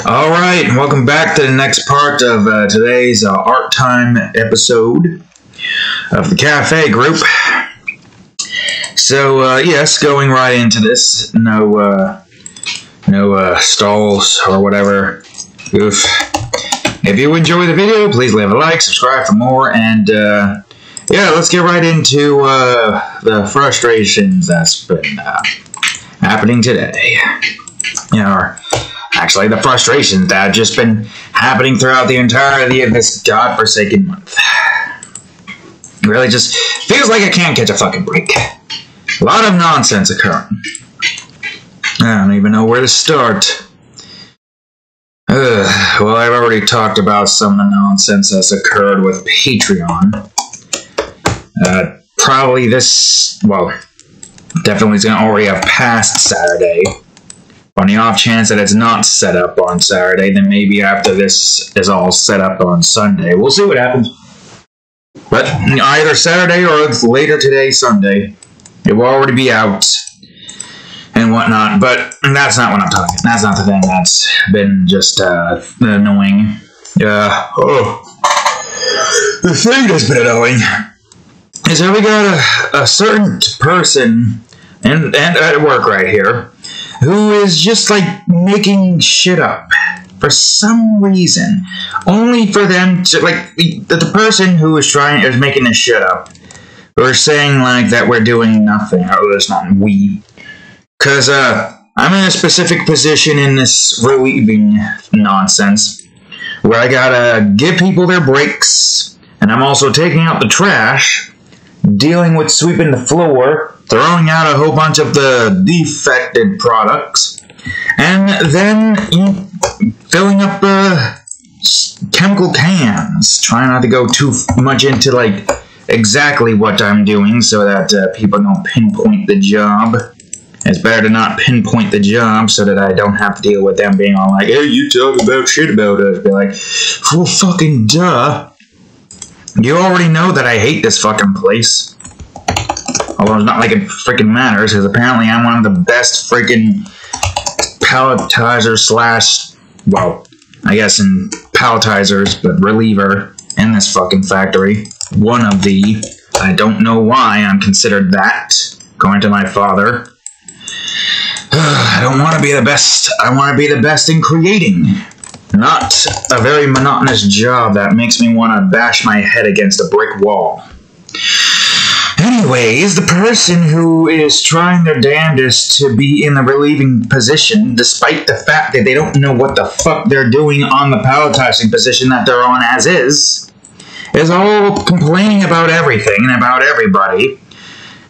Alright, welcome back to the next part of today's Art Time episode of the Cafe Group. So, yes, going right into this. No stalls or whatever. Oof. If you enjoy the video, please leave a like, subscribe for more, and, yeah, let's get right into the frustrations that's been happening today. Actually, the frustrations that have just been happening throughout the entirety of this godforsaken month. It really just feels like I can't catch a fucking break. A lot of nonsense occurring. I don't even know where to start. Well, I've already talked about some of the nonsense that's occurred with Patreon. Probably this, well, definitely it's going to already have passed Saturday. On the off chance that it's not set up on Saturday, then maybe after this is all set up on Sunday. We'll see what happens. But either Saturday or later today, Sunday, it will already be out and whatnot. But that's not what I'm talking about. That's not the thing that's been just annoying. The thing that's been annoying is that we got a certain person and at work right here who is just like making shit up for some reason, only for them to like the person who is making this shit up. We're saying like that we're doing nothing. Oh, that's not we, because I'm in a specific position in this relieving nonsense where I gotta give people their breaks, and I'm also taking out the trash, dealing with sweeping the floor, throwing out a whole bunch of the defected products, and then filling up chemical cans. Trying not to go too much into like exactly what I'm doing so that people don't pinpoint the job. It's better to not pinpoint the job so that I don't have to deal with them being all like, hey, you talk about shit about us. Be like, well, fucking duh. You already know that I hate this fucking place. Although it's not like it freaking matters, because apparently I'm one of the best freaking palletizers / well, I guess in palletizers, but reliever in this fucking factory. One of the. I don't know why I'm considered that, according to my father. I don't want to be the best. I want to be the best in creating. Not a very monotonous job that makes me want to bash my head against a brick wall. Anyways, the person who is trying their damnedest to be in the relieving position, despite the fact that they don't know what the fuck they're doing on the palletizing position that they're on as is all complaining about everything and about everybody.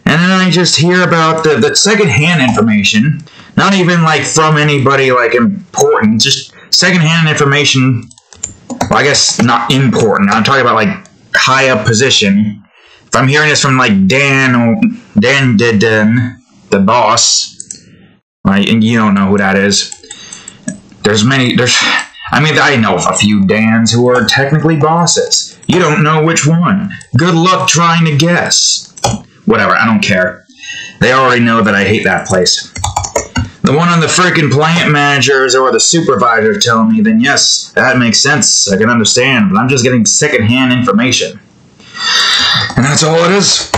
And then I just hear about the second-hand information, not even like from anybody like important, just second-hand information. Well, I guess not important. I'm talking about like high-up position. If I'm hearing this from like Dan Didden, the boss, like, and you don't know who that is. I mean, I know a few Dans who are technically bosses. You don't know which one. Good luck trying to guess. Whatever, I don't care. They already know that I hate that place. The one on the freaking plant managers or the supervisors telling me, then yes, that makes sense. I can understand, but I'm just getting second-hand information. And that's all it is.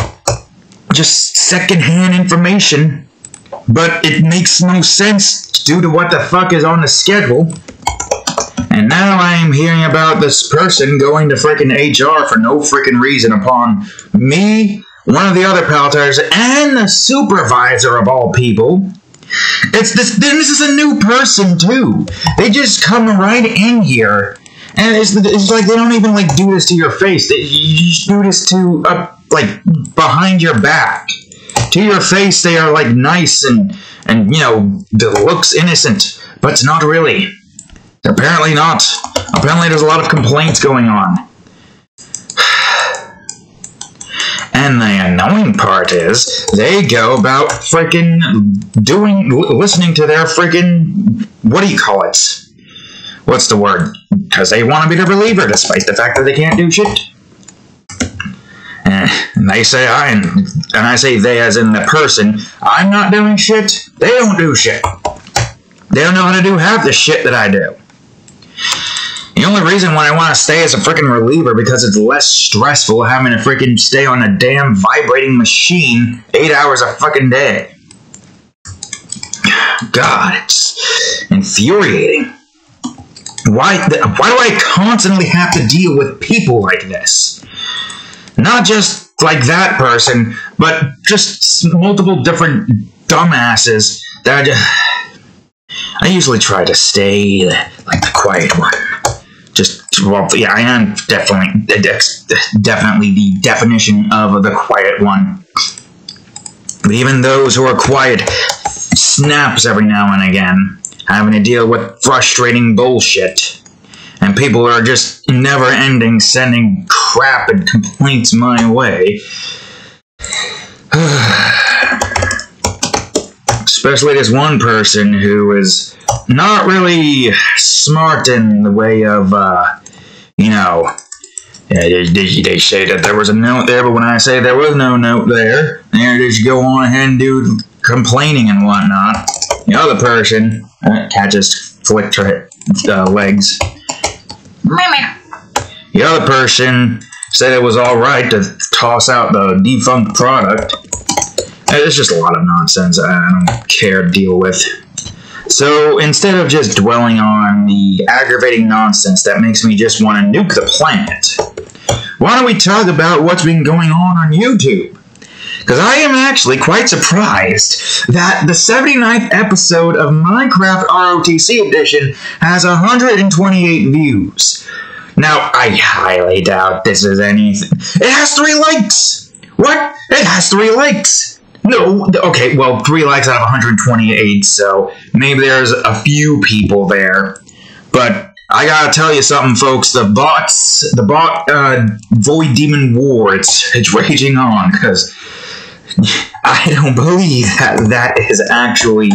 Just second-hand information. But it makes no sense due to what the fuck is on the schedule. And now I'm hearing about this person going to freaking HR for no freaking reason upon me, one of the other palletizers, and the supervisor of all people. This is a new person too. They just come right in here, and it's like they don't even like do this to your face. You just do this to like behind your back. To your face, they are like nice and you know, it looks innocent, but it's not really. Apparently not. Apparently there's a lot of complaints going on. And the annoying part is, they go about freaking listening to their freaking, what do you call it? What's the word? Because they want to be the reliever, despite the fact that they can't do shit. And they say and I say they as in the person, I'm not doing shit, they don't do shit. They don't know how to do half the shit that I do. The only reason why I want to stay as a freaking reliever because it's less stressful having to freaking stay on a damn vibrating machine 8 hours a fucking day. God, it's infuriating. Why do I constantly have to deal with people like this? Not just like that person, but just multiple different dumbasses that I usually try to stay like the quiet one. Well, yeah, I am definitely the definition of the quiet one. But even those who are quiet snaps every now and again, having to deal with frustrating bullshit. And people are just never-ending sending crap and complaints my way. Especially this one person who is not really smart in the way of, you know, they say that there was a note there, but when I say there was no note there, they just go on ahead and do complaining and whatnot. The other person, cat just flicked her legs. The other person said it was alright to toss out the defunct product. It's just a lot of nonsense I don't care to deal with. So instead of just dwelling on the aggravating nonsense that makes me just want to nuke the planet, why don't we talk about what's been going on YouTube? Because I am actually quite surprised that the 79th episode of Minecraft ROTC Edition has 128 views. Now, I highly doubt this is anything. It has 3 likes! What? It has 3 likes! No, okay, well, 3 likes out of 128, so maybe there's a few people there. But I gotta tell you something, folks, the bot Void Demon War, it's raging on, because I don't believe that is actually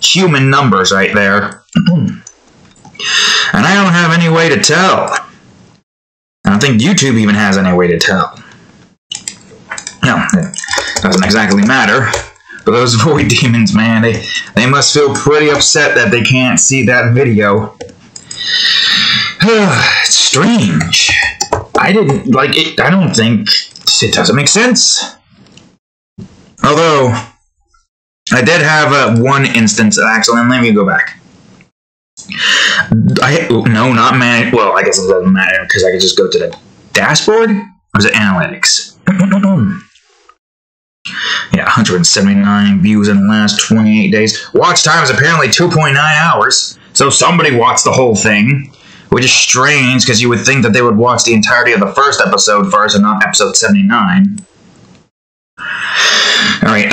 human numbers right there. And I don't have any way to tell. I don't think YouTube even has any way to tell. No, it doesn't exactly matter. But those Void Demons, man, they must feel pretty upset that they can't see that video. It's strange. I didn't like it. I don't think it doesn't make sense. Although I did have one instance. Actually, let me go back. No, not man. Well, I guess it doesn't matter because I could just go to the dashboard. Or is it analytics? Yeah, 179 views in the last 28 days. Watch time is apparently 2.9 hours. So somebody watched the whole thing, which is strange because you would think that they would watch the entirety of the first episode first and not episode 79. Alright,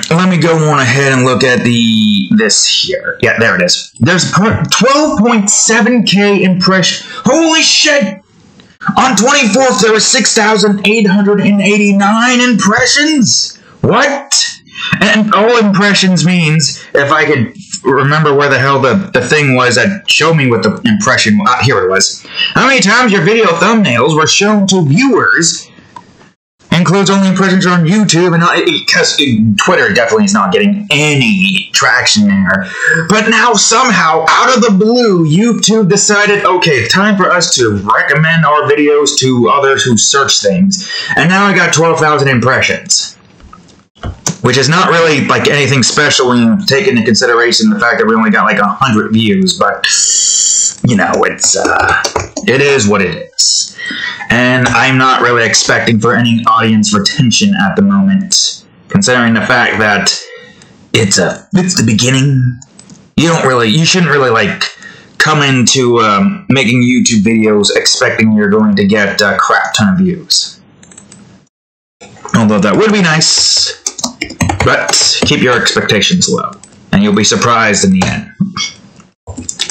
let me go on ahead and look at this here. Yeah, there it is. There's 12.7k impressions. Holy shit! On 24th, there were 6,889 impressions! What? And all impressions means, if I could remember where the hell the thing was that showed me what the impression... here it was. How many times your video thumbnails were shown to viewers... includes only impressions on YouTube, and because Twitter definitely is not getting any traction there. But now somehow, out of the blue, YouTube decided, okay, time for us to recommend our videos to others who search things. And now I got 12,000 impressions. Which is not really like anything special when you take into consideration the fact that we only got like 100 views, but you know, it is what it is. And I'm not really expecting for any audience retention at the moment, considering the fact that it's the beginning. You shouldn't really like come into making YouTube videos expecting you're going to get a crap ton of views. Although that would be nice. But keep your expectations low, and you'll be surprised in the end.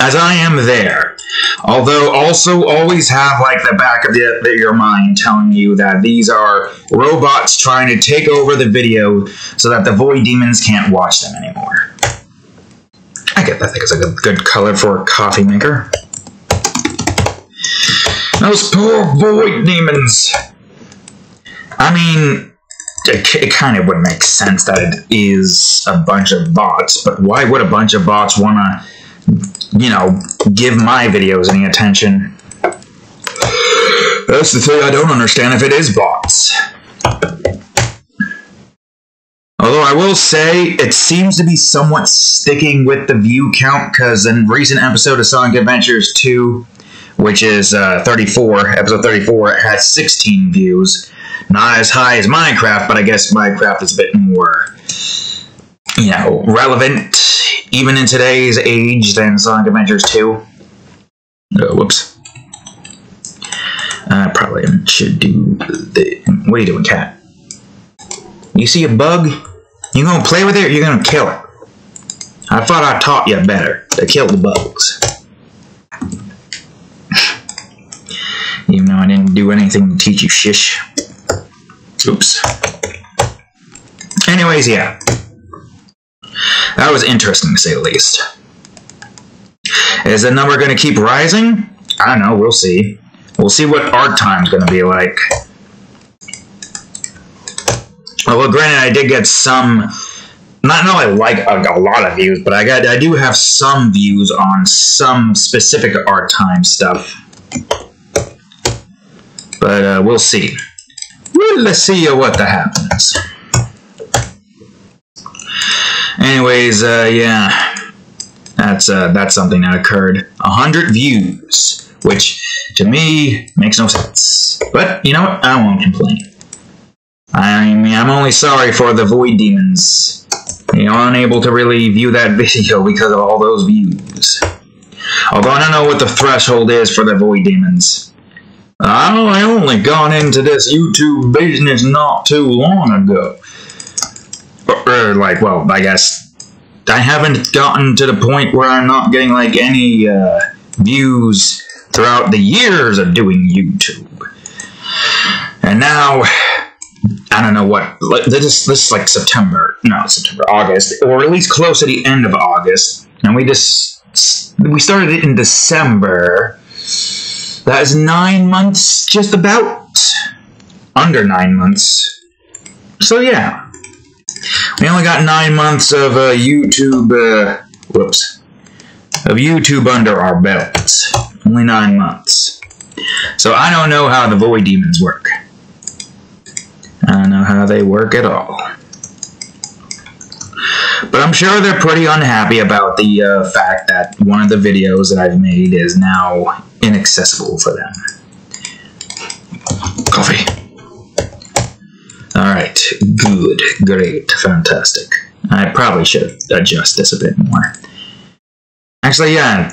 As I am there, although also always have like the back of your mind telling you that these are robots trying to take over the video so that the Void Demons can't watch them anymore. I think it's a good color for a coffee maker. Those poor Void Demons. I mean... It kind of would make sense that it is a bunch of bots, but why would a bunch of bots want to, you know, give my videos any attention? That's the thing I don't understand, if it is bots. Although I will say, it seems to be somewhat sticking with the view count, because in recent episode of Sonic Adventures 2, which is episode 34, it had 16 views. Not as high as Minecraft, but I guess Minecraft is a bit more, you know, relevant, even in today's age, than Sonic Adventures 2. Oh, whoops. I probably should do the... What are you doing, cat? You see a bug? You gonna play with it, or you gonna kill it? I thought I taught you better to kill the bugs. Even though I didn't do anything to teach you shish. Oops. Anyways, yeah. That was interesting, to say the least. Is the number going to keep rising? I don't know, we'll see. We'll see what art time's going to be like. Well, granted, I did get some... Not like a lot of views, but I do have some views on some specific art time stuff. But we'll see. Let's see what that happens. Anyways, yeah, that's something that occurred. 100 views, which to me makes no sense. But you know what? I won't complain. I mean, I'm only sorry for the Void Demons. You know, unable to really view that video because of all those views. Although I don't know what the threshold is for the Void Demons. I only got into this YouTube business not too long ago. Or like, well, I guess I haven't gotten to the point where I'm not getting, like, any views throughout the years of doing YouTube. And now, I don't know what, this is like August, or at least close to the end of August. And we started it in December. That is 9 months, just about. Under 9 months. So yeah. We only got 9 months of YouTube, of YouTube under our belts. Only 9 months. So I don't know how the Void Demons work. I don't know how they work at all. But I'm sure they're pretty unhappy about the fact that one of the videos that I've made is now inaccessible for them. Coffee. Alright, good, great, fantastic. I probably should adjust this a bit more. Actually, yeah,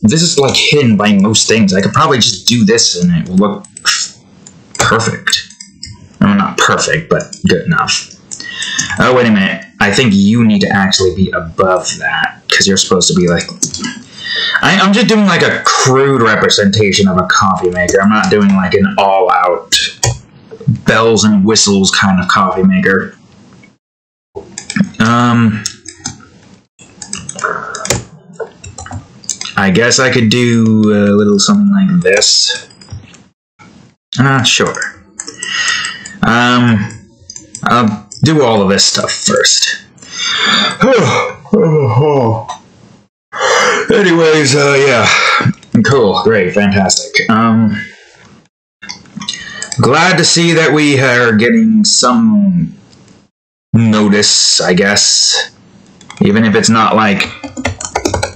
this is like hidden by most things. I could probably just do this and it will look perfect. Well, not perfect, but good enough. Oh, wait a minute. I think you need to actually be above that, because you're supposed to be like... I'm just doing like a crude representation of a coffee maker. I'm not doing like an all-out bells and whistles kind of coffee maker. I guess I could do a little something like this. I'm not sure. I'll do all of this stuff first. Anyways, yeah. Cool, great, fantastic. Glad to see that we are getting some notice, I guess. Even if it's not like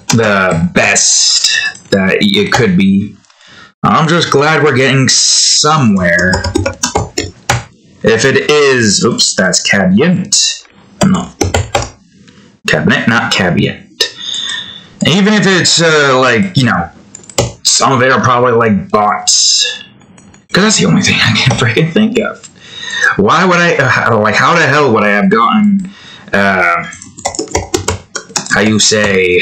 the best that it could be. I'm just glad we're getting somewhere. If it is... Oops, that's cabinet. No. Cabinet, not cabinet. Even if it's, like, you know, some of it are probably, like, bots. Because that's the only thing I can freaking think of. Why would I... like, how the hell would I have gotten... how you say...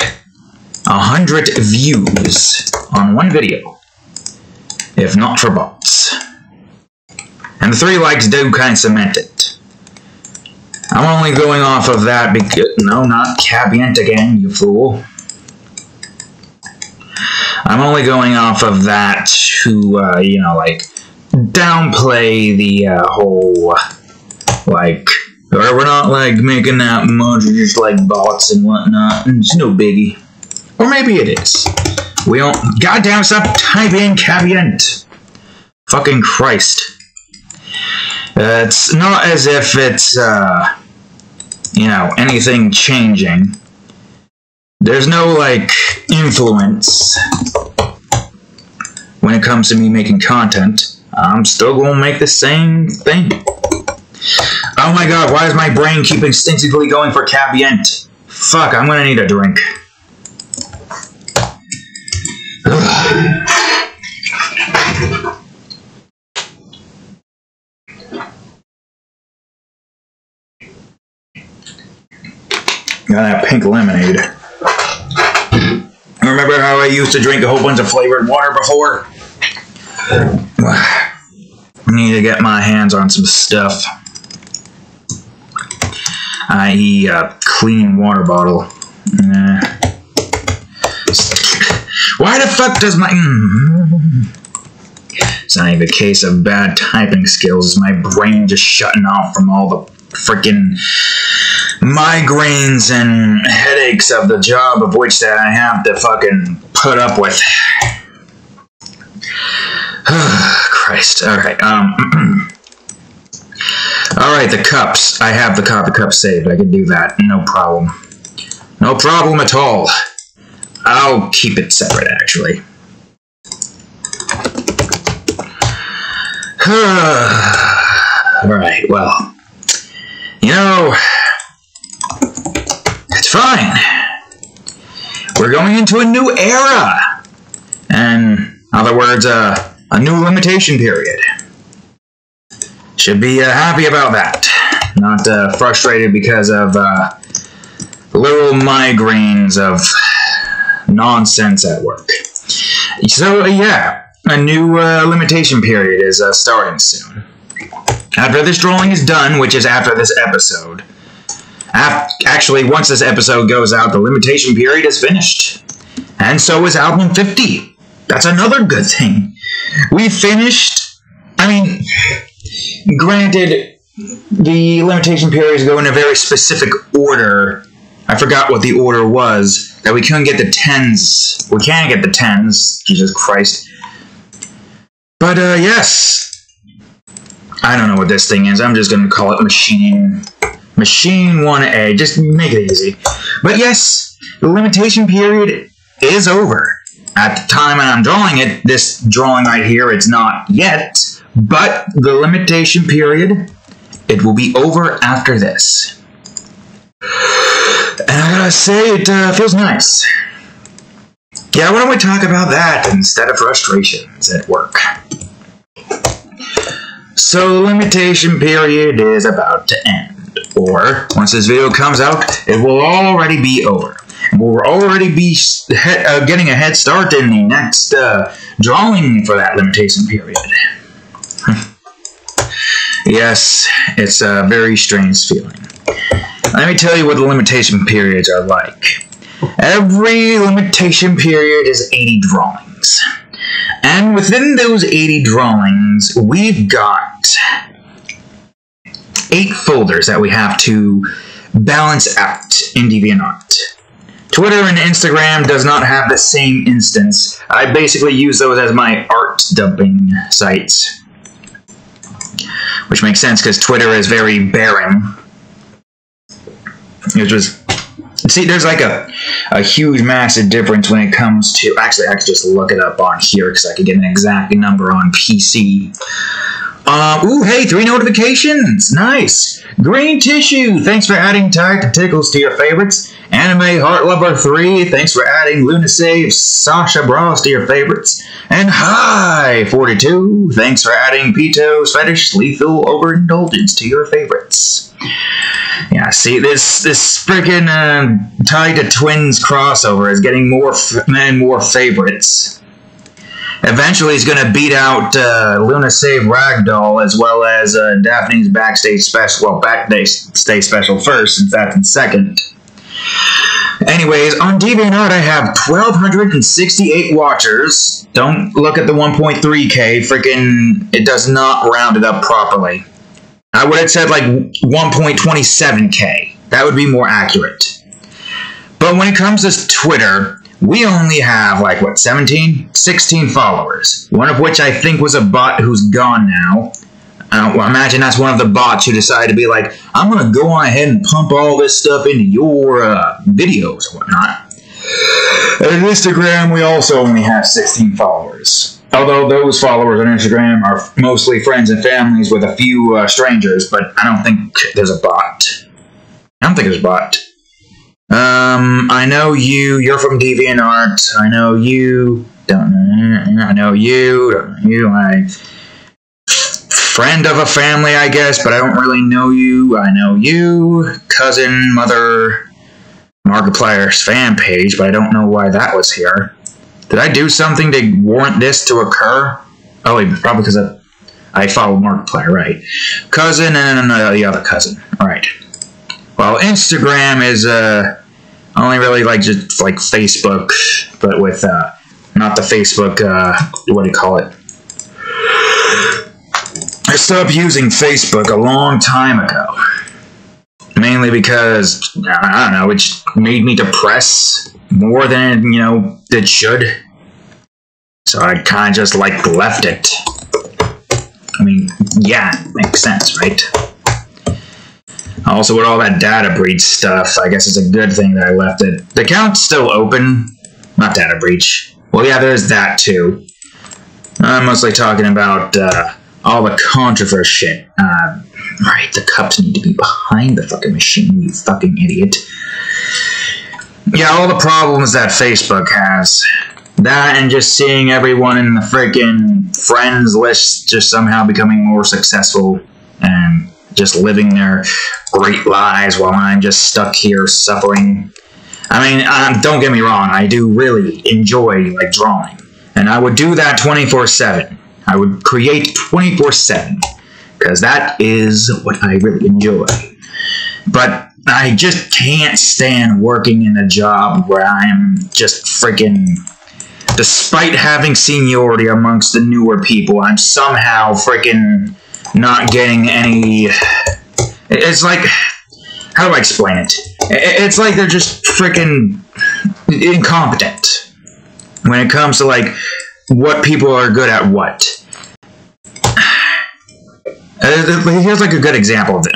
100 views on one video, if not for bots. And the 3 likes do kind of cement it. I'm only going off of that because... No, not cabinet again, you fool. I'm only going off of that to, you know, like, downplay the whole, like, we're not, like, making that much, just, like, bots and whatnot, and it's no biggie. Or maybe it is. We don't... Goddamn, stop typing cabinet! fucking Christ. It's not as if it's, you know, anything changing. There's no, like, influence when it comes to me making content. I'm still gonna make the same thing. Oh my god, why is my brain keep instinctively going for Cabiente? Fuck, I'm gonna need a drink. Got that pink lemonade. Remember how I used to drink a whole bunch of flavored water before? I need to get my hands on some stuff. I.e. a clean water bottle. Why the fuck does my... It's not even a case of bad typing skills. It's my brain just shutting off from all the freaking migraines and headaches of the job of which that I have to fucking put up with. Christ. Alright, alright, the cups. I have the coffee cup saved. I can do that. No problem. No problem at all. I'll keep it separate, actually. Alright, well. You know, it's fine. We're going into a new era. And, in other words, a new limitation period. Should be happy about that. Not frustrated because of little migraines of nonsense at work. So, yeah, a new limitation period is starting soon. After this drawing is done, which is after this episode. Actually, once this episode goes out, the limitation period is finished. And so is album 50. That's another good thing. We finished... I mean, granted, the limitation periods go in a very specific order. I forgot what the order was. That we couldn't get the 10s. We can't get the 10s. Jesus Christ. But, yes. I don't know what this thing is. I'm just going to call it Machine 1A. Just make it easy. But yes, the limitation period is over. At the time I'm drawing it, this drawing right here, it's not yet. But the limitation period, it will be over after this. And I gotta say, it feels nice. Yeah, why don't we talk about that instead of frustrations at work? So the limitation period is about to end. Or, once this video comes out, it will already be over. We'll already be getting a head start in the next drawing for that limitation period. Yes, it's a very strange feeling. Let me tell you what the limitation periods are like. Every limitation period is 80 drawings. And within those 80 drawings, we've got 8 folders that we have to balance out in DeviantArt. Twitter and Instagram does not have the same instance. I basically use those as my art dumping sites. Which makes sense because Twitter is very barren. It was... See, there's like a huge, massive difference when it comes to... Actually, I could just look it up on here because I could get an exact number on PC. Ooh, hey, 3 notifications! Nice! Green Tissue, thanks for adding Tide to Tickles to your favorites. Anime Heart Lover 3, thanks for adding Luna Save Sasha Bros to your favorites. And Hi 42, thanks for adding Pito's Fetish Lethal Overindulgence to your favorites. Yeah, see, this freaking Tide to Twins crossover is getting more and more favorites. Eventually, he's going to beat out Luna Save Ragdoll, as well as Daphne's Backstage Special. Well, Backstage Special first, since that's in second. Anyways, on DeviantArt, I have 1,268 watchers. Don't look at the 1.3K. Freaking, it does not round it up properly. I would have said like 1.27K. That would be more accurate. But when it comes to Twitter, we only have, like, what, 16 followers. One of which I think was a bot who's gone now. Well, imagine that's one of the bots who decided to be like, I'm going to go on ahead and pump all this stuff into your videos and whatnot. And Instagram, we also only have 16 followers. Although those followers on Instagram are mostly friends and families with a few strangers, but I don't think there's a bot. I don't think there's a bot. I know you're from DeviantArt. I know you, I know you, friend of a family, I guess, but I don't really know you. I know you, cousin, mother, Markiplier's fan page, but I don't know why that was here. Did I do something to warrant this to occur? Oh, probably because I followed Markiplier, right? Cousin and the other cousin, right. Well, Instagram is only really like just like Facebook, but with not the Facebook, what do you call it? I stopped using Facebook a long time ago. Mainly because, I don't know, it made me depressed more than, it should. So I kind of just, like, left it. I mean, yeah, makes sense, right? Also, with all that data breach stuff, I guess it's a good thing that I left it. The account's still open. Not data breach. Well, yeah, there's that, too. I'm mostly talking about, all the controversy shit. Right, the cups need to be behind the fucking machine, you fucking idiot. Yeah, all the problems that Facebook has. That and just seeing everyone in the freaking friends list just somehow becoming more successful and just living their great lives while I'm just stuck here suffering. I mean, don't get me wrong, I do really enjoy, like, drawing. And I would do that 24/7. I would create 24/7. Because that is what I really enjoy. But I just can't stand working in a job where I am just freaking... Despite having seniority amongst the newer people, I'm somehow freaking not getting any... It's like... How do I explain it? It's like they're just freaking incompetent. When it comes to, like, what people are good at what. Here's like a good example of it.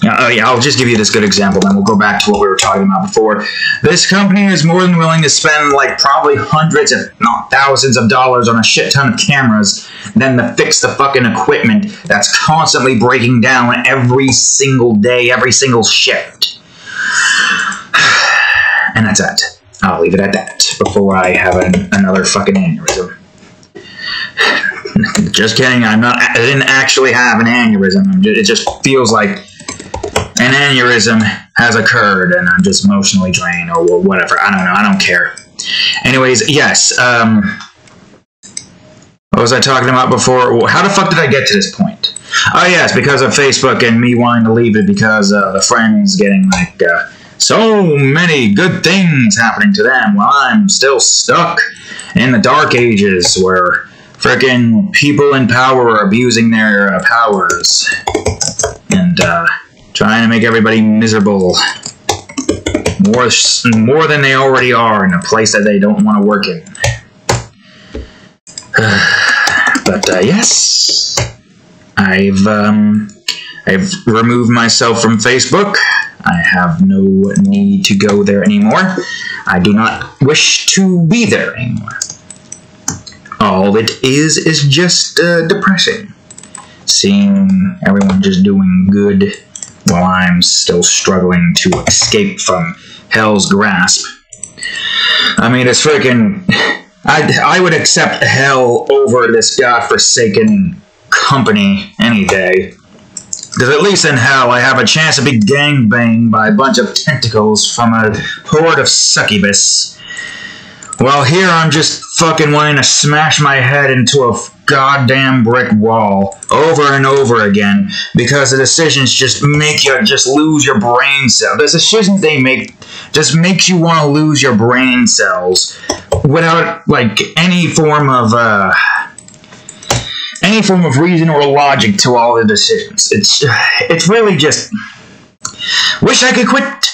Yeah, I'll just give you this good example, then we'll go back to what we were talking about before. This company is more than willing to spend like probably hundreds, if not thousands of dollars on a shit ton of cameras than to fix the fucking equipment that's constantly breaking down every single day, every single shift. And that's it. I'll leave it at that before I have another fucking aneurysm. Just kidding, I didn't actually have an aneurysm. It just feels like an aneurysm has occurred and I'm just emotionally drained or whatever. I don't know, I don't care. Anyways, yes, what was I talking about before? How the fuck did I get to this point? Oh yes, because of Facebook and me wanting to leave it because the friends getting like so many good things happening to them while I'm still stuck in the dark ages where frickin' people in power are abusing their powers and trying to make everybody miserable more than they already are in a place that they don't want to work in. But yes, I've removed myself from Facebook. I have no need to go there anymore. I do not wish to be there anymore. All it is just depressing. Seeing everyone just doing good while I'm still struggling to escape from hell's grasp. I mean, it's freaking... I would accept hell over this godforsaken company any day. Because at least in hell, I have a chance to be gangbanged by a bunch of tentacles from a horde of succubus. While here, I'm just fucking wanting to smash my head into a goddamn brick wall over and over again because the decisions just make you just lose your brain cells. The decisions they make just makes you want to lose your brain cells without like any form of reason or logic to all the decisions. It's really just wish I could quit.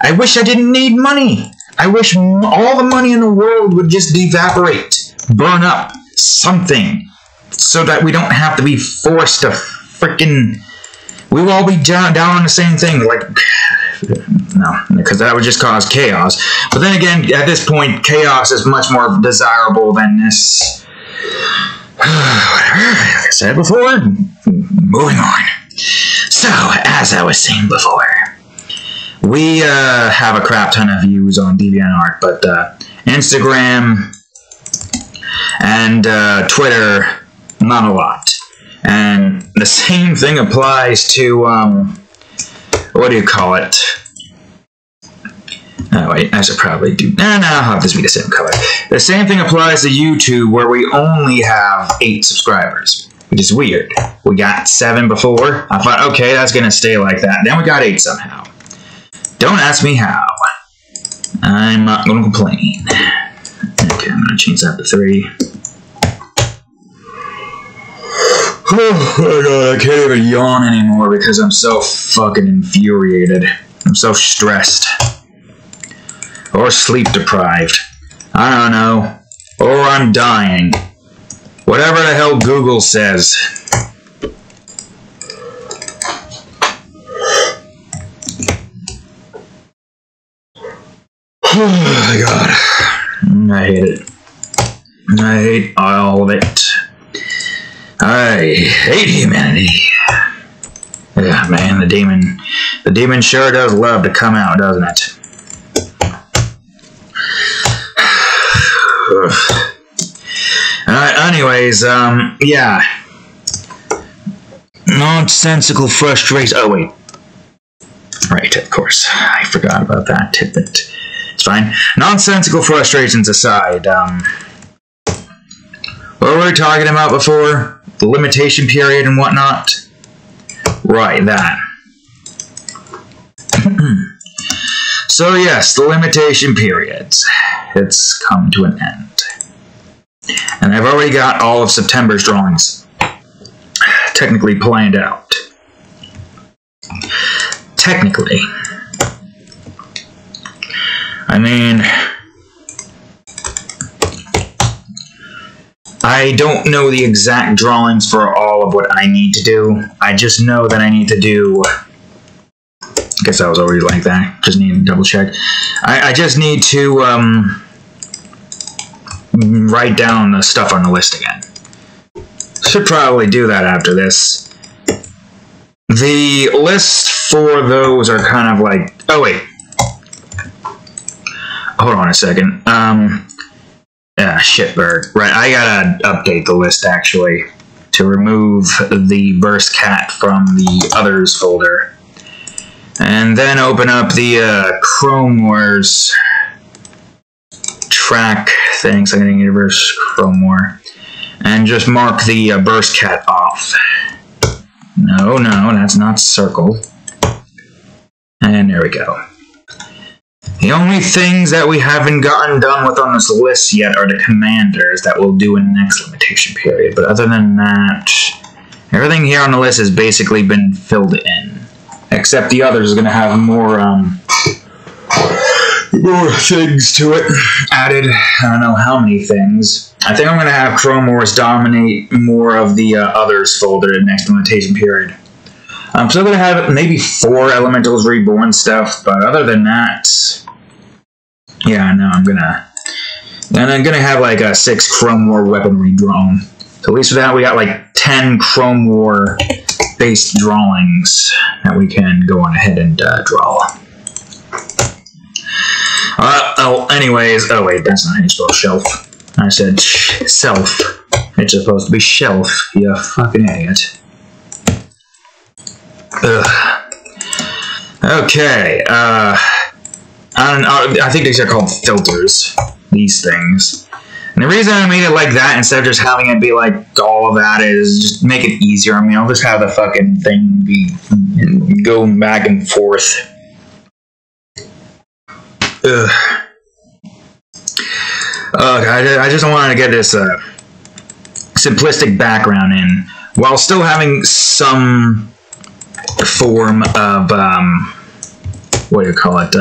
I wish I didn't need money. I wish all the money in the world would just evaporate, burn up, something, so that we don't have to be forced to freaking... We will all be down on the same thing, like... No, because that would just cause chaos. But then again, at this point, chaos is much more desirable than this... Whatever, like I said before, moving on. So, as I was saying before, we have a crap ton of views on DeviantArt, but Instagram and Twitter, not a lot. And the same thing applies to, what do you call it? Oh, wait, I should probably do... No, I'll have this be the same color. The same thing applies to YouTube, where we only have 8 subscribers, which is weird. We got 7 before. I thought, okay, that's going to stay like that. Then we got 8 somehow. Don't ask me how. I'm not going to complain. Okay, I'm going to change that to 3. Oh my god, I can't even yawn anymore because I'm so fucking infuriated. I'm so stressed. Or sleep deprived. I don't know. Or I'm dying. Whatever the hell Google says. Oh my god. I hate it. I hate all of it. I hate humanity. Yeah, man, the demon sure does love to come out, doesn't it? Anyways, yeah. Nonsensical frustration. Oh, wait. Right, of course. I forgot about that tidbit. It's fine. Nonsensical frustrations aside, what were we talking about before? The limitation period and whatnot? Right, that. So yes, the limitation periods. It's come to an end. And I've already got all of September's drawings technically planned out. Technically. I mean, I don't know the exact drawings for all of what I need to do. I just know that I need to do... I guess I was already like that. Just need to double check. I just need to write down the stuff on the list again. Should probably do that after this. The list for those are kind of like... Oh, wait. Hold on a second. Shitbird. Right, I gotta update the list, actually, to remove the Burst Cat from the Others folder. And then open up the Chrome Wars track thing, Second Universe Chrome War, and just mark the Burst Cat off. No, that's not circle. And there we go. The only things that we haven't gotten done with on this list yet are the commanders that we'll do in the next limitation period. But other than that, everything here on the list has basically been filled in. Except the Others is going to have more things to it added. I don't know how many things. I think I'm going to have Chrome Wars dominate more of the Others folder in the next limitation period. I'm still going to have maybe 4 Elementals Reborn stuff, but other than that, yeah, no, I'm gonna have like a 6 Chrome War weaponry drawn. So at least for that, we got like 10 Chrome War based drawings that we can go on ahead and draw. Anyways, oh wait, that's not how you spell shelf. I said self. It's supposed to be shelf, you fucking idiot. Ugh. Okay, I think these are called filters, these things. And the reason I made it like that instead of just having it be like all of that is just make it easier. I mean, I'll just have the fucking thing be going back and forth. Ugh. I just wanted to get this simplistic background in while still having some form of what do you call it?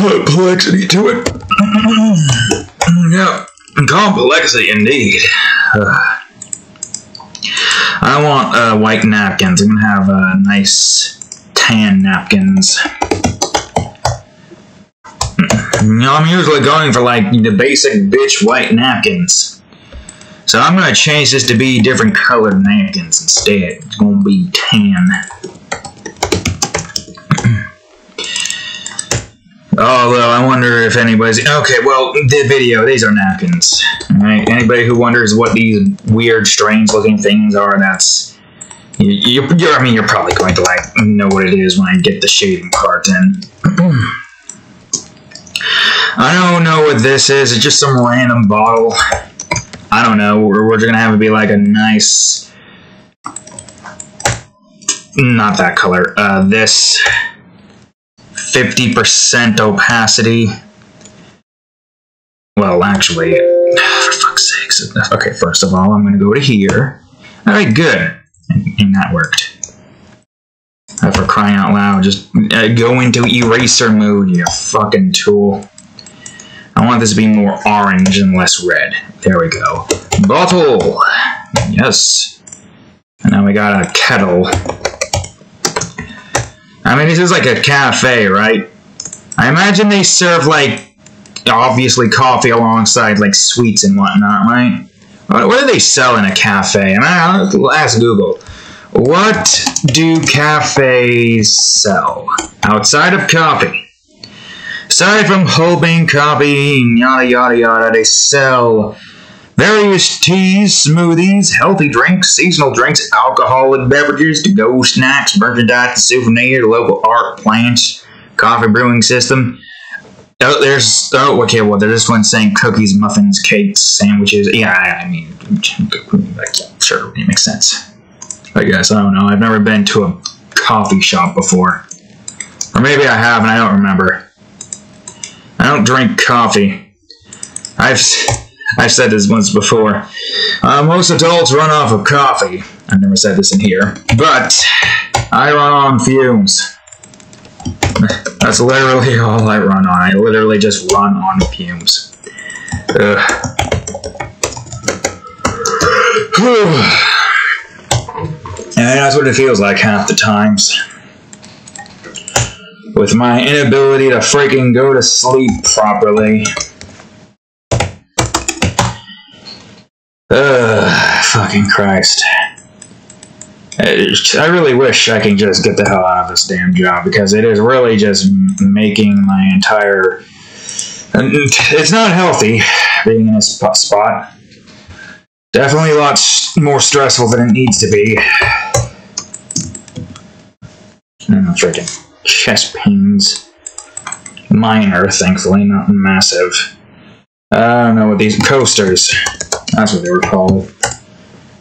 complexity to it. Yeah, complexity indeed. I want white napkins. I'm gonna have nice tan napkins. You know, I'm usually going for like the basic bitch white napkins. So I'm gonna change this to be different colored napkins instead. It's gonna be tan. Although I wonder if anybody's okay. Well, the video. These are napkins. All right. Anybody who wonders what these weird, strange-looking things are, that's I mean, you're probably going to like know what it is when I get the shaving part in. I don't know what this is. It's just some random bottle. I don't know. We're gonna have it be like a nice, not that color. This 50% opacity. Well, actually, for fuck's sakes. Okay, first of all, I'm gonna go to here. All right, good. And that worked. For crying out loud, just go into eraser mode, you fucking tool. I want this to be more orange and less red. There we go. Bottle! Yes. And now we got a kettle. I mean, this is like a cafe, right? I imagine they serve, like, obviously coffee alongside, like, sweets and whatnot, right? What do they sell in a cafe? I mean, I'll ask Google. What do cafes sell outside of coffee? Aside from whole bean coffee, yada yada yada, they sell various teas, smoothies, healthy drinks, seasonal drinks, alcoholic beverages, to-go snacks, merchandise, souvenirs, local art, plants, coffee brewing system. Oh, okay, well, there's this one saying cookies, muffins, cakes, sandwiches. Yeah, I mean, sure, it makes sense. I guess, I don't know. I've never been to a coffee shop before. Or maybe I have and I don't remember. I don't drink coffee. I've said this once before. Most adults run off of coffee. I've never said this in here. But I run on fumes. That's literally all I run on. I literally just run on fumes. And that's what it feels like half the times. With my inability to freaking go to sleep properly. Fucking Christ. I really wish I can just get the hell out of this damn job, because it is really just making my entire... It's not healthy, being in this spot. Definitely a lot more stressful than it needs to be. Freaking chest pains. Minor, thankfully, not massive. I don't know what these coasters. That's what they were called.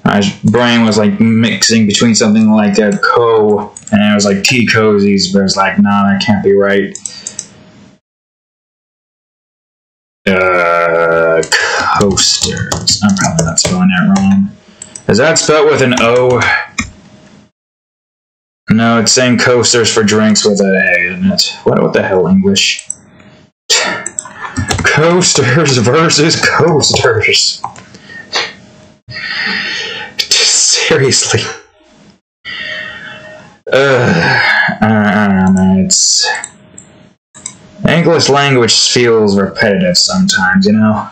My brain was like mixing between something like a and it was like tea cozies, but it was like, nah, that can't be right. Coasters. I'm probably not spelling that wrong. Is that spelled with an O? No, it's saying coasters for drinks with an A, isn't it? What the hell, English? Coasters versus coasters. Seriously. I don't know, it's... English language feels repetitive sometimes, you know?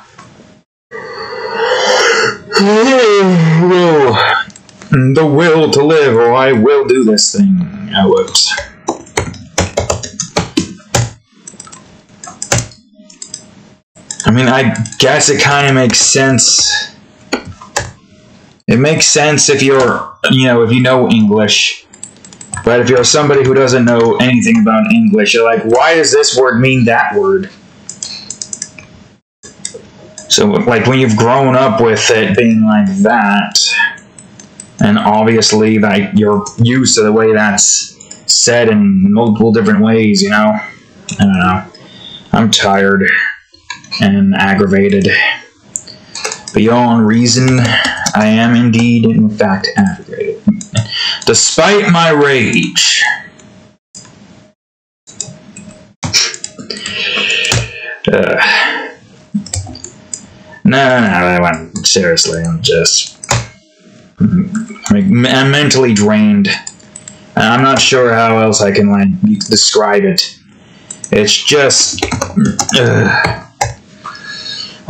The will to live, or I will do this thing. How it works. I mean, I guess it kind of makes sense. It makes sense if you're, if you know English. But if you're somebody who doesn't know anything about English, you're like, why does this word mean that word? So, like, when you've grown up with it being like that, and obviously, like, you're used to the way that's said in multiple different ways, you know? I don't know. I'm tired and aggravated. Beyond reason, I am indeed, in fact, aggravated. Despite my rage. No, seriously, I'm just... I'm mentally drained. I'm not sure how else I can, like, describe it. It's just...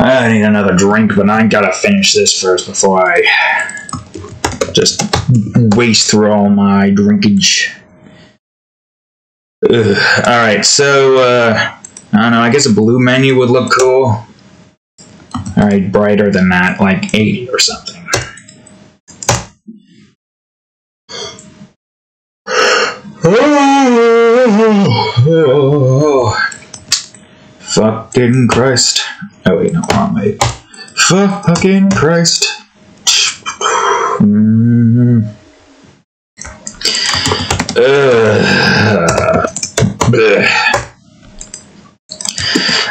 I need another drink, but I gotta finish this first before I just waste through all my drinkage. Alright, so, I don't know, I guess a blue menu would look cool. Alright, brighter than that, like 80 or something. Oh, fucking Christ. Oh wait, no, wrong way. Fucking Christ.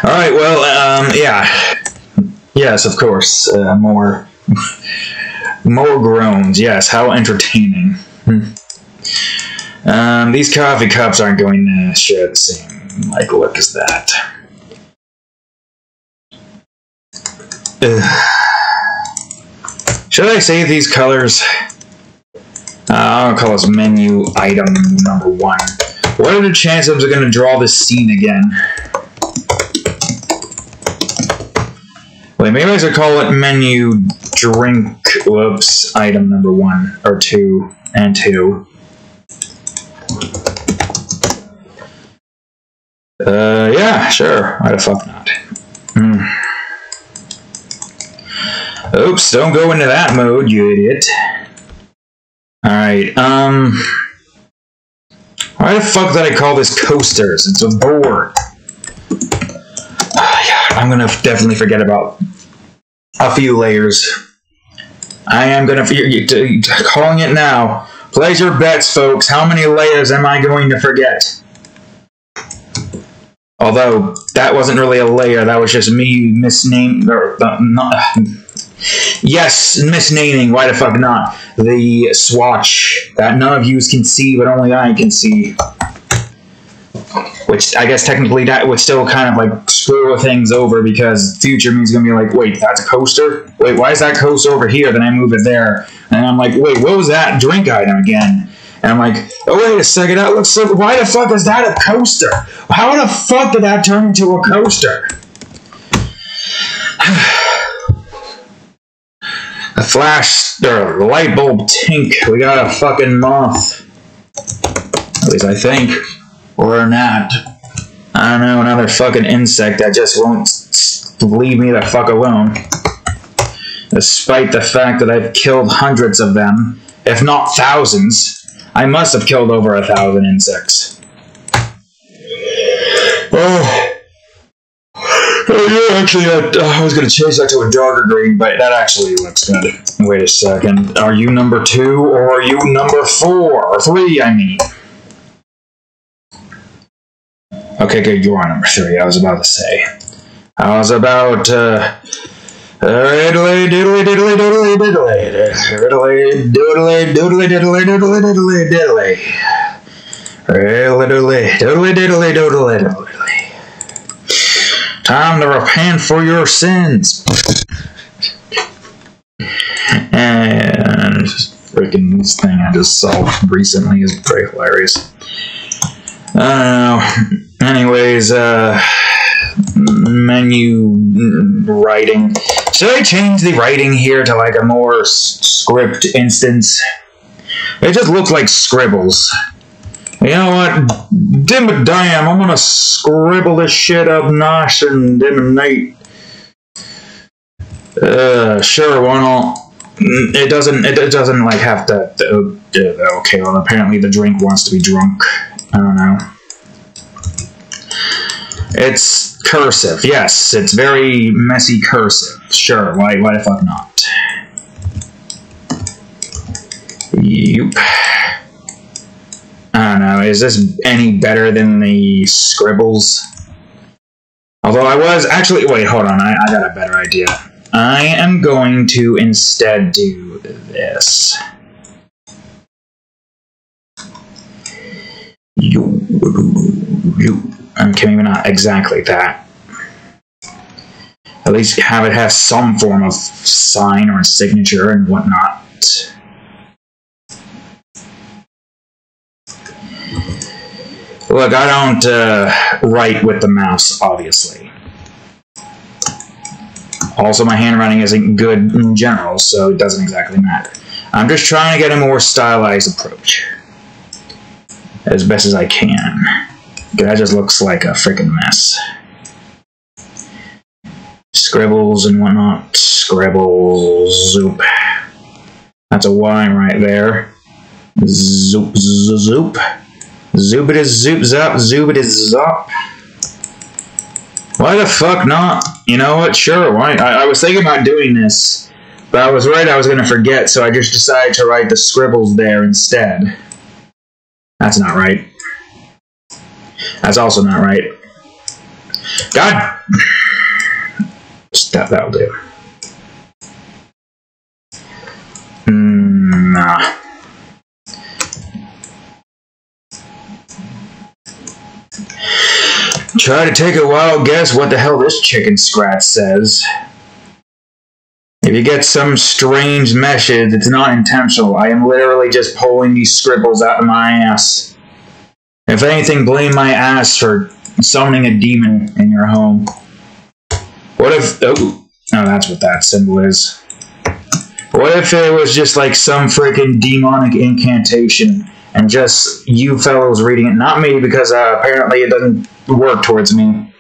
Alright, well, yeah. Yes, of course. More groans. Yes, how entertaining. These coffee cups aren't going to share the same, like, look as that. Should I save these colors? I'll call this menu item number 1. What are the chances I'm going to draw this scene again? Wait, maybe I should call it menu drink, whoops, item number 1, or 2, and 2. Yeah, sure. Why the fuck not? Oops, don't go into that mode, you idiot. Alright, why the fuck did I call this coasters? It's a board. Yeah, I'm gonna definitely forget about a few layers. I am gonna calling it now. Place your bets, folks. How many layers am I going to forget? Although, that wasn't really a layer, that was just me misnaming, or, yes, misnaming, why the fuck not, the swatch that none of you can see, but only I can see. Which, I guess technically that would still kind of like screw things over, because future means gonna be like, wait, that's a coaster? Wait, why is that coaster over here? Then I move it there. And I'm like, wait, what was that drink item again? And I'm like, oh, wait a second, that looks so... Why the fuck is that a coaster? How the fuck did that turn into a coaster? A flash, or light bulb tink. We got a fucking moth. At least I think. Or not. I don't know, another fucking insect that just won't leave me the fuck alone. Despite the fact that I've killed hundreds of them, if not thousands. I must have killed over 1,000 insects. Oh yeah, actually, I was going to change that to a darker green, but that actually looks good. Wait a second. Are you number 2 or are you number 4? Or 3, I mean. Okay, good, you are number 3, I was about to say. I was about, diddly diddly diddly diddly diddly diddly diddly diddly diddly diddly diddly diddly diddly diddly diddly diddly. Time to repent for your sins. And freaking this thing I just saw recently is pretty hilarious. I don't know. Anyways, menu writing. Should I change the writing here to like a more script instance? It just looks like scribbles. You know what? Dim it damn, I'm gonna scribble this shit up nice and dim-a-night. Sure, why not? It doesn't like have to, okay, well apparently the drink wants to be drunk. I don't know. It's cursive, yes, it's very messy cursive. Sure, why the fuck not? Yep. I don't know, is this any better than the scribbles? Although I was actually, wait, hold on, I got a better idea. I am going to instead do this. Okay, maybe not exactly that. At least have it have some form of sign or signature and whatnot. Look, I don't write with the mouse, obviously. Also, my handwriting isn't good in general, so it doesn't exactly matter. I'm just trying to get a more stylized approach. As best as I can. That just looks like a freaking mess. Scribbles and whatnot. Scribbles. Zoop. That's a Y right there. Zoop, zoop. Zoop it is zoop zop. Zoop it is zop. Why the fuck not? You know what? Sure. Why? I was thinking about doing this, but I was worried I was going to forget, so I just decided to write the scribbles there instead. That's not right. That's also not right. God! That'll do. Nah. Try to take a wild guess what the hell this chicken scratch says. If you get some strange message, it's not intentional. I am literally just pulling these scribbles out of my ass. If anything, blame my ass for summoning a demon in your home. What if... Oh, that's what that symbol is. What if it was just like some freaking demonic incantation and just you fellows reading it? Not me, because apparently it doesn't work towards me.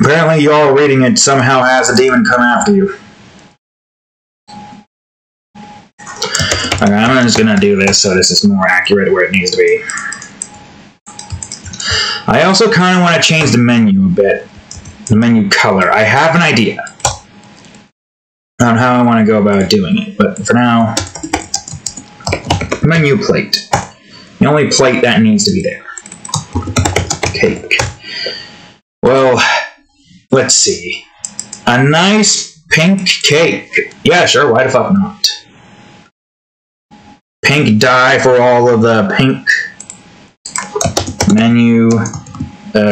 Apparently y'all reading it somehow has a demon come after you. Okay, I'm just gonna do this so this is more accurate where it needs to be. I also kind of want to change the menu a bit. The menu color. I have an idea on how I want to go about doing it, but for now, menu plate. The only plate that needs to be there. Cake. Well, let's see. A nice pink cake. Yeah, sure, why the fuck not? Pink dye for all of the pink menu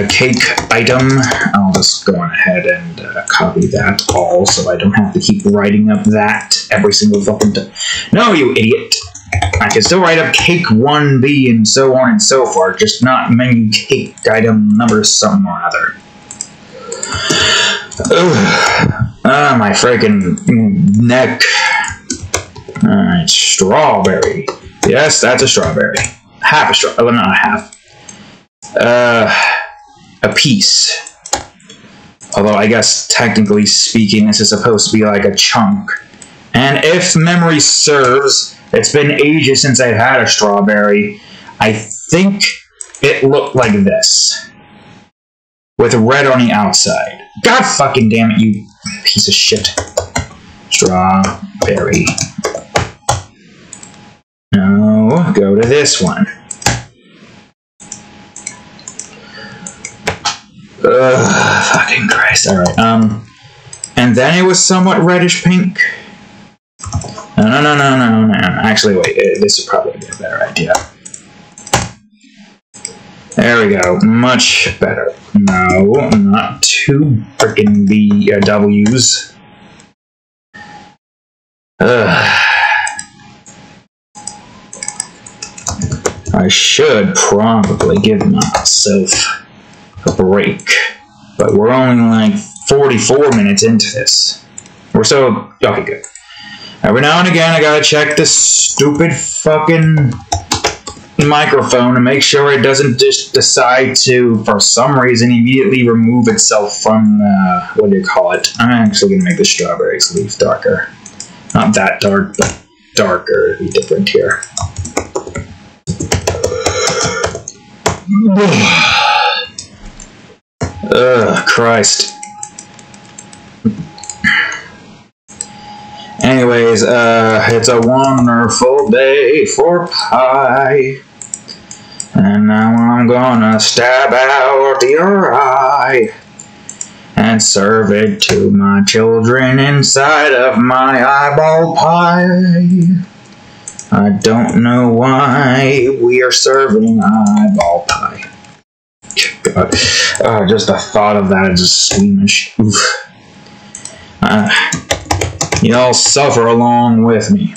cake item. I'll just go on ahead and copy that all so I don't have to keep writing up that every single fucking time. No, you idiot. I can still write up cake 1B and so on and so forth, just not menu cake item number something or other. Ah, my freaking neck. Alright, strawberry. Yes, that's a strawberry. Half a strawberry. Not half. A piece. Although I guess technically speaking this is supposed to be like a chunk. And if memory serves, it's been ages since I've had a strawberry. I think it looked like this. With red on the outside. God fucking damn it, you piece of shit. Strawberry. No, go to this one. Ugh, fucking Christ. Alright, and then it was somewhat reddish pink. No. Actually, wait, this would probably be a better idea. There we go. Much better. No, not two freaking W's. I should probably give myself a break, but we're only like 44 minutes into this. We're so... okay, good. Every now and again, I gotta check this stupid fucking microphone to make sure it doesn't just decide to, for some reason, immediately remove itself from, what do you call it? I'm actually gonna make the strawberries leaf darker. Not that dark, but darker. It'd be different here. Ugh, Christ. Anyways, it's a wonderful day for pie. And now I'm gonna stab out your eye and serve it to my children inside of my eyeball pie. I don't know why we are serving eyeball pie. God. Just the thought of that is just squeamish. Oof. Y'all suffer along with me.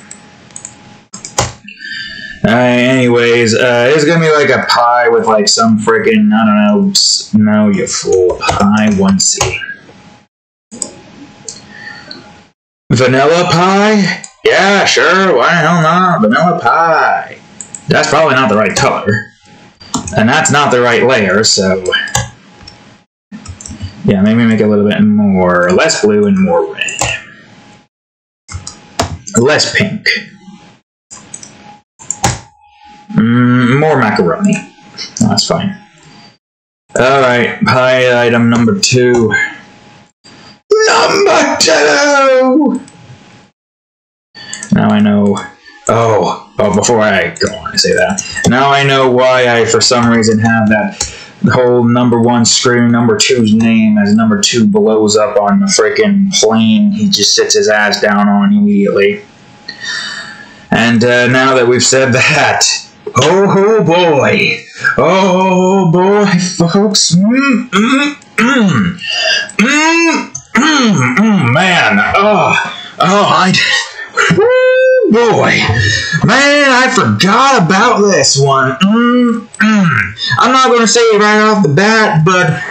Anyways, it's gonna be like a pie with like some freaking, I don't know, no, you fool, pie 1C. Vanilla pie? Yeah, sure, why the hell not? Vanilla pie. That's probably not the right color. And that's not the right layer, so... yeah, maybe make it a little bit more, less blue and more red. Less pink. More macaroni. Oh, that's fine. Alright, pie item number 2. Number 2! Now I know... Oh, before I go on and say that. Now I know why I, for some reason, have that whole number 1 screaming number 2's name as number 2 blows up on the freaking plane he just sits his ass down on immediately. And now that we've said that, oh boy, folks, man, boy, man, I forgot about this one. I'm not going to say it right off the bat, but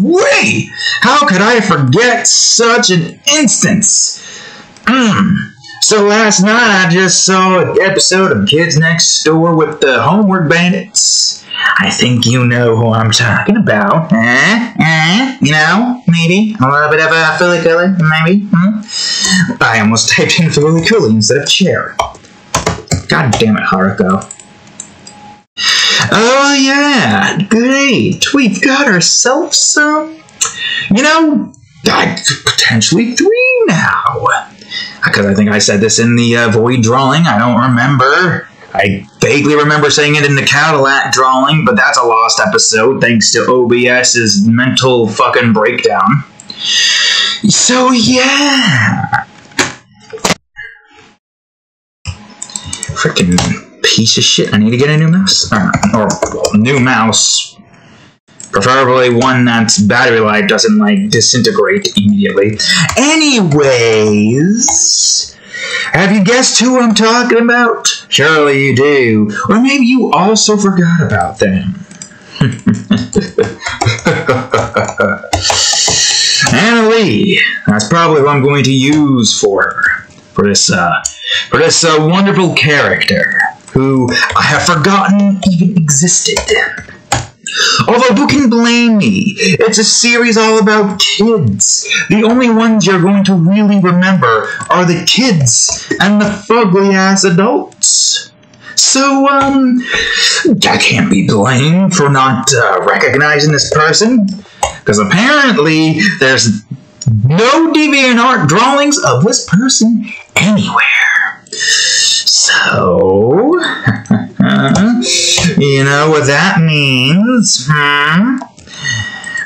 wait, how could I forget such an instance? So last night I just saw an episode of Kids Next Door with the Homework Bandits. I think you know who I'm talking about. You know, maybe a little bit of a Philly Cooley, maybe. I almost typed in Philly Cooley instead of chair. God damn it, Haruko. Oh yeah, great. We've got ourselves some, you know, potentially 3 now. Because I think I said this in the Void drawing. I don't remember. I vaguely remember saying it in the Cadillac drawing, but that's a lost episode thanks to OBS's mental fucking breakdown. So yeah. Freaking piece of shit. I need to get a new mouse. Or new mouse. Preferably one that's battery life doesn't, like, disintegrate immediately. Anyways, have you guessed who I'm talking about? Surely you do. Or maybe you also forgot about them. Anna Lee. That's probably who I'm going to use for her. For this wonderful character who I have forgotten even existed. Although who can blame me? It's a series all about kids. The only ones you're going to really remember are the kids and the fugly-ass adults. So, I can't be blamed for not recognizing this person, because apparently there's no DeviantArt drawings of this person anywhere. So, you know what that means,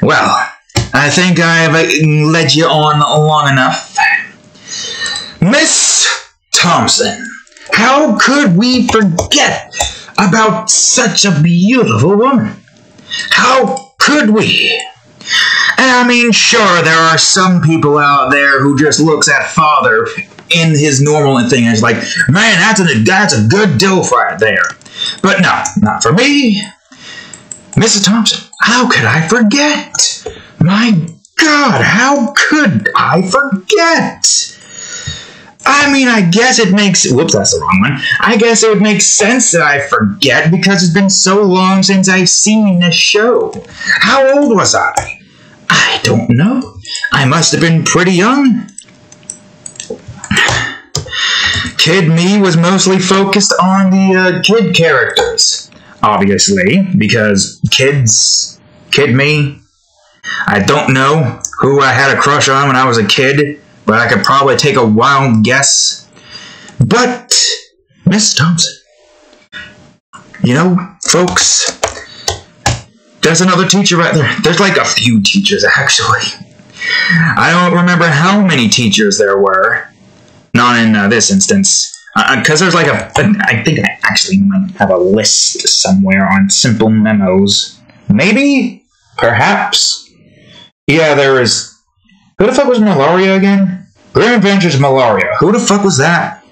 Well, I think I've led you on long enough. Miss Thompson, how could we forget about such a beautiful woman? How could we? And I mean, sure, there are some people out there who just looks at father in his normal thing and is like, man, that's a good dilf right there. But no, not for me. Mrs. Thompson, how could I forget? My God, how could I forget? I mean, I guess it makes... Whoops, that's the wrong one. I guess it would make sense that I forget because it's been so long since I've seen this show. How old was I? I don't know. I must have been pretty young. Kid Me was mostly focused on the kid characters, obviously, because Kid Me. I don't know who I had a crush on when I was a kid, but I could probably take a wild guess. But, Miss Thompson, you know, folks, there's another teacher right there. There's like a few teachers, actually. I don't remember how many teachers there were. Not in this instance. Because there's like I think I actually might have a list somewhere on Simple Memos. Maybe? Perhaps? Yeah, there is Who the fuck was Malaria again? Grim Adventures Malaria. Who the fuck was that?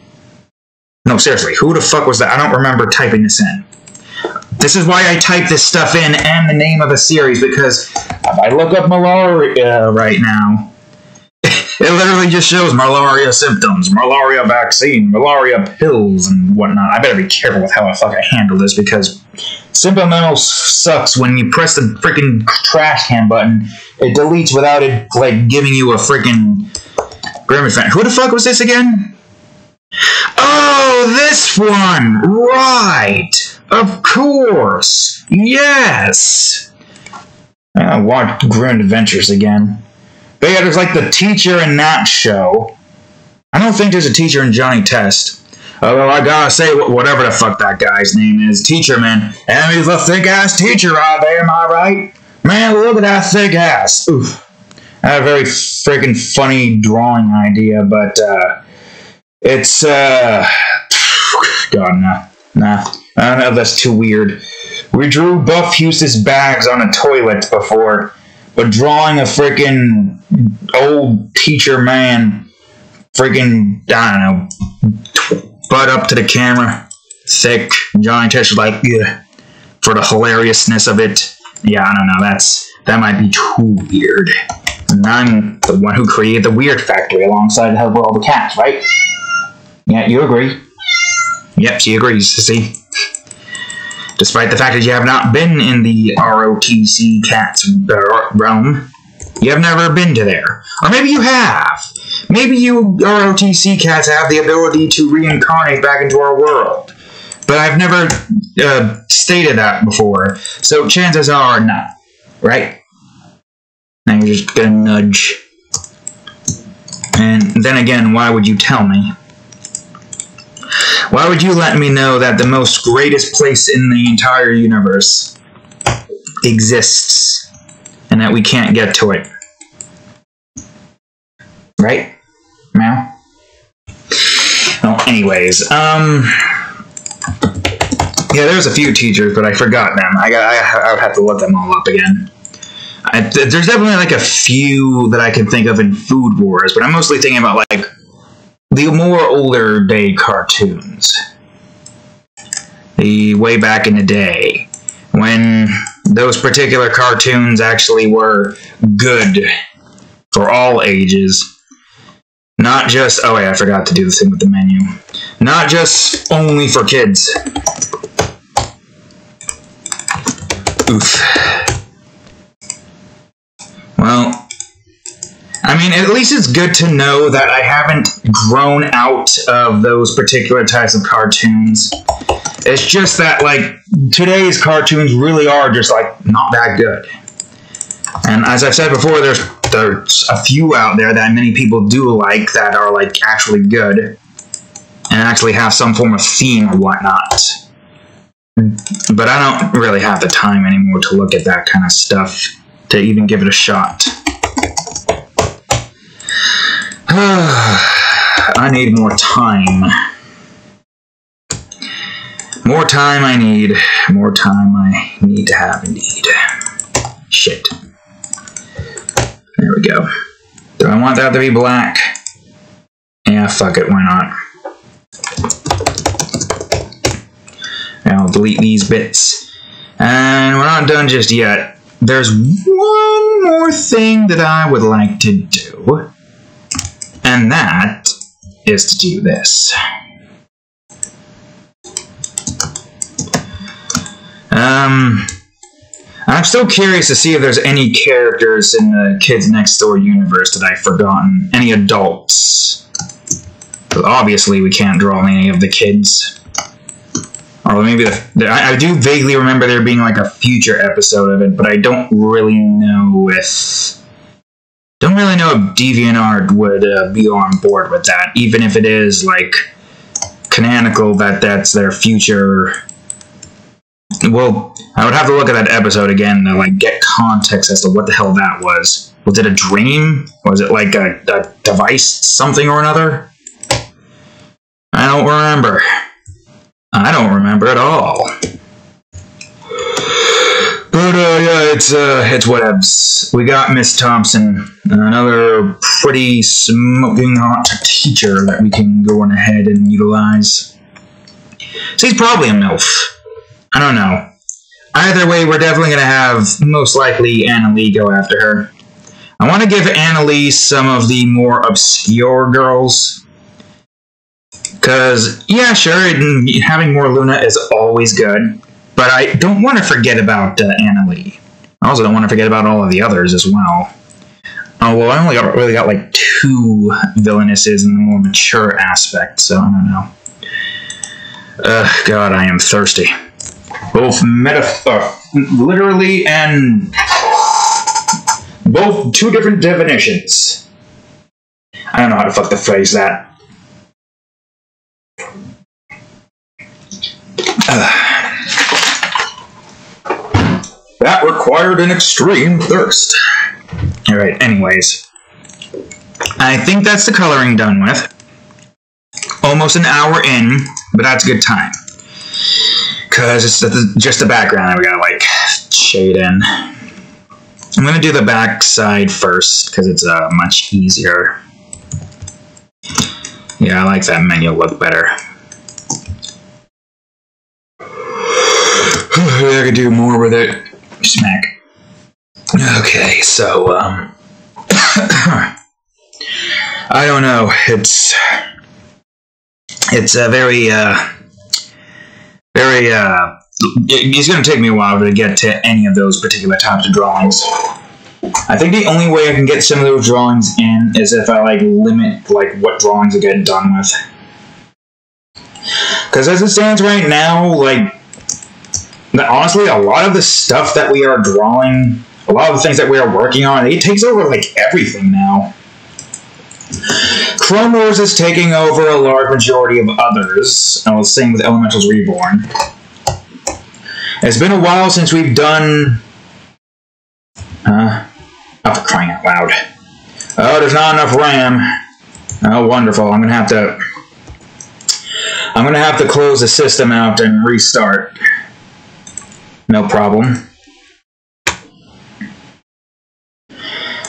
No, seriously, who the fuck was that? I don't remember typing this in. This is why I type this stuff in and the name of the series, because if I look up malaria right now, it literally just shows malaria symptoms, malaria vaccine, malaria pills, and whatnot. I better be careful with how the fuck I handle this, because Simple Memo sucks. When you press the freaking trash can button, it deletes without it, like, giving you a freaking Grim Adventure. Who the fuck was this again? Oh, this one! Right! Of course! Yes! I watched Grim Adventures again. But yeah, there's like the teacher in that show. I don't think there's a teacher in Johnny Test. Although I gotta say, whatever the fuck that guy's name is, Teacher Man. And he's a thick-ass teacher out there, am I right? Man, look at that thick ass. Oof. I had a very freaking funny drawing idea, but, it's, God, nah. I don't know, that's too weird. We drew Buff Hughes's bags on a toilet before, but drawing a freaking old teacher man, freaking, I don't know, butt up to the camera, thick, Johnny Test was like, yeah, for the hilariousness of it. Yeah, I don't know, that might be too weird. And I'm the one who created the Weird Factory alongside Help All the Cats, right? Yeah, you agree. Yep, she agrees, see? Despite the fact that you have not been in the ROTC Cats realm, you have never been to there. Or maybe you have. Maybe you ROTC Cats have the ability to reincarnate back into our world. But I've never stated that before, so chances are not. Right? Now you're just gonna nudge. And then again, why would you tell me? Why would you let me know that the most greatest place in the entire universe exists and that we can't get to it? Right? Meow? Well, anyways, yeah, there's a few teachers, but I forgot them. I would have to look them all up again. There's definitely like a few that I can think of in Food Wars, but I'm mostly thinking about like the more older day cartoons. The way back in the day, when those particular cartoons actually were good for all ages. Not just, oh wait, I forgot to do the thing with the menu. Not just only for kids. Oof. Well, I mean, at least it's good to know that I haven't grown out of those particular types of cartoons. It's just that, like, today's cartoons really are just, like, not that good. And as I've said before, there's a few out there that many people do like that are, like, actually good. And actually have some form of theme or whatnot. But I don't really have the time anymore to look at that kind of stuff, to even give it a shot. I need more time. More time I need. More time I need to have, indeed. Shit. There we go. Do I want that to be black? Yeah, fuck it, why not? I'll delete these bits. And we're not done just yet. There's one more thing that I would like to do. And that is to do this. I'm still curious to see if there's any characters in the Kids Next Door universe that I've forgotten. Any adults. But obviously we can't draw any of the kids. Or maybe I do vaguely remember there being like a future episode of it, but I don't really know if... Don't really know if DeviantArt would be on board with that, even if it is, like, canonical that that's their future. Well, I would have to look at that episode again to, like, get context as to what the hell that was. Was it a dream? Was it, like, a device, something or another? I don't remember. I don't remember at all. But yeah, it's whatevs. We got Miss Thompson, another pretty smoking hot teacher that we can go on ahead and utilize. She's probably a MILF. I don't know. Either way, we're definitely gonna have most likely Anna Lee go after her. I want to give Anna Lee some of the more obscure girls. Because, yeah, sure, having more Luna is always good. But I don't want to forget about Anna Lee. I also don't want to forget about all of the others as well. Oh, well, I only really got like 2 villainesses in the more mature aspect, so I don't know. God, I am thirsty. Both literally and both 2 different definitions. I don't know how to fuck the phrase that. That required an extreme thirst. Alright, anyways. I think that's the coloring done with. Almost an hour in, but that's a good time. Because it's just the background that we gotta, like, shade in. I'm gonna do the back side first, because it's much easier. Yeah, I like that menu look better. I could do more with it. Smack. Okay, so, I don't know. It's a very, it's going to take me a while to get to any of those particular types of drawings. I think the only way I can get some of those drawings in is if I, like, limit, like, what drawings I get done with. Because as it stands right now, like, honestly, a lot of the stuff that we are drawing, a lot of the things that we are working on, it takes over, like, everything now. Clone Wars is taking over a large majority of others. I was saying with Elementals Reborn. It's been a while since we've done... oh, for crying out loud. Oh, there's not enough RAM. Oh, wonderful. I'm gonna have to close the system out and restart. No problem.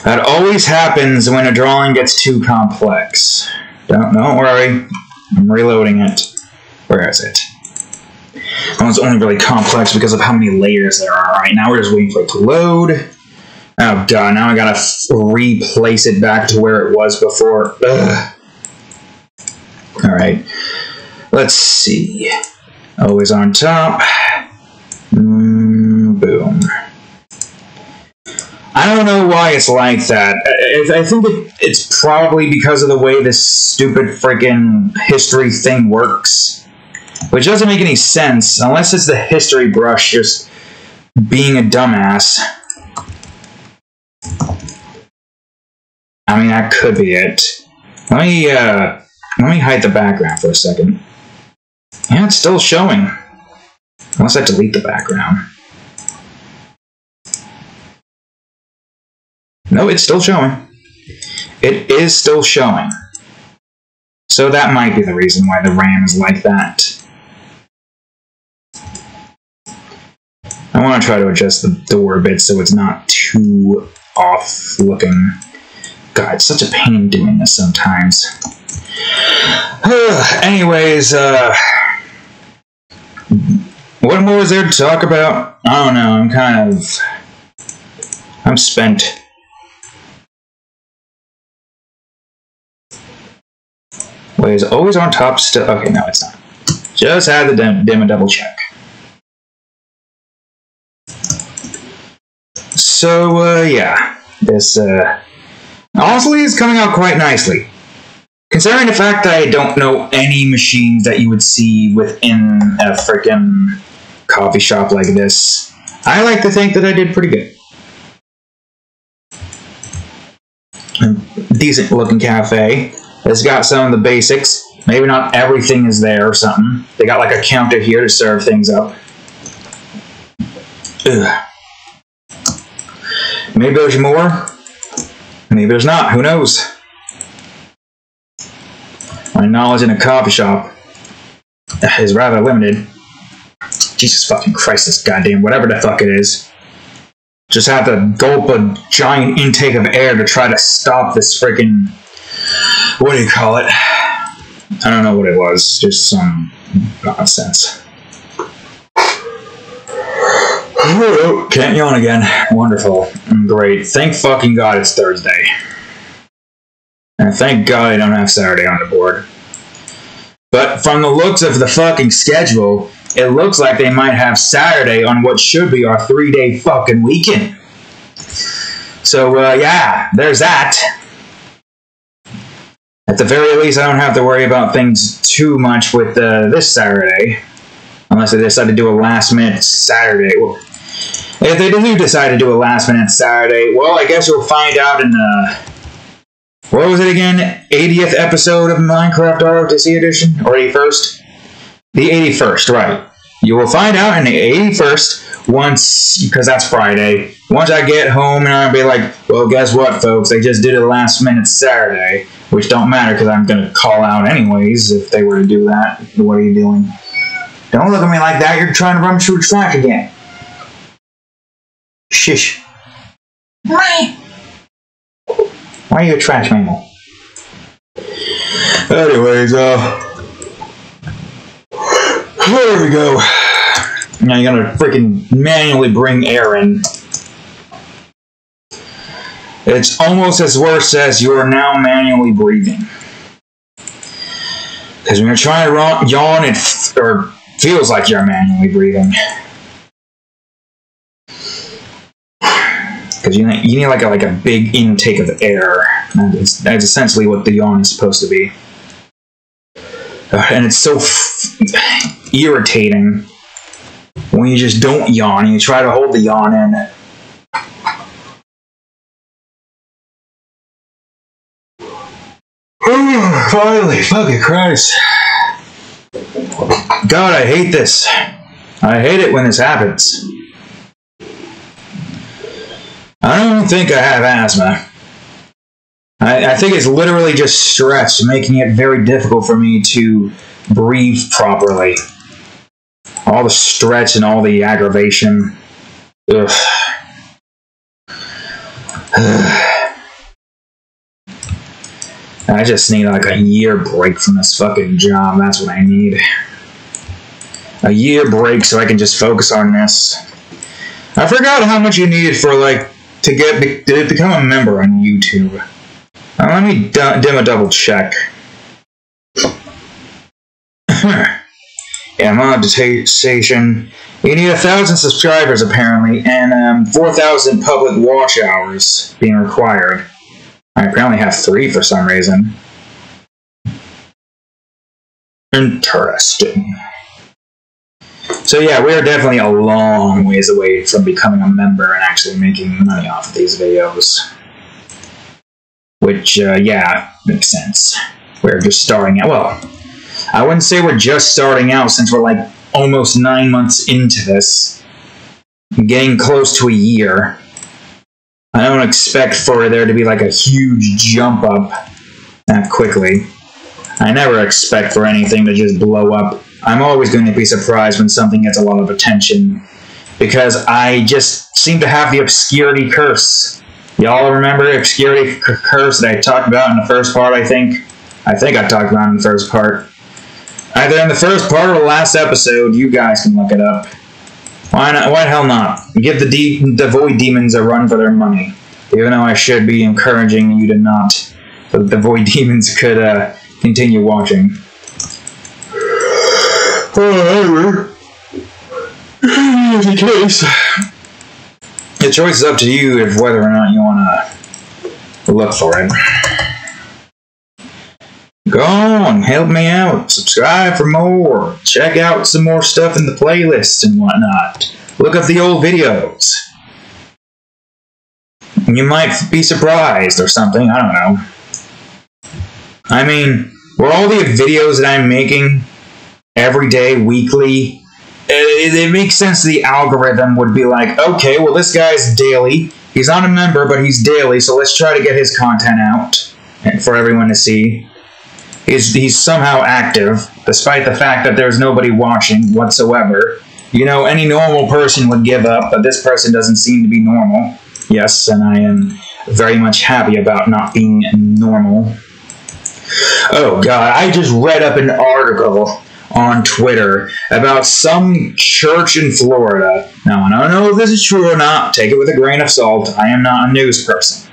That always happens when a drawing gets too complex. Don't worry. I'm reloading it. Where is it? Well, it's only really complex because of how many layers there are. Right now we're just waiting for it to load. Oh god, now I gotta replace it back to where it was before. Ugh. Alright. Let's see. Always on top. Boom. I don't know why it's like that. I think it's probably because of the way this stupid freaking history thing works. Which doesn't make any sense, unless it's the history brush just being a dumbass. I mean, that could be it. Let me hide the background for a second. Yeah, it's still showing. Unless I delete the background. No, it's still showing. It is still showing. So that might be the reason why the RAM is like that. I want to try to adjust the door a bit so it's not too off looking. God, it's such a pain doing this sometimes. Anyways, what more is there to talk about? I don't know, I'm spent. Wait, is it always on top still? Okay, no, it's not. Just had the demo double check. So, yeah. This, honestly, is coming out quite nicely. Considering the fact that I don't know any machines that you would see within a frickin' coffee shop like this, I like to think that I did pretty good. A decent looking cafe. It's got some of the basics. Maybe not everything is there or something. They got like a counter here to serve things up. Ugh. Maybe there's more. Maybe there's not. Who knows? My knowledge in a coffee shop is rather limited. Jesus fucking Christ, this goddamn whatever the fuck it is. Just have to gulp a giant intake of air to try to stop this freaking... What do you call it? I don't know what it was. Just some nonsense. Can't yawn again. Wonderful. Great. Thank fucking God it's Thursday. And thank God I don't have Saturday on the board. But from the looks of the fucking schedule, it looks like they might have Saturday on what should be our 3-day fucking weekend. So, yeah, there's that. At the very least, I don't have to worry about things too much with this Saturday. Unless they decide to do a last-minute Saturday. Well, if they do decide to do a last-minute Saturday, well, I guess you'll find out in what was it again? 80th episode of Minecraft Odyssey Edition? Or 81st? The 81st, right. You will find out in the 81st once, because that's Friday, once I get home and I'll be like, well, guess what, folks? They just did a last-minute Saturday, which don't matter because I'm going to call out anyways if they were to do that. What are you doing? Don't look at me like that. You're trying to run through the track again. Shish. Why are you a trash mammal? Anyways, there we go. Now you gotta freaking manually bring air in. It's almost as worse as you are now manually breathing. Because when you're trying to yawn, it feels like you're manually breathing. Because you need like a big intake of air. That's essentially what the yawn is supposed to be. And it's so irritating when you just don't yawn and you try to hold the yawn in. Finally, fucking Christ. God, I hate this. I hate it when this happens. I don't think I have asthma. I think it's literally just stress, making it very difficult for me to breathe properly. All the stretch and all the aggravation. Ugh. I just need like a year break from this fucking job. That's what I need. A year break so I can just focus on this. I forgot how much you needed for like to become a member on YouTube. Let me double check. Yeah, monetization. You need 1,000 subscribers apparently, and 4,000 public watch hours being required. I apparently have 3 for some reason. Interesting. So yeah, we are definitely a long ways away from becoming a member and actually making money off of these videos. Which, yeah, makes sense. We're just starting out. Well, I wouldn't say we're just starting out since we're like almost 9 months into this. Getting close to a year. I don't expect for there to be like a huge jump up that quickly. I never expect for anything to just blow up. I'm always going to be surprised when something gets a lot of attention. Because I just seem to have the obscurity curse. Y'all remember obscurity curse that I talked about in the first part, I think? I think I talked about it in the first part. Either in the first part or the last episode, you guys can look it up. Why not? Why the hell not? Give the Void Demons a run for their money. Even though I should be encouraging you to not. So that the Void Demons could continue watching. However, in any case, the choice is up to you of whether or not you want to look for it. Go on, help me out. Subscribe for more. Check out some more stuff in the playlist and whatnot. Look up the old videos. You might be surprised or something. I don't know. I mean, were all the videos that I'm making every day, weekly, it makes sense the algorithm would be like, okay, well, this guy's daily. He's not a member, but he's daily, so let's try to get his content out for everyone to see. He's somehow active, despite the fact that there's nobody watching whatsoever. you know, any normal person would give up, but this person doesn't seem to be normal. Yes, and I am very much happy about not being normal. Oh god, I just read up an article on Twitter about some church in Florida. Now, I don't know if this is true or not. Take it with a grain of salt. I am not a news person.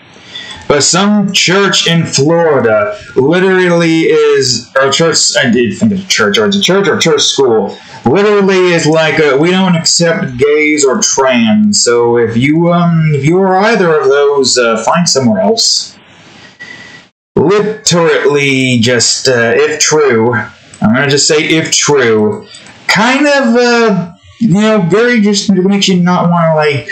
But some church in Florida literally is, or church, I did think it's a church, or it's a church or church school, literally is like, we don't accept gays or trans, so if you are either of those, find somewhere else. Literally just, if true, I'm going to just say if true, kind of, you know, very just makes you not want to, like,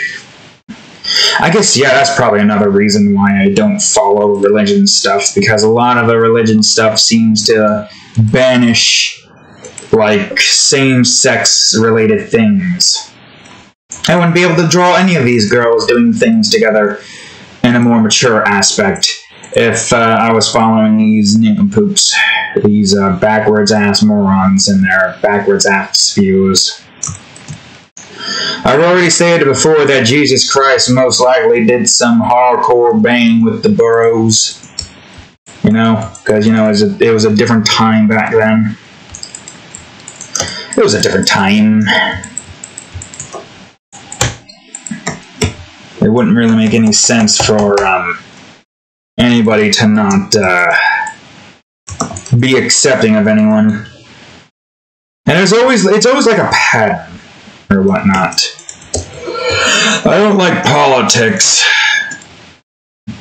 I guess, yeah, that's probably another reason why I don't follow religion stuff, because a lot of the religion stuff seems to banish, like, same-sex related things. I wouldn't be able to draw any of these girls doing things together in a more mature aspect if I was following these nincompoops, these backwards-ass morons and their backwards-ass views. I've already stated before that Jesus Christ most likely did some hardcore bang with the burros, you know, because, you know, it was a different time back then. It was a different time. It wouldn't really make any sense for anybody to not be accepting of anyone. And it's always like a pattern or whatnot. I don't like politics,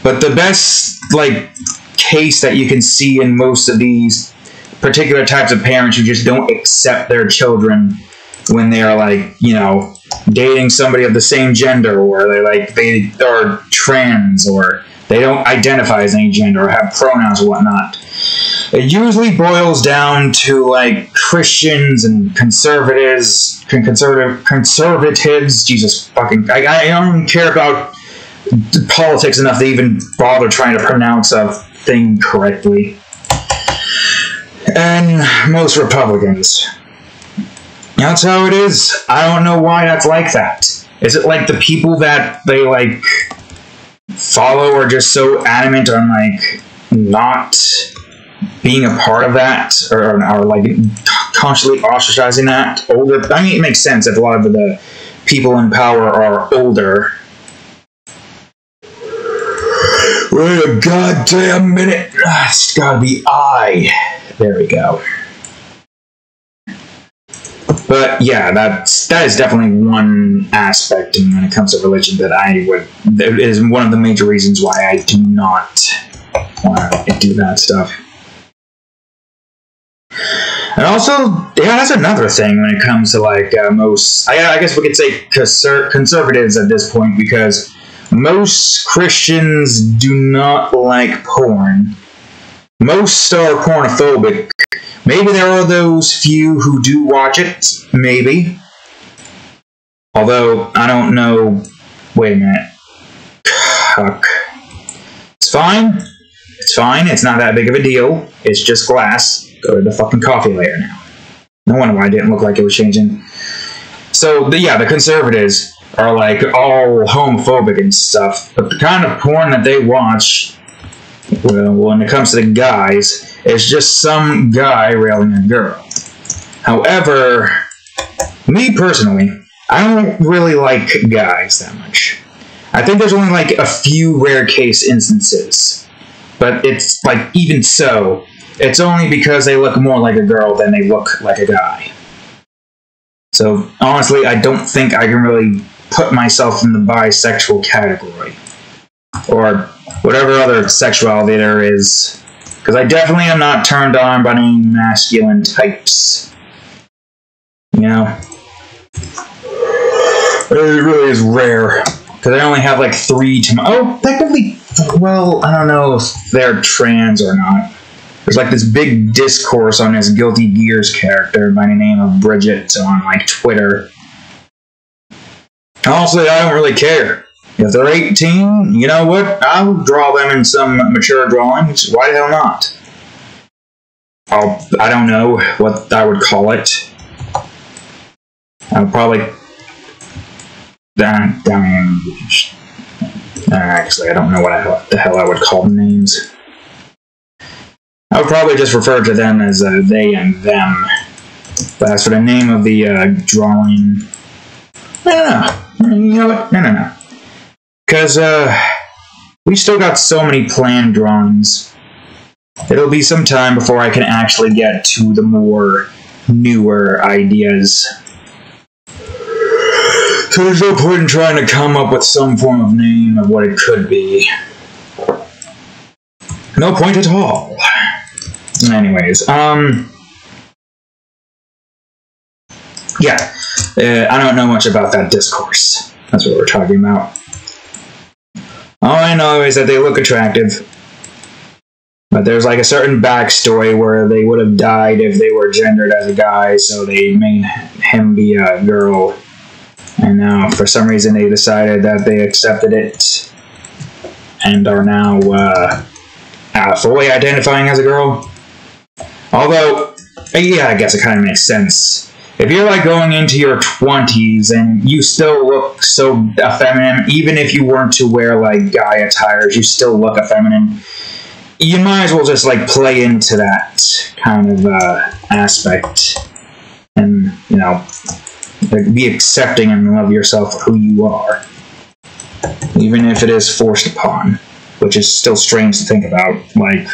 but the best, like, case that you can see in most of these particular types of parents who just don't accept their children when they are, like, you know, dating somebody of the same gender, or they are trans, or they don't identify as any gender or have pronouns or whatnot. It usually boils down to, like, Christians and conservatives, Jesus fucking, I don't even care about politics enough to even bother trying to pronounce a thing correctly. And most Republicans. That's how it is. I don't know why that's like that. Is it like the people that they, like, follow are just so adamant on, like, not being a part of that, or like constantly ostracizing that? Older, I mean, it makes sense if a lot of the people in power are older. Wait a goddamn minute. It's gotta be I. There we go. But yeah, that is definitely one aspect when it comes to religion that is one of the major reasons why I do not want to do that stuff. And also, yeah, that's another thing when it comes to, like, most, I guess we could say conservatives at this point, because most Christians do not like porn. Most are pornophobic. Maybe there are those few who do watch it, maybe. Although, I don't know, wait a minute. Cuck. It's fine. It's fine, it's not that big of a deal. It's just glass. Go to the fucking coffee later now. No wonder why it didn't look like it was changing. So, yeah, the conservatives are, like, all homophobic and stuff. But the kind of porn that they watch, well, when it comes to the guys, it's just some guy railing a girl. However, me personally, I don't really like guys that much. I think there's only, like, a few rare case instances. But it's, like, even so, it's only because they look more like a girl than they look like a guy. So, honestly, I don't think I can really put myself in the bisexual category. Or whatever other sexuality there is. Because I definitely am not turned on by any masculine types. You know? It really is rare. Because I only have, like, 3 to... Oh, technically, well, I don't know if they're trans or not. There's, like, this big discourse on this Guilty Gears character by the name of Bridget on, like, Twitter. Honestly, I don't really care. If they're 18, you know what? I'll draw them in some mature drawings. Why the hell not? I don't know what I would call it. I'll probably... Actually, I don't know what the hell I would call the names. I would probably just refer to them as they and them. But as for the name of the drawing... No. You know what? No. Because we still got so many planned drawings. It'll be some time before I can actually get to the more newer ideas. So there's no point in trying to come up with some form of name of what it could be. No point at all. Anyways, yeah, I don't know much about that discourse. That's what we're talking about. All I know is that they look attractive. But there's like a certain backstory where they would have died if they were gendered as a guy, so they made him be a girl. And now, for some reason, they decided that they accepted it and are now fully identifying as a girl. Although, yeah, I guess it kind of makes sense. If you're like going into your 20s and you still look so effeminate, even if you weren't to wear like guy attires, you still look effeminate. You might as well just like play into that kind of aspect and, you know, be accepting and love yourself for who you are, even if it is forced upon, which is still strange to think about. Like,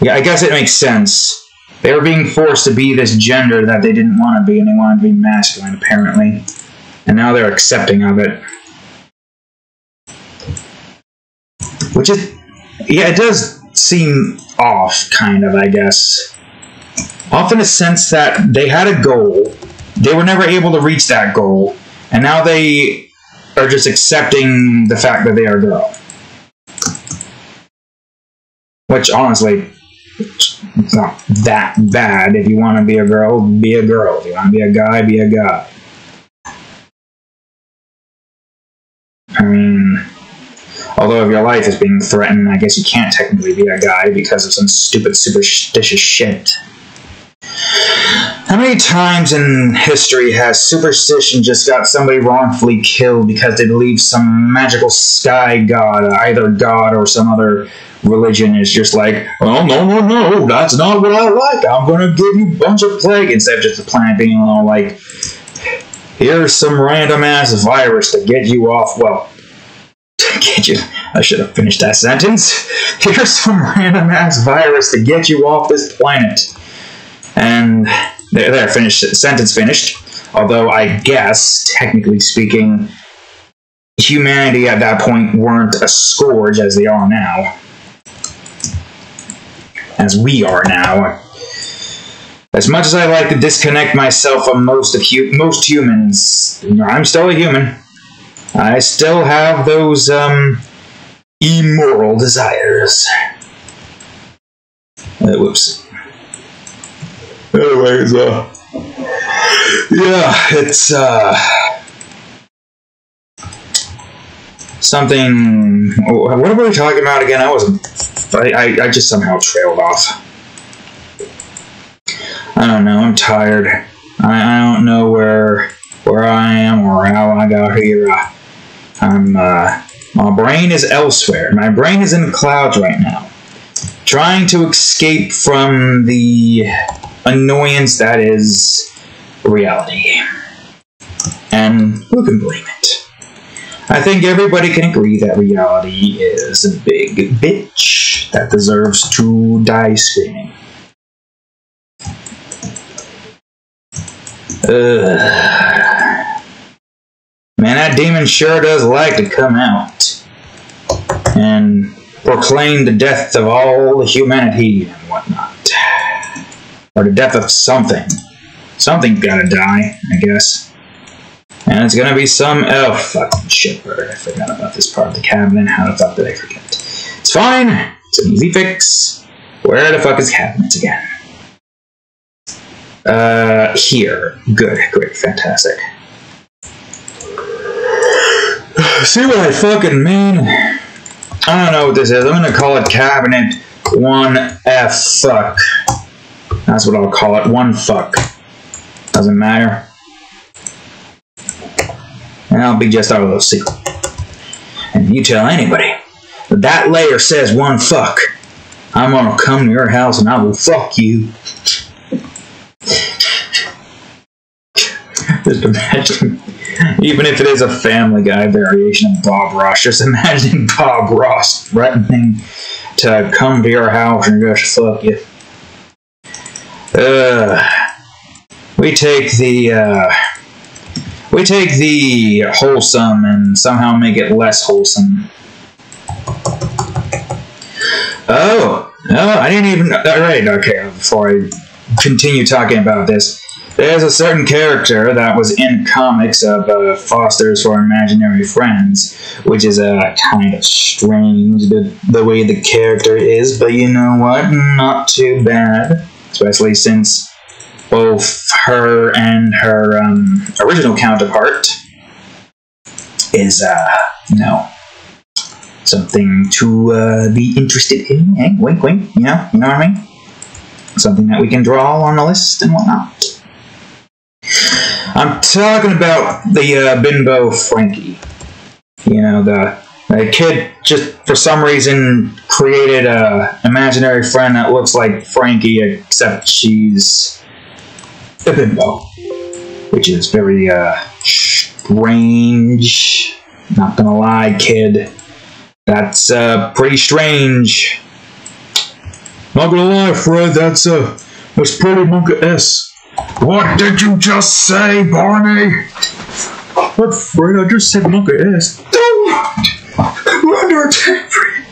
yeah, I guess it makes sense. They were being forced to be this gender that they didn't want to be, and they wanted to be masculine, apparently. And now they're accepting of it. Which is, yeah, it does seem off, kind of, I guess. Off in a sense that they had a goal, they were never able to reach that goal, and now they are just accepting the fact that they are a girl. Which, honestly, it's not that bad. If you want to be a girl, be a girl. If you want to be a guy, be a guy. I mean, although if your life is being threatened, I guess you can't technically be a guy because of some stupid superstitious shit. How many times in history has superstition just got somebody wrongfully killed because they believe some magical sky god, either god or some other religion, is just like, oh, no, that's not what I like. I'm going to give you a bunch of plague, instead of just the planet being all like, here's some random-ass virus to get you off, well, to get you, I should have finished that sentence. Here's some random-ass virus to get you off this planet. And there, finished. Sentence finished. Although I guess, technically speaking, humanity at that point weren't a scourge as they are now. As we are now. As much as I like to disconnect myself from most humans, I'm still a human. I still have those immoral desires. Whoops. Anyways, yeah, it's, something, what were we talking about again? I just somehow trailed off. I don't know, I'm tired. I don't know where I am or how I got here. My brain is elsewhere. My brain is in the clouds right now, trying to escape from the annoyance that is reality. And who can blame it? I think everybody can agree that reality is a big bitch that deserves to die screaming. Man, that demon sure does like to come out and proclaim the death of all the humanity and whatnot. Or the death of something. Something's gotta die, I guess. And it's gonna be some... Oh, fucking shitbird. I forgot about this part of the cabinet. How the fuck did I forget? It's fine. It's an easy fix. Where the fuck is cabinet again? Here. Good. Great. Fantastic. See what I fucking mean? I don't know what this is. I'm gonna call it cabinet 1F fuck. That's what I'll call it. 1 fuck. Doesn't matter. and that'll be just our little secret. And if you tell anybody that that layer says one fuck, I'm gonna come to your house and I will fuck you. Just imagine, even if it is a Family Guy variation of Bob Ross, just imagine Bob Ross threatening to come to your house and just fuck you. We take the wholesome and somehow make it less wholesome. Oh, I didn't even... Alright, okay, before I continue talking about this, there's a certain character that was in comics of Fosters for Imaginary Friends, which is kind of strange, the way the character is, but you know what? Not too bad. Especially since both her and her original counterpart is, you know, something to be interested in. Eh? Wink, wink, you know what I mean? Something that we can draw on the list and whatnot. I'm talking about the bimbo Frankie. You know, the kid just for some reason created a imaginary friend that looks like Frankie, except she's a bimbo, which is very strange. Not gonna lie, kid, that's pretty strange. Not gonna lie, Fred, that's pretty Monka-esque. What did you just say, Barney? What, Fred? I just said Monka-esque. We're under attack, Fred.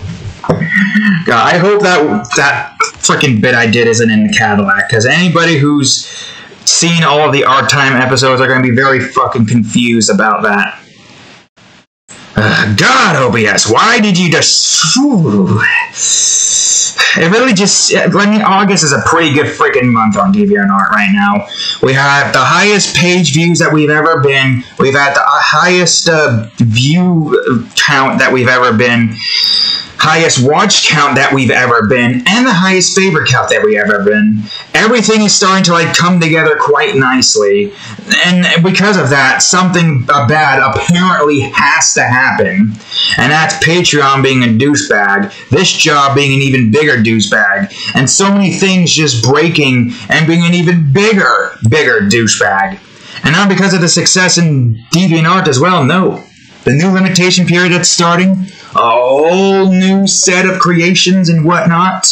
God, I hope that freaking bit I did isn't in the Cadillac, because anybody who's seen all of the Art Time episodes are going to be very fucking confused about that. God, OBS, why did you just... Ooh. It really just... I mean, August is a pretty good freaking month on DeviantArt right now. We have the highest page views that we've ever been. We've had the highest view count that we've ever been. Highest watch count that we've ever been. And the highest favorite count that we've ever been. Everything is starting to, like, come together quite nicely. And because of that, something bad apparently has to happen. And that's Patreon being a douchebag, this job being an even bigger douchebag, and so many things just breaking and being an even bigger douchebag. And not because of the success in DeviantArt as well, no. The new limitation period that's starting, a whole new set of creations and whatnot.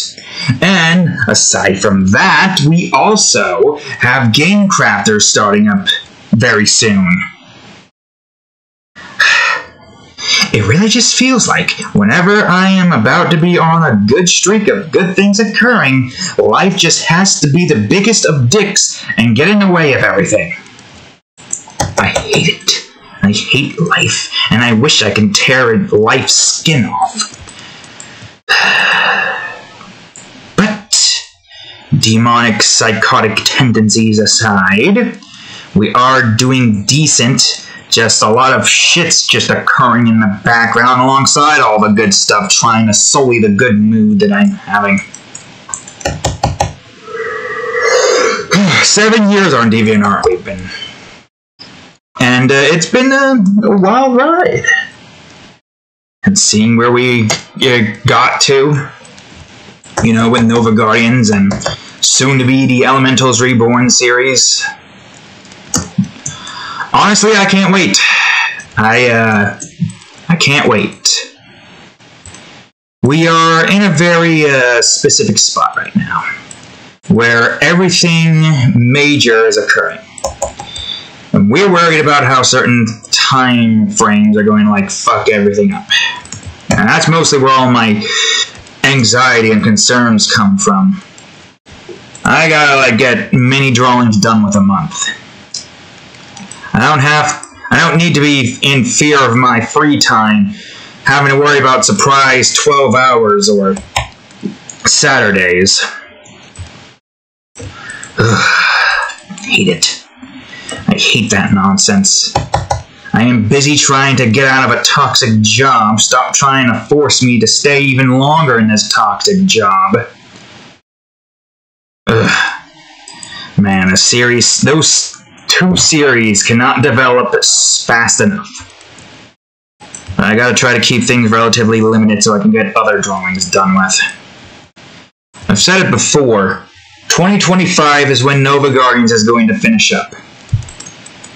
And aside from that, we also have Game Crafters starting up very soon. It really just feels like whenever I am about to be on a good streak of good things occurring, life just has to be the biggest of dicks and get in the way of everything. I hate it. I hate life, and I wish I can tear life's skin off. But, demonic psychotic tendencies aside, we are doing decent. Just a lot of shit's just occurring in the background alongside all the good stuff, trying to sully the good mood that I'm having. 7 years on DeviantArt we've been. And it's been a wild ride. And seeing where we got to, you know, with Nova Guardians and soon to be the Elementals Reborn series. Honestly, I can't wait. I can't wait. We are in a very specific spot right now, where everything major is occurring. And we're worried about how certain time frames are going to, like, fuck everything up. And that's mostly where all my anxiety and concerns come from. I gotta, like, get mini drawings done with a month. I don't need to be in fear of my free time, having to worry about surprise 12 hours or Saturdays. Ugh, hate it. I hate that nonsense. I am busy trying to get out of a toxic job. Stop trying to force me to stay even longer in this toxic job. Ugh. Man, those 2 series cannot develop fast enough. I gotta try to keep things relatively limited so I can get other drawings done with. I've said it before, 2025 is when Nova Guardians is going to finish up.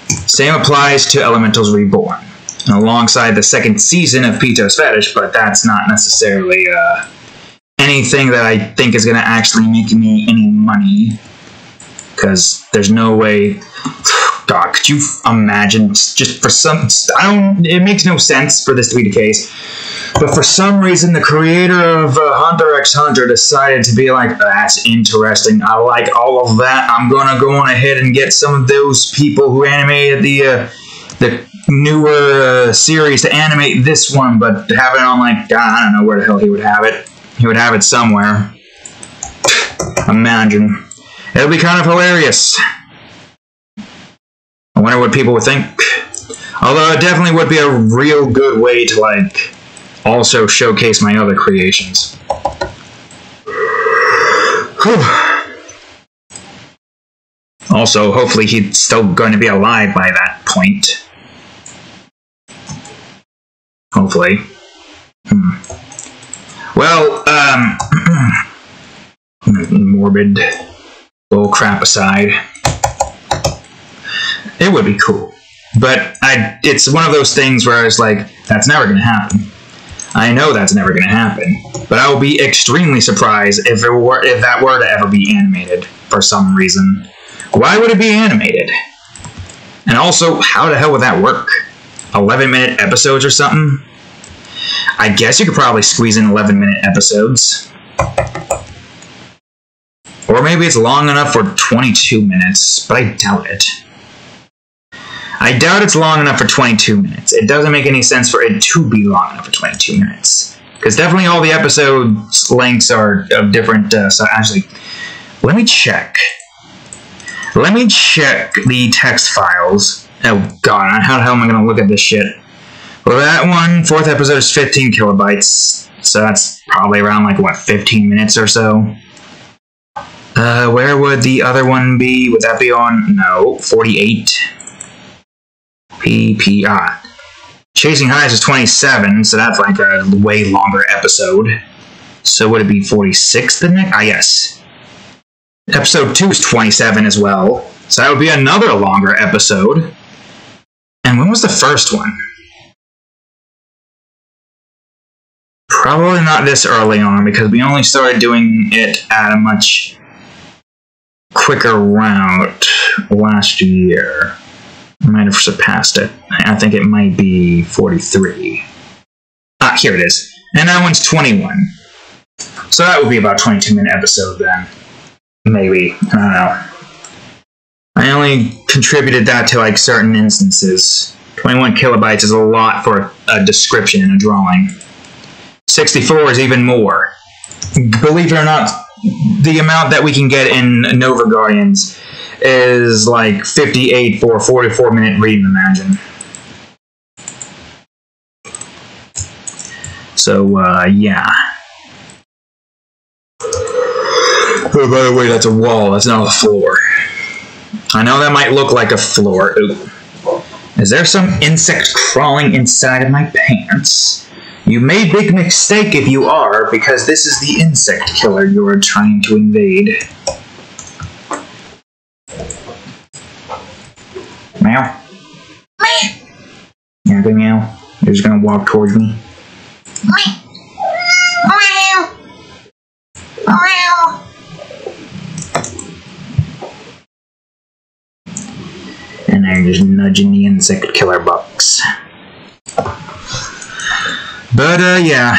Same applies to Elementals Reborn, and alongside the 2nd season of Pito's Fetish, but that's not necessarily anything that I think is going to actually make me any money, because there's no way. God, could you imagine, just for some, it makes no sense for this to be the case, but for some reason the creator of Hunter x Hunter decided to be like, that's interesting, I like all of that, I'm gonna go on ahead and get some of those people who animated the newer series to animate this one, but have it on, like, I don't know where the hell he would have it. He would have it somewhere. Imagine. It'll be kind of hilarious. I wonder what people would think. Although it definitely would be a real good way to, like, also showcase my other creations. Whew. Also, hopefully he's still going to be alive by that point. Hopefully. Well, morbid bullcrap aside, it would be cool. But it's one of those things where I was like, that's never going to happen. I know that's never going to happen. But I will be extremely surprised if that were to ever be animated for some reason. Why would it be animated? And also, how the hell would that work? 11-minute episodes or something? I guess you could probably squeeze in 11-minute episodes. Or maybe it's long enough for 22 minutes, but I doubt it. I doubt it's long enough for 22 minutes. It doesn't make any sense for it to be long enough for 22 minutes. Because definitely all the episode lengths are of different... so actually, let me check. Let me check the text files. Oh god, how the hell am I going to look at this shit? Well, that one, 4th episode is 15 kilobytes. So that's probably around, like, what, 15 minutes or so? Where would the other one be? Would that be on... No, 48. PPI. Chasing Highs is 27, so that's like a way longer episode. So would it be 46 the next? Ah, yes. Episode 2 is 27 as well. So that would be another longer episode. And when was the first one? Probably not this early on, because we only started doing it at a much quicker route last year. I might have surpassed it. I think it might be 43. Ah, here it is. And that one's 21. So that would be about a 22-minute episode then. Maybe. I don't know. I only contributed that to, like, certain instances. 21 kilobytes is a lot for a description in a drawing. 64 is even more. Believe it or not, the amount that we can get in Nova Guardians is like 58 for a 44-minute read, imagine. So, yeah. Oh, by the way, that's a wall, that's not a floor. I know that might look like a floor. Ooh. Is there some insect crawling inside of my pants? You made a big mistake if you are, because this is the insect killer you are trying to invade. Meow. Yeah, go meow. You're just gonna walk towards me. And now you're just nudging the insect killer box. But yeah,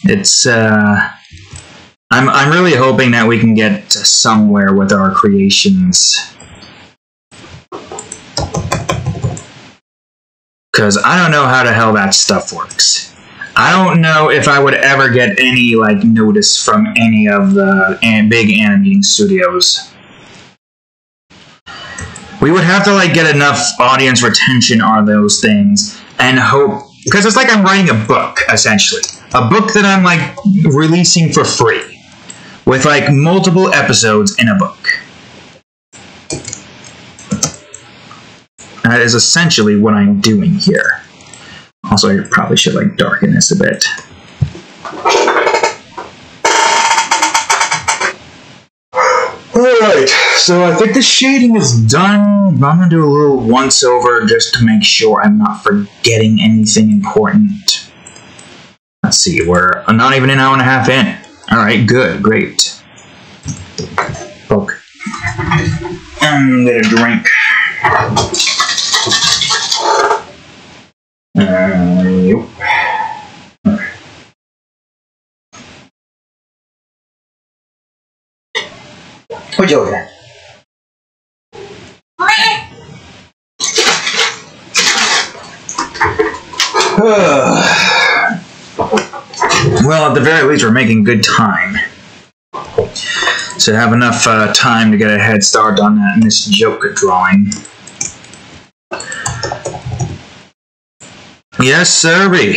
it's I'm really hoping that we can get somewhere with our creations. Because I don't know how the hell that stuff works. I don't know if I would ever get any, like, notice from any of the big animating studios. We would have to, like, get enough audience retention on those things and hope, because it's like I'm writing a book, essentially. A book that I'm, like, releasing for free. With, like, multiple episodes in a book. That is essentially what I'm doing here. Also, I probably should like darken this a bit. Alright, so I think the shading is done. I'm gonna do a little once over just to make sure I'm not forgetting anything important. Let's see, we're not even an hour and a half in. Alright, good, great. Okay. I'm gonna drink. Yep. What you looking at? Well, at the very least, we're making good time. So have enough time to get a head start on that Miss Joker drawing. Yes, sirree.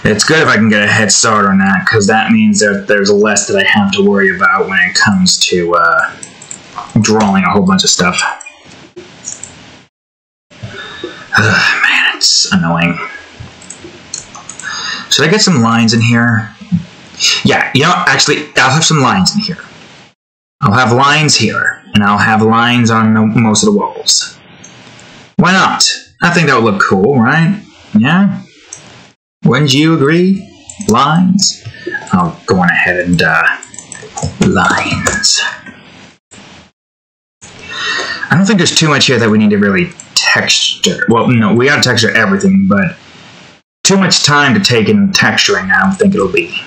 It's good if I can get a head start on that, because that means that there's less that I have to worry about when it comes to drawing a whole bunch of stuff. Man, it's annoying. Should I get some lines in here? Yeah, you know, actually, I'll have some lines in here. I'll have lines here, and I'll have lines on most of the walls. Why not? I think that would look cool, right? Yeah? Wouldn't you agree? Lines? I'll go on ahead and, lines. I don't think there's too much here that we need to really texture. Well, no, we gotta texture everything, but too much time to take in texturing, I don't think it'll be.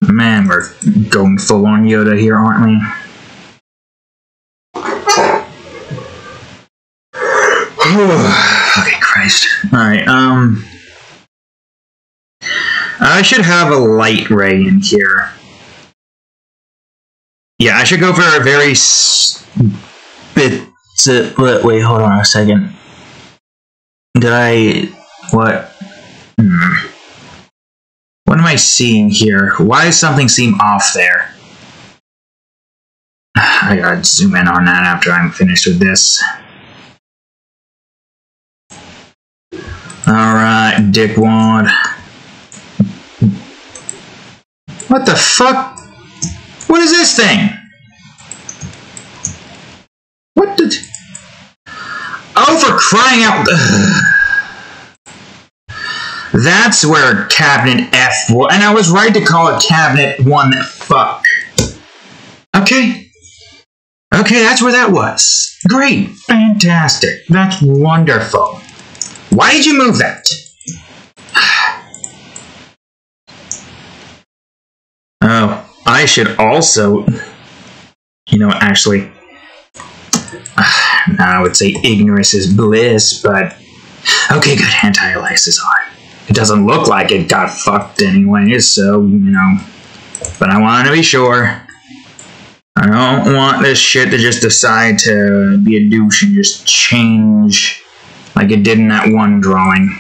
Man, we're going full on Yoda here, aren't we? Okay, Christ. Alright, I should have a light ray in here. Yeah, I should go for a very wait, hold on a second. Did I... what? What am I seeing here? Why does something seem off there? I gotta zoom in on that after I'm finished with this. Alright, dickwad. What the fuck? What is this thing? What did... Oh, for crying out... That's where Cabinet F was. And I was right to call it Cabinet 1 fuck. Okay. Okay, that's where that was. Great. Fantastic. That's wonderful. Why did you move that? Oh, I should also... You know, actually... I would say ignorance is bliss, but... Okay, good. Anti-Alexis are. It doesn't look like it got fucked anyways, so, you know. But I want to be sure. I don't want this shit to just decide to be a douche and just change like it did in that one drawing.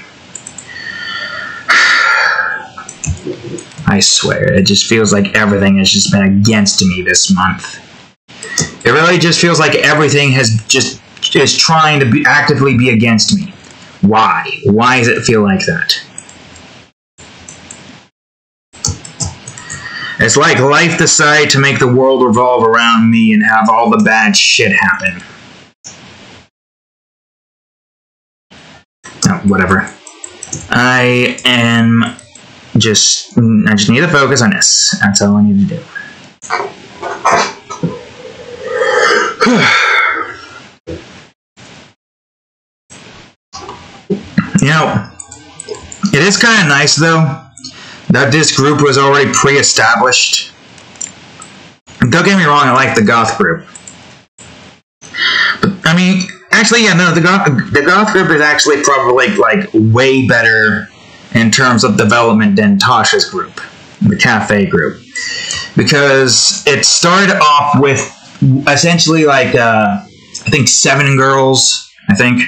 I swear, it just feels like everything has just been against me this month. It really just feels like everything has just is trying to be actively be against me. Why? Why does it feel like that? It's like life decided to make the world revolve around me and have all the bad shit happen. Oh, whatever. I just need to focus on this. That's all I need to do. You know, it is kind of nice though that this group was already pre-established. Don't get me wrong, I like the goth group. But, I mean, actually, yeah, no, the goth group is actually probably, like, way better in terms of development than Tasha's group, the cafe group. Because it started off with, essentially, like, I think 7 girls, I think.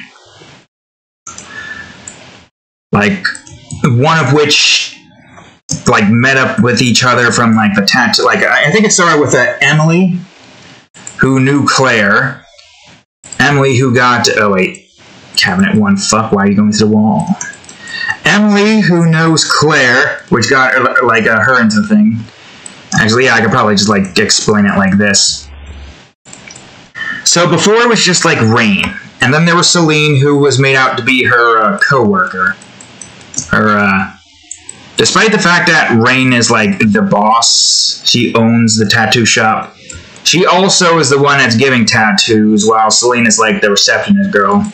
Like, one of which... like met up with each other from like the tattoo. Like I think it started with Emily, who knew Claire. Emily, who got... Oh, wait. Cabinet 1. Fuck, why are you going to the wall? Emily, who knows Claire, which got, like, her into the thing. Actually, yeah, I could probably just, like, explain it like this. So before it was just, like, Rain. And then there was Celine, who was made out to be her co-worker. Despite the fact that Rain is, like, the boss, she owns the tattoo shop, she also is the one that's giving tattoos, while Celine is, like, the receptionist girl.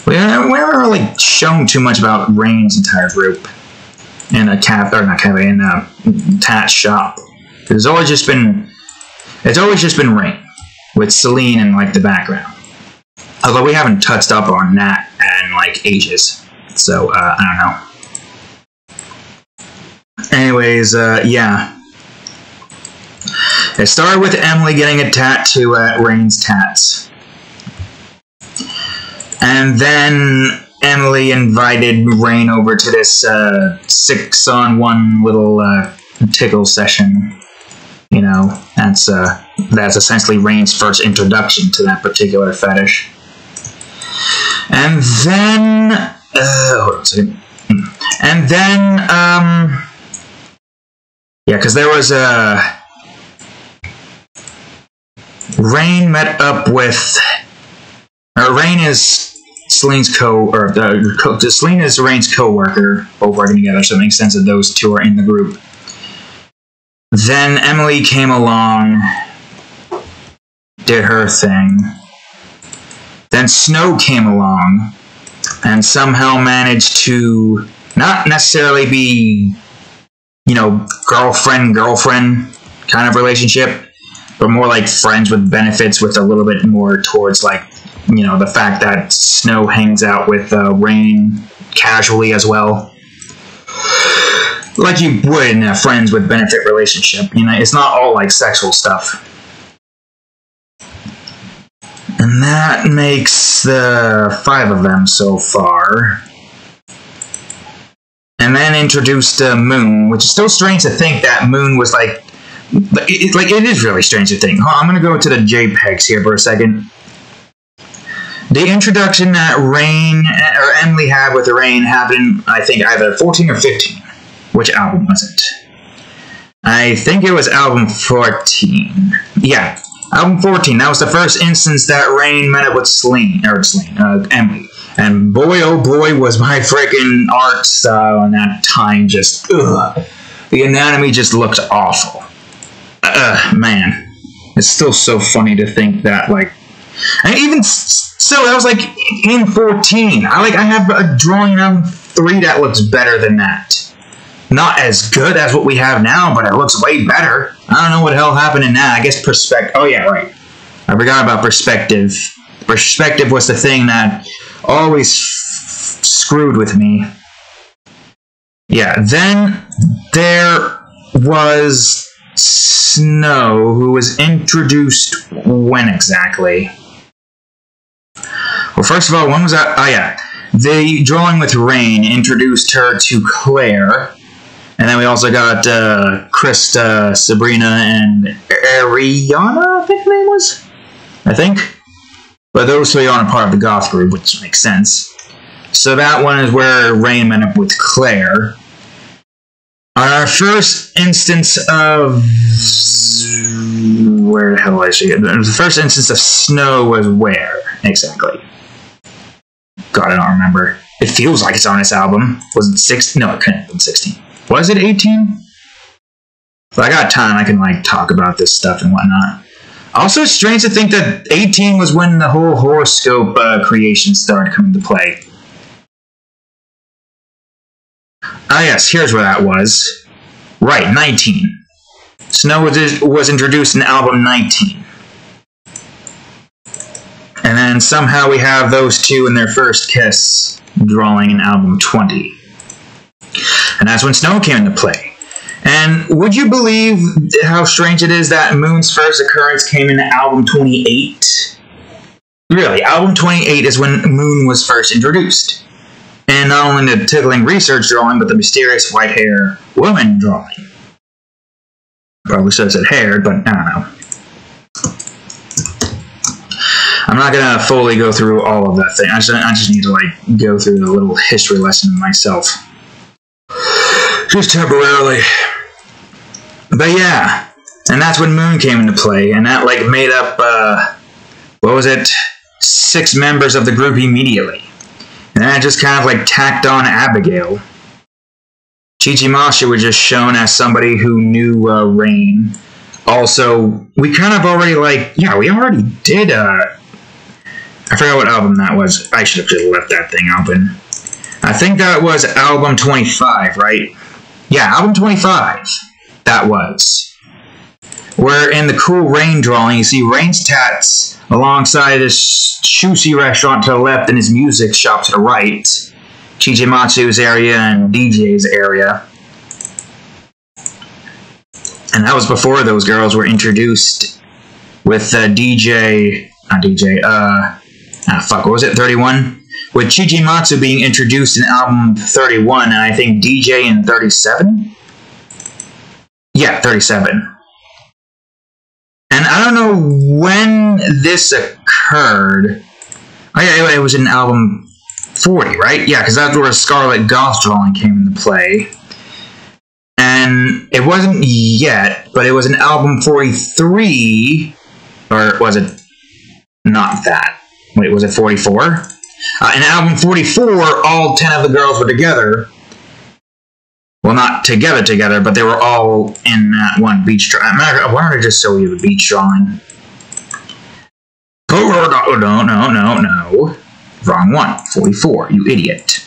We never really shown too much about Rain's entire group in a tat shop. It's always just been Rain, with Celine in, like, the background. Although we haven't touched up on that in, like, ages. So, I don't know. Anyways, yeah. It started with Emily getting a tattoo at Rain's Tats. And then Emily invited Rain over to this 6-on-1 little tickle session. You know, that's essentially Rain's first introduction to that particular fetish. And then, hold on a second. And then, yeah, because there was Rain met up with, Rain is Celine's Celine is Rain's co-worker, both working together, so it makes sense that those two are in the group. Then Emily came along, did her thing. Then Snow came along, and somehow managed to not necessarily be, you know, girlfriend kind of relationship, but more like friends with benefits, with a little bit more towards, like, you know, the fact that Snow hangs out with Rain casually as well. Like you would in a friends with benefit relationship. You know, it's not all like sexual stuff. And that makes the 5 of them so far. And then introduced Moon, which is still strange to think that Moon was like... it is really strange to think. I'm going to go to the JPEGs here for a second. The introduction that Emily had with Rain happened, I think, either 14 or 15. Which album was it? I think it was album 14. Yeah, album 14. That was the first instance that Rain met up with Emily. And boy, oh boy, was my freaking art style in that time just, ugh. The anatomy just looked awful. Man. It's still so funny to think that, like, and even still, that was like in 14. I have a drawing in album 3 that looks better than that. Not as good as what we have now, but it looks way better. I don't know what the hell happened in that. I guess perspective. Oh yeah, right. I forgot about perspective. Perspective was the thing that always screwed with me. Yeah, then there was Snow, who was introduced when exactly? Well, first of all, when was that? Oh yeah. The drawing with Rain introduced her to Claire. And then we also got Krista, Sabrina, and Ariana, I think the name was? I think. But those 3 aren't part of the goth group, which makes sense. So that one is where Rain met up with Claire. Our first instance of... Where the hell is she? The first instance of Snow was where, exactly? God, I don't remember. It feels like it's on this album. Was it 16? No, it couldn't have been 16. Was it 18? If I got time, I can, like, talk about this stuff and whatnot. Also, it's strange to think that 18 was when the whole horoscope creation started coming to play. Ah, yes, here's where that was. Right, 19. Snow was introduced in album 19. And then somehow we have those two in their first kiss drawing in album 20. And that's when Snow came into play. And would you believe how strange it is that Moon's first occurrence came in album 28? Really, album 28 is when Moon was first introduced. And not only the tickling research drawing, but the mysterious white hair woman drawing. Probably should have said hair, but I don't know. I'm not gonna fully go through all of that thing. I just need to like go through the little history lesson myself, just temporarily. But yeah, and that's when Moon came into play, and that like made up what was it, 6 members of the group immediately, and then I just kind of like tacked on Abigail. Chichimatsu was just shown as somebody who knew Rain. Also, we kind of already like, yeah, we already did I forgot what album that was. I should have just left that thing open. I think that was album 25, right? Yeah, album 25. That was. Where in the cool Rain drawing, you see Rain's tats alongside his sushi restaurant to the left and his music shop to the right. Chichimatsu's area and DJ's area. And that was before those girls were introduced with what was it, 31? With Chichimatsu being introduced in album 31, and I think DJ in 37? Yeah, 37. And I don't know when this occurred. Oh yeah, it was in album 40, right? Yeah, because that's where Scarlet Goth drawing came into play. And it wasn't yet, but it was in album 43, or was it not that? Wait, was it 44? In album 44, all 10 of the girls were together. Well, not together, but they were all in that one beach drawing. Why don't I just show you the beach drawing? Oh, no. Wrong one. 44, you idiot.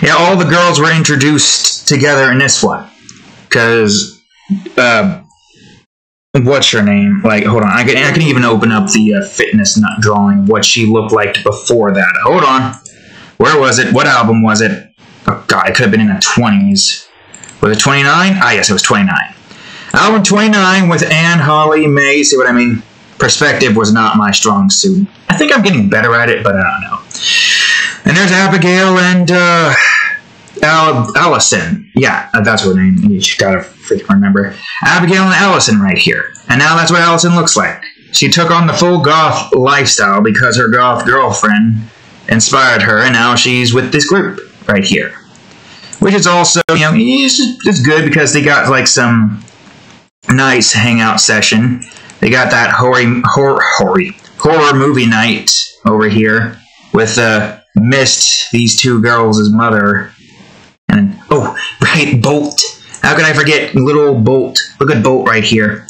Yeah, all the girls were introduced together in this one. Because, what's her name? Like, hold on. I can even open up the fitness nut drawing, what she looked like before that. Hold on. Where was it? What album was it? Oh, God, it could have been in the 20s. Was it 29? Ah, yes, it was 29. Album 29 with Anne, Holly, May. See what I mean? Perspective was not my strong suit. I think I'm getting better at it, but I don't know. And there's Abigail and Allison. Yeah, that's her name. You just gotta freaking remember. Abigail and Allison right here. And now that's what Allison looks like. She took on the full goth lifestyle because her goth girlfriend inspired her, and now she's with this group right here. Which is also, you know, it's good because they got like some nice hangout session. They got that horror movie night over here with Mist, these 2 girls' mother. And, oh, right, Bolt. How could I forget little Bolt? Look at Bolt right here.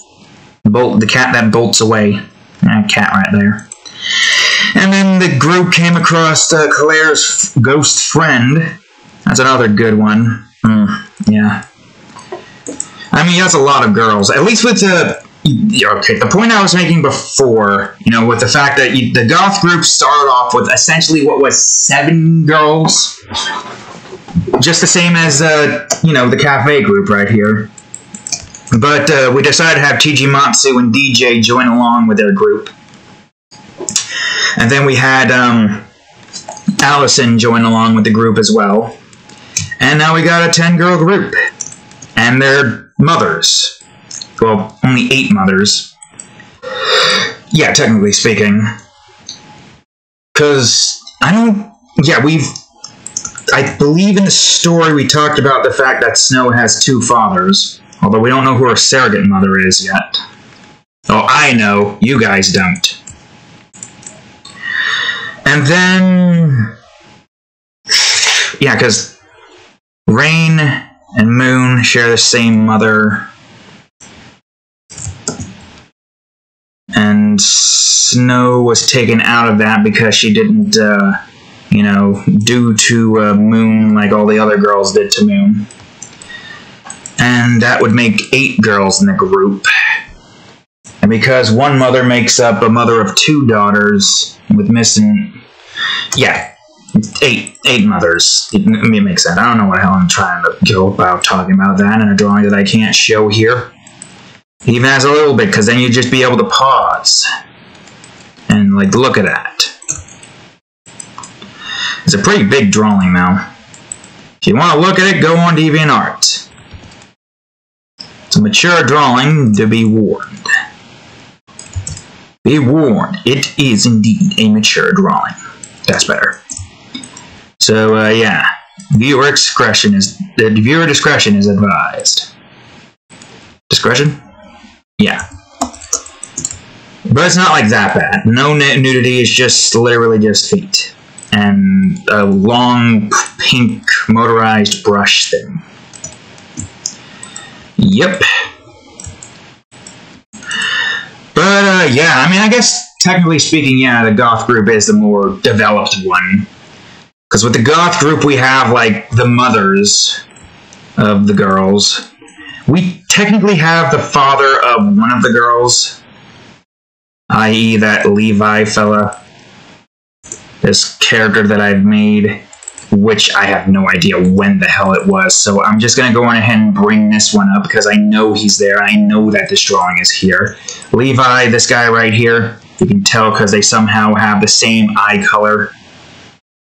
Bolt, the cat that bolts away. Cat right there. And then the group came across Claire's ghost friend. That's another good one. Yeah. I mean, that's a lot of girls. At least with okay, the point I was making before, you know, with the fact that the goth group started off with essentially what was 7 girls. Just the same as, you know, the cafe group right here. But we decided to have Chichimatsu and DJ join along with their group. And then we had Allison join along with the group as well. And now we got a 10-girl group. And their mothers. Well, only 8 mothers. Yeah, technically speaking. Because, I believe in the story we talked about the fact that Snow has 2 fathers. Although we don't know who her surrogate mother is yet. Oh, I know. You guys don't. And then... yeah, because Rain and Moon share the same mother. And Snow was taken out of that because she didn't, you know, do to Moon like all the other girls did to Moon. And that would make 8 girls in the group. And because one mother makes up a mother of 2 daughters, with missing... yeah, 8 mothers. It makes sense. I don't know what the hell I'm trying to go about talking about that in a drawing that I can't show here. Even as a little bit, because then you'd just be able to pause. And, like, look at that. It's a pretty big drawing, though. If you want to look at it, go on DeviantArt. It's a mature drawing, to be warned. Be warned, it is indeed a mature drawing. That's better. So, yeah. Viewer discretion is advised. Discretion? Yeah. But it's not like that bad. No nudity, is just literally just feet. And a long pink motorized brush thing. Yep. But, yeah, I mean, I guess, technically speaking, yeah, the goth group is the more developed one. Because with the goth group, we have, like, the mothers of the girls. We technically have the father of one of the girls. I.e. that Levi fella. This character that I've made. Which I have no idea when the hell it was. So I'm just going to go on ahead and bring this one up. Because I know he's there. I know that this drawing is here. Levi, this guy right here. You can tell because they somehow have the same eye color.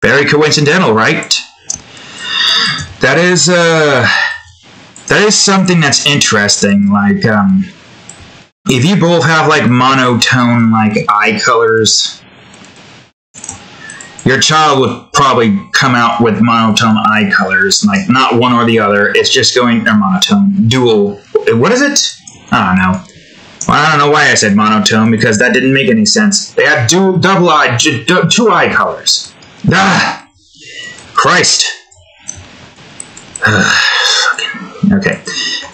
Very coincidental, right? That is something that's interesting. Like, if you both have like monotone like eye colors, your child would probably come out with monotone eye colors, like not one or the other. It's just going monotone, dual. What is it? I don't know. Well, I don't know why I said monotone because that didn't make any sense. They have double eye, two eye colors. Ah, Christ. Okay.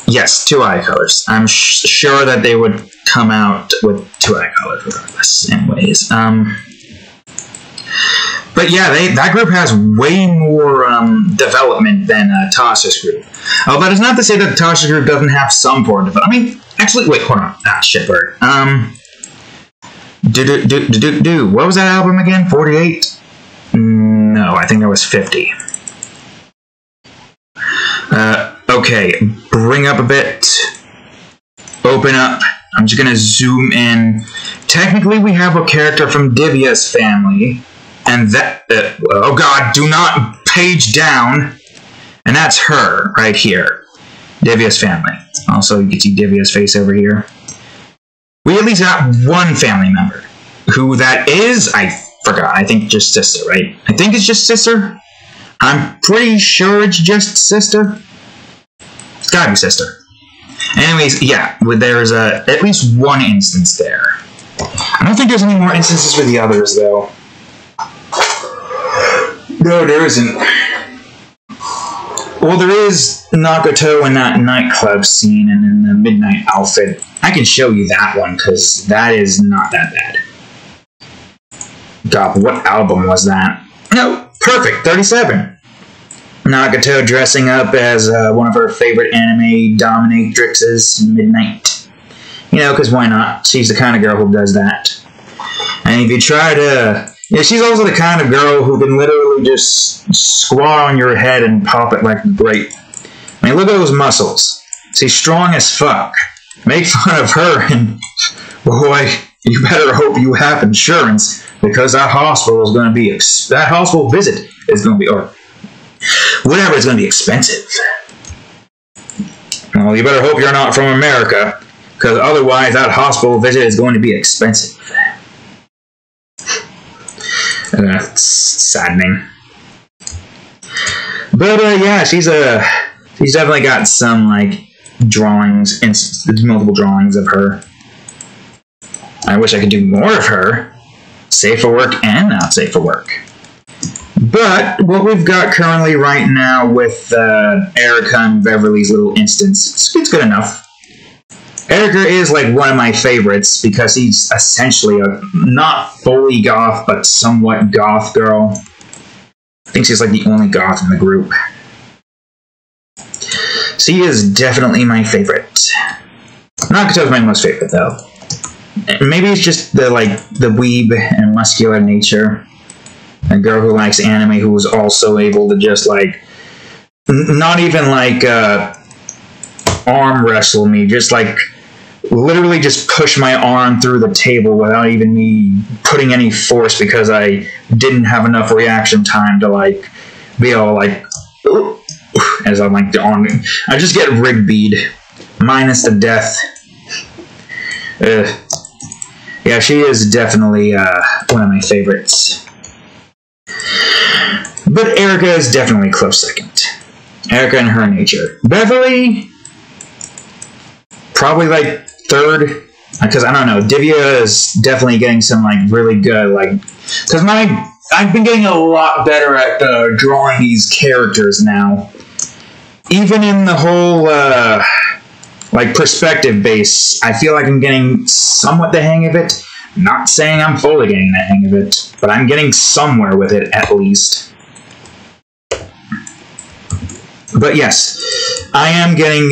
Yes, two eye colors. I'm sure that they would come out with two eye colors regardless. Anyways, but yeah, that group has way more development than Tasha's group. Oh, that is not to say that Tasha's group doesn't have some form of development. I mean, actually, wait, hold on. Ah, shitbird. What was that album again? 48? No, I think that was 50. Okay, bring up a bit. Open up. I'm just gonna zoom in. Technically, we have a character from Divya's family. And that... oh god, do not page down. And that's her, right here. Divya's family. Also, you can see Divya's face over here. We at least got one family member. Who that is, I forgot. I think just sister, right? I think it's just sister. I'm pretty sure it's just sister. It's gotta be sister. Anyways, yeah, there's at least one instance there. I don't think there's any more instances for the others, though. No, there isn't. Well, there is Nagato in that nightclub scene and in the midnight outfit. I can show you that one, because that is not that bad. God, what album was that? No, perfect, 37. Nagato dressing up as one of her favorite anime dominatrixes, Midnight. You know, because why not? She's the kind of girl who does that. And if you try to... Yeah, she's also the kind of girl who can literally just squat on your head and pop it like a grape. I mean, look at those muscles. She's strong as fuck. Make fun of her and... Boy, you better hope you have insurance, because that hospital is going to be... that hospital visit is going to be... or whatever, it's going to be expensive. Well, you better hope you're not from America, because otherwise that hospital visit is going to be expensive. It's saddening. But, yeah, she's definitely got some, like, drawings, multiple drawings of her. I wish I could do more of her. Safe for work and not safe for work. But what we've got currently right now with Erica and Beverly's little instance, it's good enough. Erica is like one of my favorites because he's essentially a not fully goth but somewhat goth girl. I think she's like the only goth in the group. She is definitely my favorite. Nagato's my most favorite though. Maybe it's just the weeb and muscular nature. A girl who likes anime who is also able to just like not even like arm wrestle me, just like literally just push my arm through the table without even me putting any force because I didn't have enough reaction time to like be all like as I'm like on. I just get Rigby'd minus the death. Yeah, she is definitely one of my favorites. But Erica is definitely close second. Erica and her nature. Beverly, probably like third. Because I don't know, Divya is definitely getting some like really good because I've been getting a lot better at drawing these characters now. Even in the whole like perspective base, I feel like I'm getting somewhat the hang of it. Not saying I'm fully getting the hang of it, but I'm getting somewhere with it at least. But yes, I am getting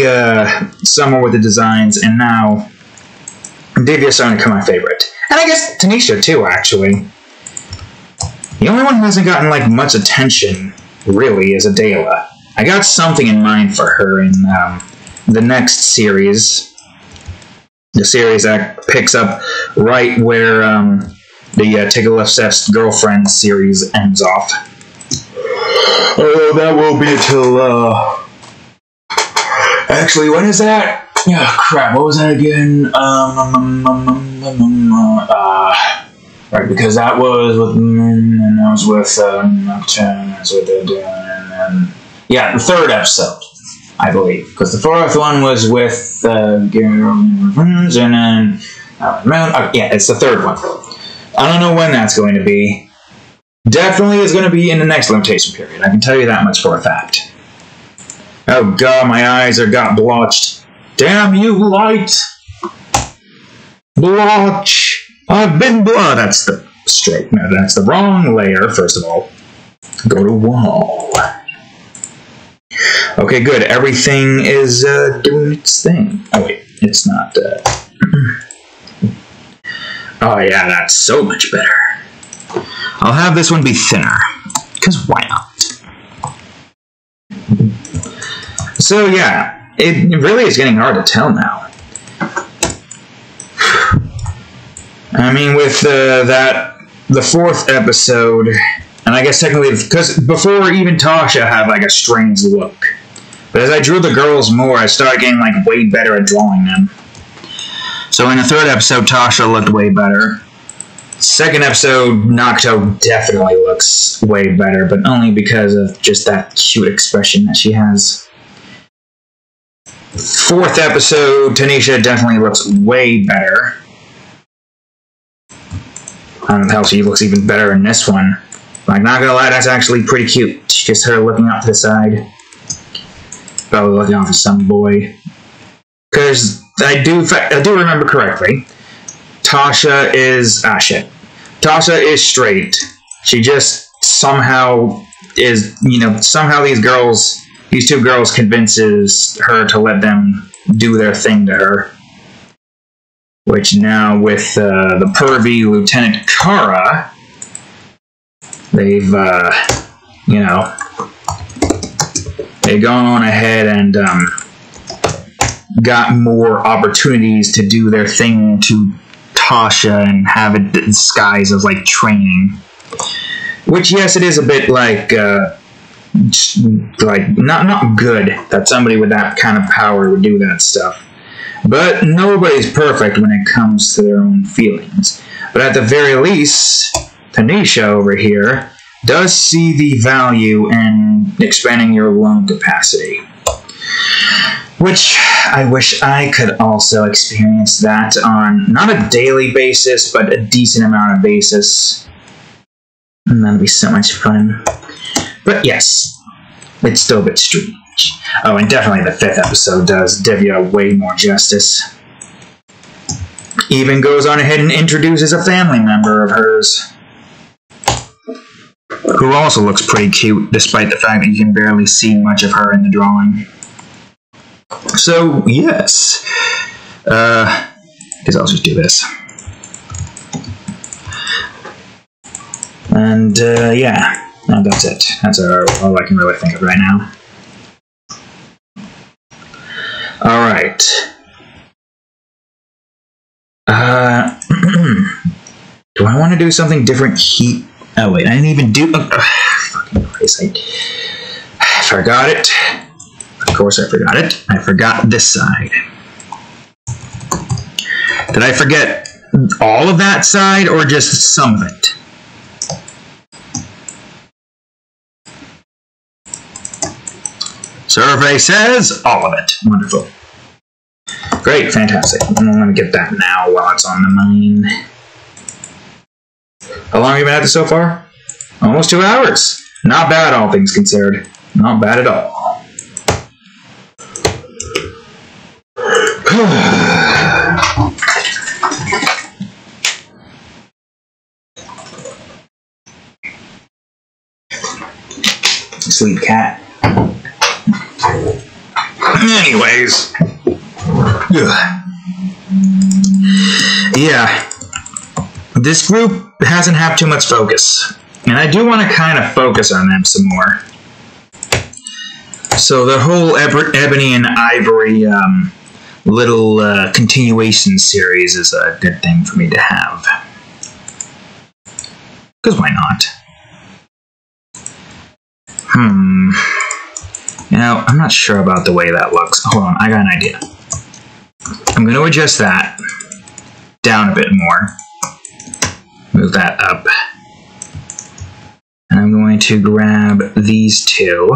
somewhere with the designs, and now Divya's starting to become my favorite. And I guess Tanisha too, actually. The only one who hasn't gotten like much attention, really, is Adela. I got something in mind for her in the next series. The series that picks up right where the Take a Left Steps Girlfriend series ends off. Oh, that will be until, actually, when is that? Oh, crap, what was that again? Right, because that was with, and that was with, yeah, the third episode, I believe. Because the fourth one was with, and then, yeah, it's the third one. I don't know when that's going to be. Definitely is going to be in the next limitation period. I can tell you that much for a fact. Oh god, my eyes got blotched. Damn you, light! Blotch! I've been that's the straight. No, that's the wrong layer, first of all. Go to wall. Okay, good. Everything is doing its thing. Oh wait, it's not. Oh yeah, that's so much better. I'll have this one be thinner, because why not? So yeah, it really is getting hard to tell now. I mean, with the fourth episode, and I guess technically, because before even Tasha had like a strange look. But as I drew the girls more, I started getting like way better at drawing them. So in the third episode, Tasha looked way better. Second episode, Nocto definitely looks way better, but only because of just that cute expression that she has. Fourth episode, Tanisha definitely looks way better. I don't know how she looks even better in this one. Like, not gonna lie, that's actually pretty cute. It's just her looking out to the side. Probably looking out for some boy. Because I do remember correctly. Tasha is Tasha is straight. She just somehow is, somehow these two girls convinces her to let them do their thing to her. Which now with the pervy Lieutenant Kara, they've they've gone ahead and got more opportunities to do their thing to Tasha and have it disguised as like training. Which, yes, it is a bit like not good that somebody with that kind of power would do that stuff. But nobody's perfect when it comes to their own feelings. But at the very least, Tanisha over here does see the value in expanding your lung capacity. Which I wish I could also experience that on, not a daily basis, but a decent amount of basis. And that'd be so much fun. But yes, it's still a bit strange. Oh, and definitely the fifth episode does Divya way more justice. Even goes on ahead and introduces a family member of hers. Who also looks pretty cute, despite the fact that you can barely see much of her in the drawing. So, yes. Guess I'll just do this. And, yeah. And that's it. That's all I can really think of right now. Alright. Do I want to do something different? Oh, wait, I didn't even do... fucking Christ, I forgot it. Of course I forgot it. I forgot this side. Did I forget all of that side or just some of it? Survey says all of it. Wonderful. Great, fantastic. I'm going to get that now while it's on the mind. How long have you been at this so far? Almost 2 hours. Not bad, all things considered. Not bad at all. Sleep, cat. Anyways. Yeah. This group hasn't had too much focus. And I do want to kind of focus on them some more. So the whole Ebony and Ivory little continuation series is a good thing for me to have. Because why not? You know, I'm not sure about the way that looks. Hold on, I got an idea. I'm going to adjust that down a bit more. Move that up. And I'm going to grab these two.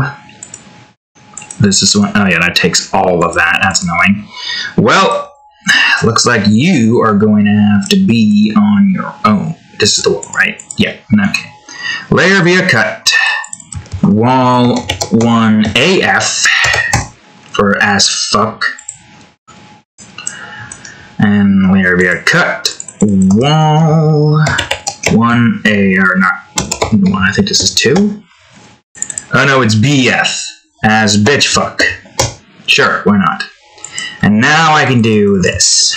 This is one. Oh yeah, that takes all of that. That's annoying. Well, looks like you are going to have to be on your own. This is the wall, right? Yeah, okay. Layer via cut. Wall 1 AF for as fuck. And layer via cut. Wall 1A, or not 1, I think this is 2. Oh no, it's BF as bitch fuck. Sure, why not? And now I can do this.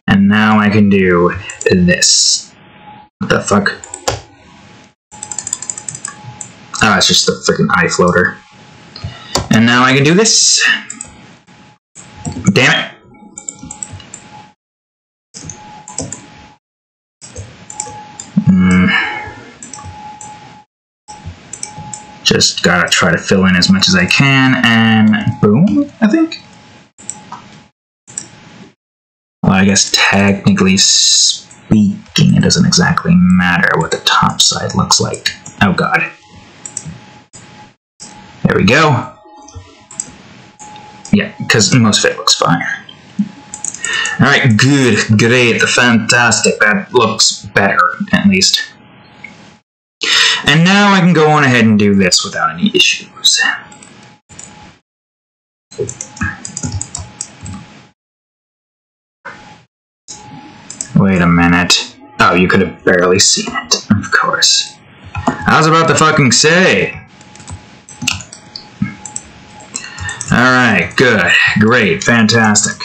And now I can do this. What the fuck? Oh, it's just the freaking eye floater. And now I can do this. Damn it. Just gotta try to fill in as much as I can, and boom, I think. Well, I guess technically speaking, it doesn't exactly matter what the top side looks like. Oh god. There we go. Yeah, because most of it looks fine. Alright, good, great, fantastic. That looks better, at least. And now I can go on ahead and do this without any issues. Wait a minute. Oh, you could have barely seen it, of course. I was about to fucking say. Alright, good, great, fantastic.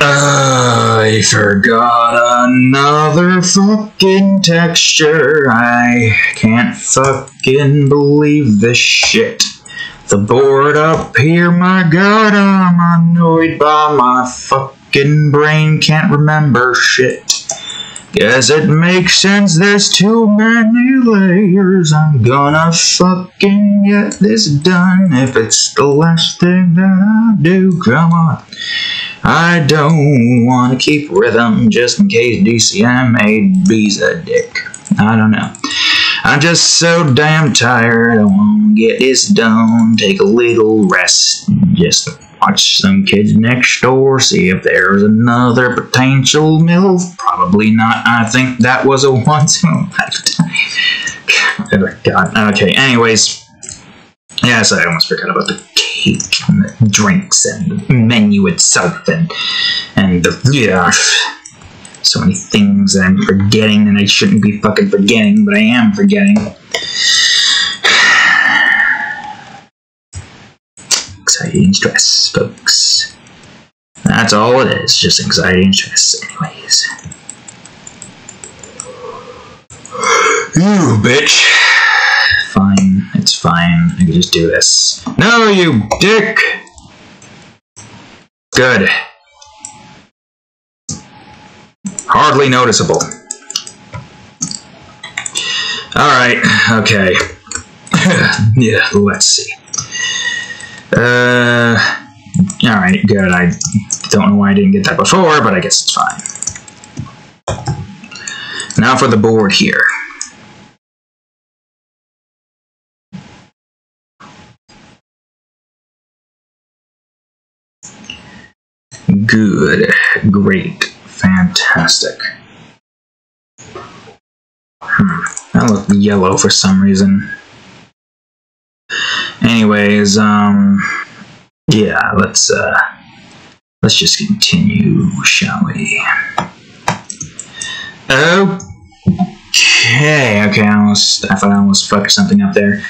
I forgot another fucking texture. I can't fucking believe this shit. The board up here, my god, I'm annoyed by my fucking brain, can't remember shit. Guess it makes sense, there's too many layers. I'm gonna fucking get this done if it's the last thing that I do. Come on. I don't want to keep rhythm just in case DCM8B's a dick. I don't know. I'm just so damn tired. I want to get this done. Take a little rest. Just watch some kids next door. See if there's another potential MILF. Probably not. I think that was a once in a lifetime. Oh, God. Okay, anyways. Yes, I almost forgot about the cake and the drinks and the menu itself and the, yeah, so many things that I'm forgetting and I shouldn't be fucking forgetting, but I am forgetting. Anxiety and stress, folks. That's all it is, just anxiety and stress, anyways. You bitch. Fine, it's fine. I can just do this. No, you dick! Good. Hardly noticeable. Alright, okay. Yeah, let's see. Alright, good. I don't know why I didn't get that before, but I guess it's fine. Now for the board here. Good. Great. Fantastic. That looked yellow for some reason. Anyways, yeah, let's just continue, shall we? Okay, I thought I almost fucked something up there.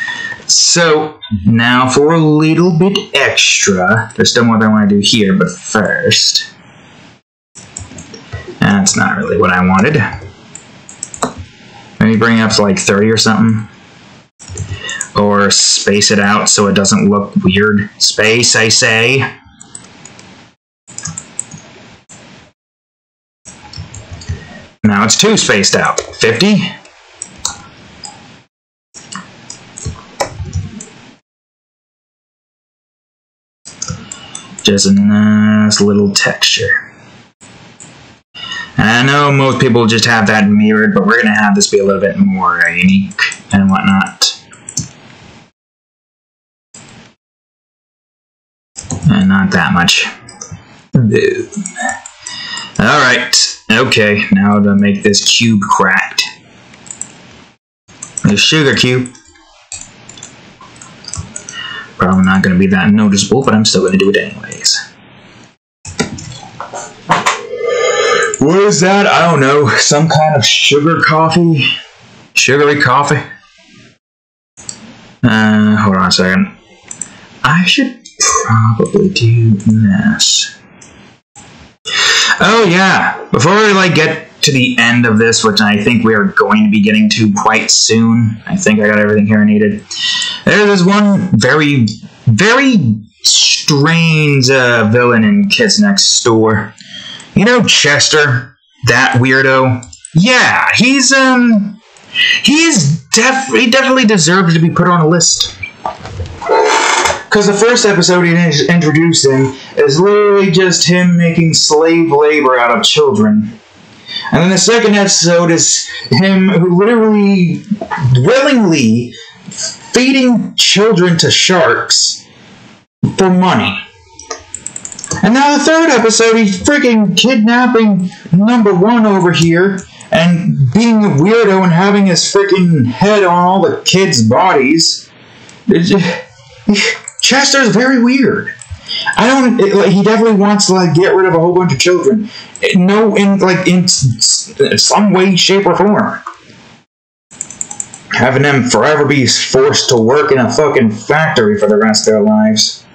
So, now for a little bit extra. There's still more that I want to do here, but first... That's not really what I wanted. Maybe bring it up to like 30 or something. Or space it out so it doesn't look weird. Space, I say. Now it's too spaced out. 50? Just a nice little texture. I know most people just have that mirrored, but we're going to have this be a little bit more unique and whatnot. And not that much. Alright, okay, now to make this cube cracked. The sugar cube. Probably not going to be that noticeable, but I'm still going to do it anyways. What is that? I don't know. Some kind of sugar coffee? Sugary coffee? Hold on a second. I should probably do this. Oh yeah, before we get to the end of this, which I think we are going to be getting to quite soon. I think I got everything here I needed. There's this one very, very strange villain in Kids Next Door. You know Chester, that weirdo? Yeah, he definitely deserves to be put on a list. Because the first episode he introduced him is literally just him making slave labor out of children. And then the second episode is him who literally, willingly feeding children to sharks for money. And now the third episode, he's freaking kidnapping number one over here and being a weirdo and having his freaking head on all the kids' bodies. Chester's very weird. He definitely wants to get rid of a whole bunch of children. In some way, shape, or form. Having them forever be forced to work in a fucking factory for the rest of their lives.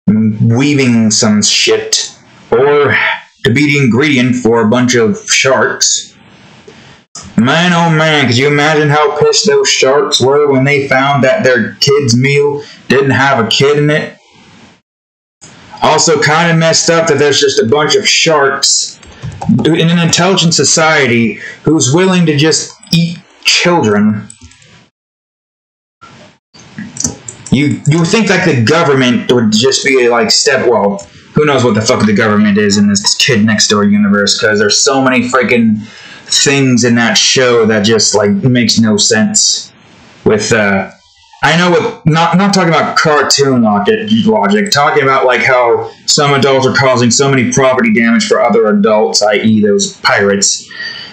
Weaving some shit. Or to be the ingredient for a bunch of sharks. Man, oh man, could you imagine how pissed those sharks were when they found that their kid's meal didn't have a kid in it? Also, kind of messed up that there's just a bunch of sharks in an intelligent society who's willing to just eat children. You think the government would just be well, who knows what the fuck the government is in this Kid Next Door universe, because there's so many freaking things in that show that just makes no sense. With I know not talking about cartoon logic, talking about how some adults are causing so many property damage for other adults, i.e. those pirates,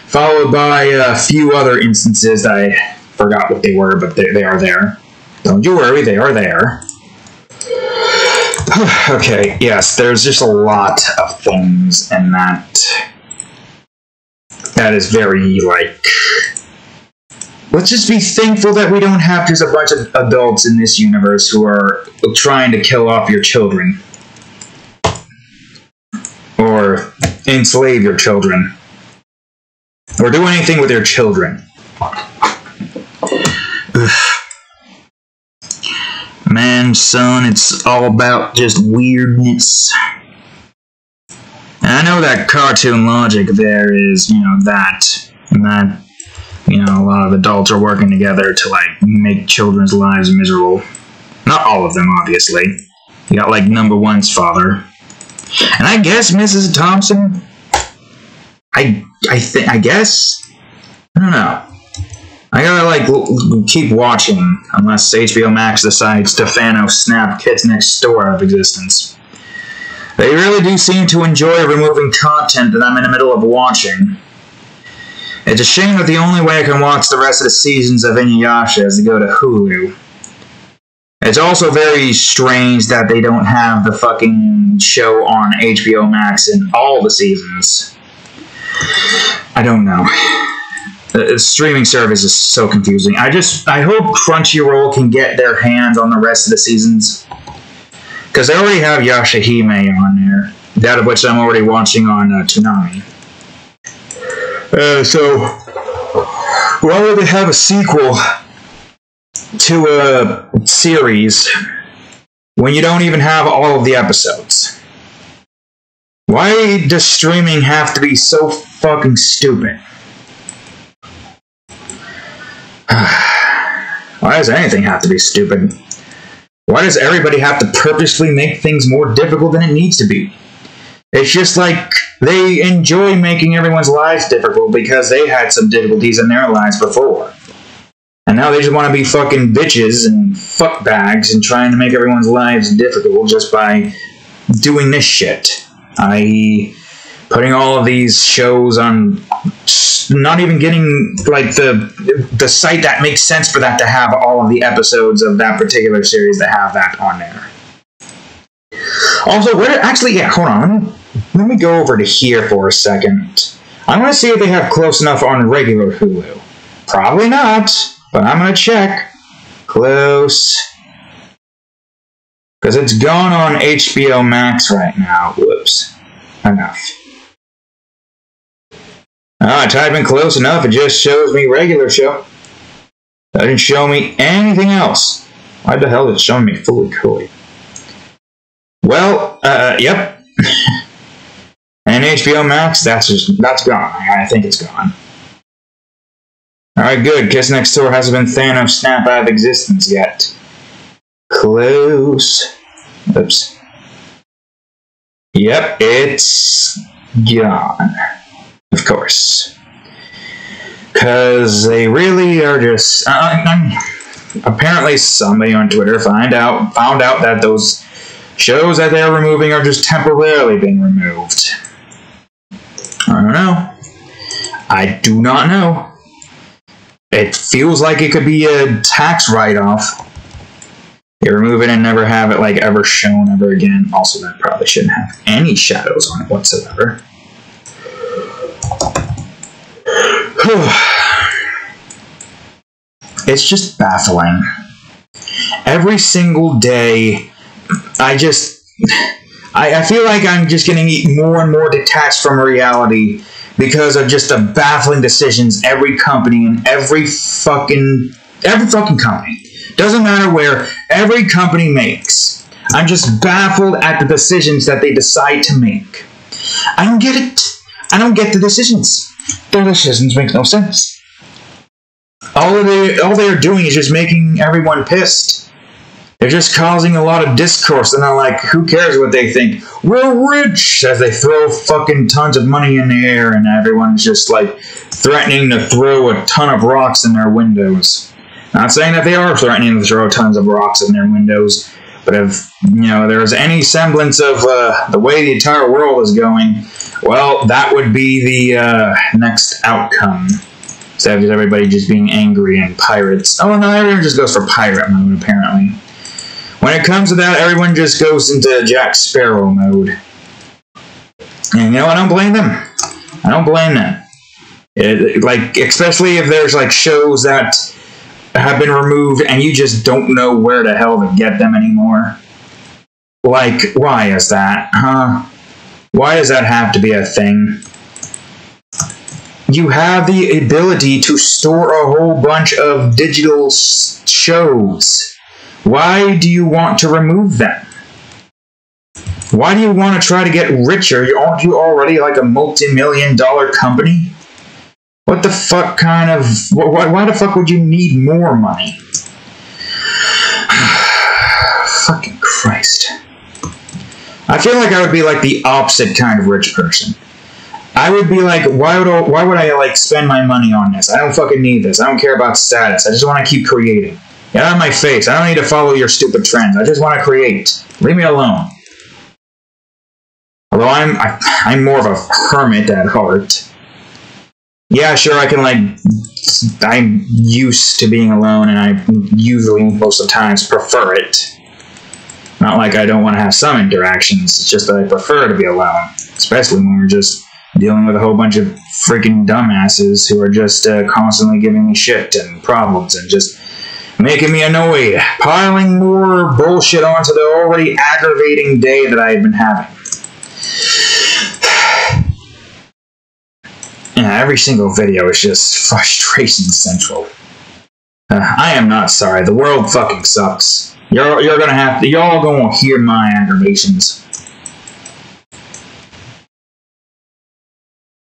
followed by a few other instances that I forgot what they were, but they are there. Don't you worry, they are there. Okay, yes, there's just a lot of things in that is very, let's just be thankful that we don't have just a bunch of adults in this universe who are trying to kill off your children. Or enslave your children. Or do anything with your children. Ugh. Man, son, it's all about just weirdness. And I know that cartoon logic there is, that a lot of adults are working together to, make children's lives miserable. Not all of them, obviously. You got, like, number one's father. And I guess Mrs. Thompson... I guess? I don't know. I gotta, like, keep watching, unless HBO Max decides to snap Kids Next Door out of existence. They really do seem to enjoy removing content that I'm in the middle of watching. It's a shame that the only way I can watch the rest of the seasons of Inuyasha is to go to Hulu. It's also very strange that they don't have the fucking show on HBO Max in all the seasons. I don't know. The streaming service is so confusing. I hope Crunchyroll can get their hands on the rest of the seasons. Because they already have Yashahime on there. That of which I'm already watching on Toonami. So, why would they have a sequel to a series when you don't even have all of the episodes? Why does streaming have to be so fucking stupid? Why does anything have to be stupid? Why does everybody have to purposely make things more difficult than it needs to be? It's just like they enjoy making everyone's lives difficult because they had some difficulties in their lives before. And now they just want to be fucking bitches and fuckbags and trying to make everyone's lives difficult just by doing this shit. I.e., putting all of these shows on, not even getting, like, the site that makes sense for that to have all of the episodes of that particular series that have that on there. Also, hold on, let me go over to here for a second. I want to see if they have close enough on regular Hulu. Probably not, but I'm going to check. Close. Because it's gone on HBO Max right now. Whoops. Enough. I type in close enough, it just shows me regular show. Doesn't show me anything else. Why the hell is it showing me Fully Cooley? Well, yep. And HBO Max, that's gone. I think it's gone. Alright, good. Kids Next Door hasn't been Thanos snap out of existence yet. Close. Oops. Yep, it's gone. Of course. Because they really are just... apparently somebody on Twitter found out that those shows that they're removing are just temporarily being removed. I don't know. I do not know. It feels like it could be a tax write-off. They remove it and never have it, like, ever shown ever again. Also, that probably shouldn't have any shadows on it whatsoever. It's just baffling. Every single day, I feel like I'm just getting more and more detached from reality because of just the baffling decisions every company and every fucking company. Doesn't matter where, every company makes. I'm just baffled at the decisions that they decide to make. I don't get it. I don't get the decisions. Their decisions make no sense. All they are doing is just making everyone pissed. They're just causing a lot of discourse, and they're like, who cares what they think? We're rich! As they throw fucking tons of money in the air, and everyone's just, like, threatening to throw a ton of rocks in their windows. Not saying that they are threatening to throw tons of rocks in their windows, but if, there's any semblance of the way the entire world is going, well, that would be the next outcome. Instead of everybody just being angry and pirates. Oh, no, everyone just goes for pirate mode, apparently. When it comes to that, everyone just goes into Jack Sparrow mode. And I don't blame them. I don't blame them. Especially if there's, like, shows that have been removed and you just don't know where the hell to get them anymore. Like, why is that, huh? Why does that have to be a thing? You have the ability to store a whole bunch of digital shows. Why do you want to remove them? Why do you want to try to get richer? Aren't you already like a multi-million-dollar company? What the fuck kind of... Why the fuck would you need more money? Fucking Christ. I feel like I would be like the opposite kind of rich person. I would be like, why would I like spend my money on this? I don't fucking need this. I don't care about status. I just want to keep creating. Get out of my face. I don't need to follow your stupid trends. I just want to create. Leave me alone. Although I'm more of a hermit at heart. Yeah, sure, I can like, I'm used to being alone, and I usually, most of the times, prefer it. Not like I don't want to have some interactions, it's just that I prefer to be alone. Especially when we're just dealing with a whole bunch of freaking dumbasses who are just constantly giving me shit and problems and just making me annoyed, piling more bullshit onto the already aggravating day that I had been having. Yeah, every single video is just frustration central. I am not sorry. The world fucking sucks. You're gonna have to. Y'all gonna hear my aggravations.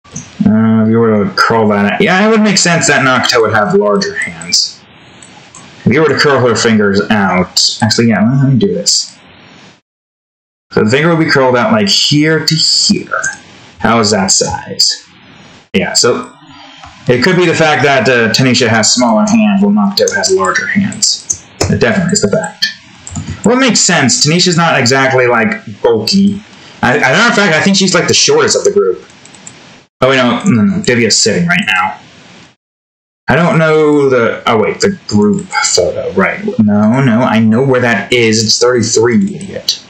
If you were to curl that out, yeah, it would make sense that Nocto would have larger hands. If you were to curl her fingers out, actually, yeah, let me do this. So the finger would be curled out like here to here. How is that size? Yeah, so it could be the fact that Tanisha has smaller hands while Nocto has larger hands. It definitely is the fact. Well, it makes sense. Tanisha's not exactly, like, bulky. I don't know, in fact, I think she's, like, the shortest of the group. Oh, wait, no, Divya's sitting right now. I don't know the... Oh, wait, the group photo, right. No, I know where that is. It's 33, you idiot.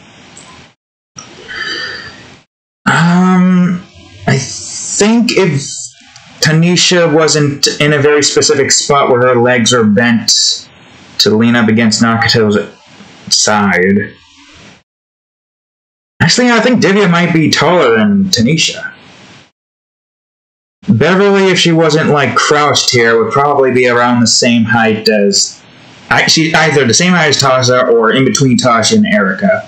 I think if Tanisha wasn't in a very specific spot where her legs are bent to lean up against Nocto's side. Actually, I think Divya might be taller than Tanisha. Beverly, if she wasn't, like, crouched here, would probably be around the same height as... Actually, either the same height as Tasha or in between Tasha and Erica.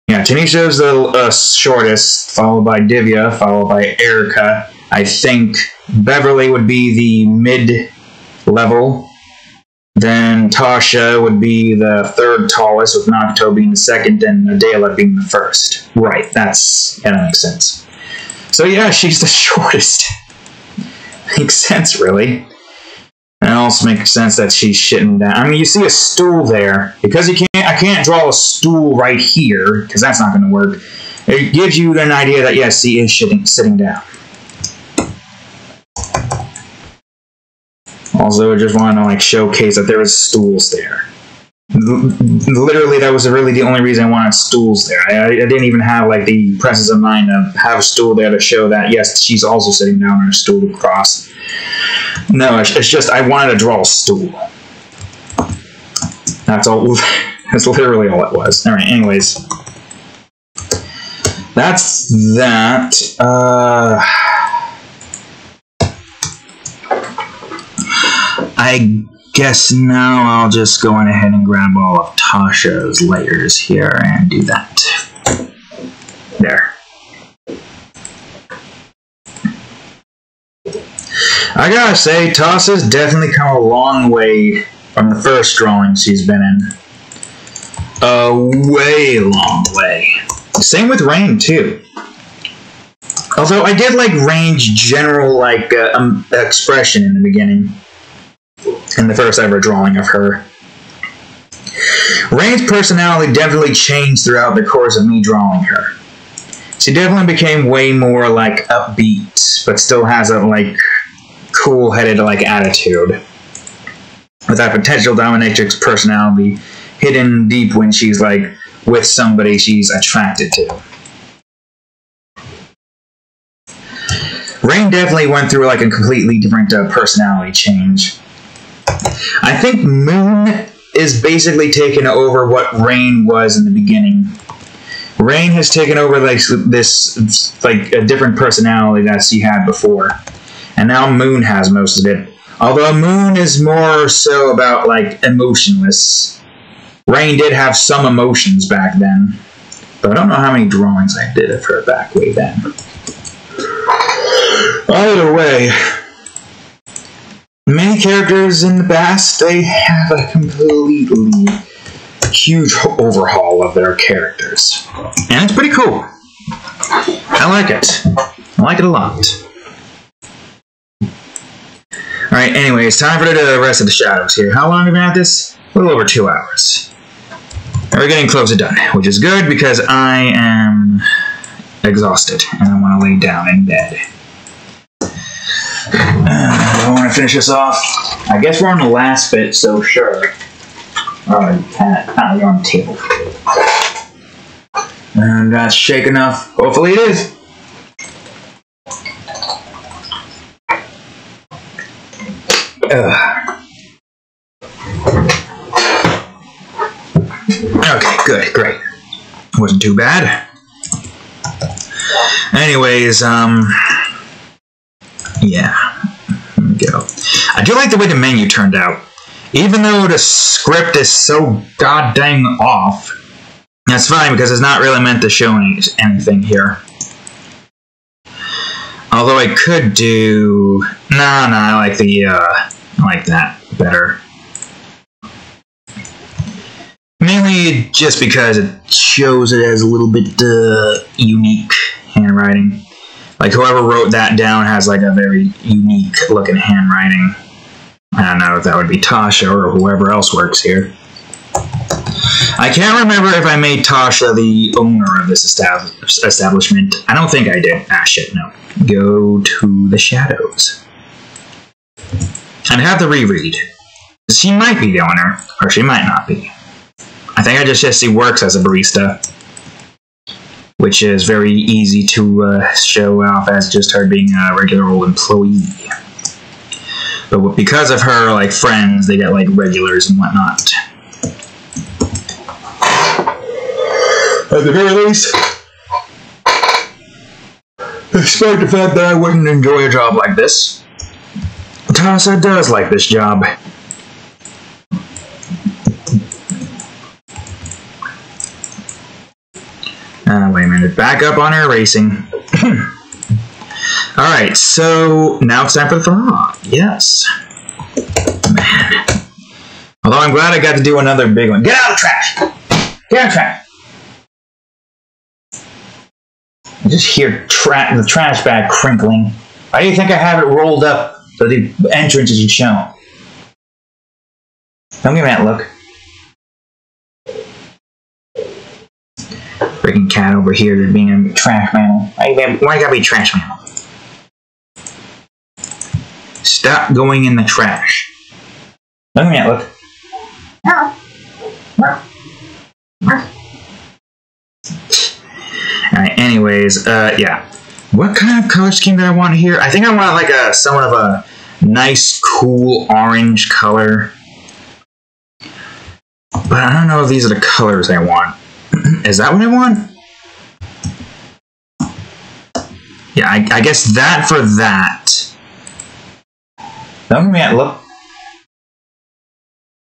Yeah, Tanisha's the shortest, followed by Divya, followed by Erica. I think Beverly would be the mid-level. Then Tasha would be the third tallest, with Nocto being the second and Adela being the first. Right, that makes sense. So yeah, she's the shortest. Makes sense, really. And it also makes sense that she's shitting down. I mean, you see a stool there. Because I can't draw a stool right here, because that's not going to work. It gives you an idea that, yes, she is sitting down. Also, I just wanted to, like, showcase that there was stools there. Literally, that was really the only reason I wanted stools there. I didn't even have, like, the presence of mind to have a stool there to show that, yes, she's also sitting down on a stool across. No, it's just I wanted to draw a stool. That's all. That's literally all it was. Alright, anyways. That's that. I guess now I'll just go on ahead and grab all of Tasha's layers here and do that. There. I gotta say, Tasha's definitely come a long way from the first drawing she's been in. A way long way. Same with Rain, too. Although I did like Rain's general, like, expression in the beginning. In the first ever drawing of her. Rain's personality definitely changed throughout the course of me drawing her. She definitely became way more, like, upbeat, but still has a, like, cool-headed, like, attitude. With that potential dominatrix personality hidden deep when she's, like, with somebody she's attracted to. Rain definitely went through, like, a completely different personality change. I think Moon is basically taken over what Rain was in the beginning. Rain has taken over, like, this, like, a different personality that she had before. And now Moon has most of it. Although Moon is more so about, like, emotionless. Rain did have some emotions back then. But I don't know how many drawings I did of her back way then. Either way, many characters in the past, they have a completely huge overhaul of their characters. And it's pretty cool. I like it. I like it a lot. Alright, anyways, time for the rest of the shadows here. How long have we been at this? A little over 2 hours. And we're getting close to done, which is good because I am exhausted and I want to lay down in bed. I want to finish this off. I guess we're on the last bit, so sure. Alright, you're on the table. And that's shake enough. Hopefully it is. Okay, good, great. Wasn't too bad. Anyways, yeah. Here we go. I do like the way the menu turned out. Even though the script is so goddamn off, that's fine because it's not really meant to show anything here. Although I could do... No, I like the, I like that better. Mainly just because it shows it as a little bit, unique handwriting. Like, whoever wrote that down has, like, a very unique-looking handwriting. I don't know if that would be Tasha or whoever else works here. I can't remember if I made Tasha the owner of this establishment. I don't think I did. Ah, shit, no. Go to the shadows. I'd have to reread. She might be the owner, or she might not be. I think I just said she works as a barista, which is very easy to show off as just her being a regular old employee. But because of her, like, friends, they get, like, regulars and whatnot. At the very least, despite the fact that I wouldn't enjoy a job like this, Tasha does like this job. Wait a minute, back up on her erasing. Alright, so now it's time for the vlog. Yes. Man. Although I'm glad I got to do another big one. Get out of the trash! Get out of the trash! I just hear the trash bag crinkling. Why do you think I have it rolled up so the entrance isn't shown? Don't give me that look. Freaking cat over here that's being a trash mammal. Why you gotta be a trash mammal? Stop going in the trash. Don't give me that look. Alright, anyways, yeah. What kind of color scheme did I want here? I think I want like somewhat of a nice, cool orange color. But I don't know if these are the colors I want. Is that what I want? Yeah, I guess that for that. Don't give me that look.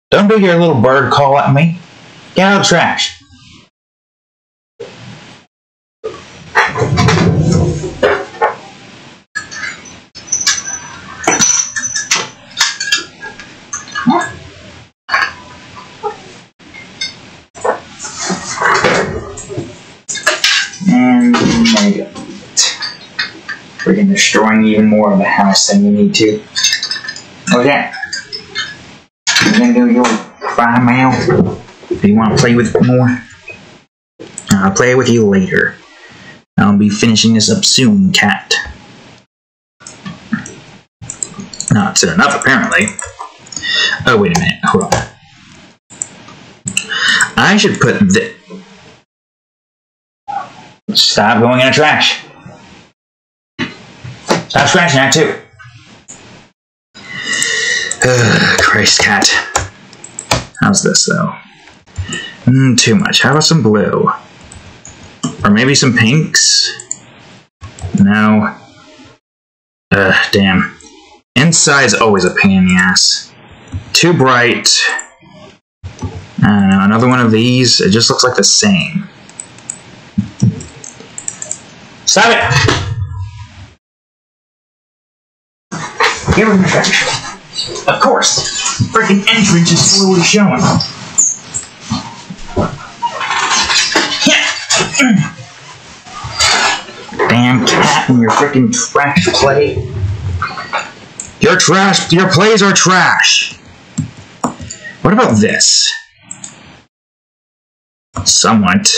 Don't do your little bird call at me. Get out of the trash. And there you go. Freaking destroying even more of the house than you need to. What's that? You gonna do your fry mouth? Do you want to play with it more? I'll play with you later. I'll be finishing this up soon, cat. Not soon enough, apparently. Oh, wait a minute. Hold on. I should put this... Stop going in the trash. Stop scratching that, too. Christ, cat. How's this, though? Too much. How about some blue? Or maybe some pinks? No. Damn. Inside's always a pain in the ass. Too bright. I don't know, another one of these. It just looks like the same. Stop it! Get rid of the trash. Of course. Freaking entrance is slowly showing. that in your freaking trash play. Your plays are trash. What about this? Somewhat.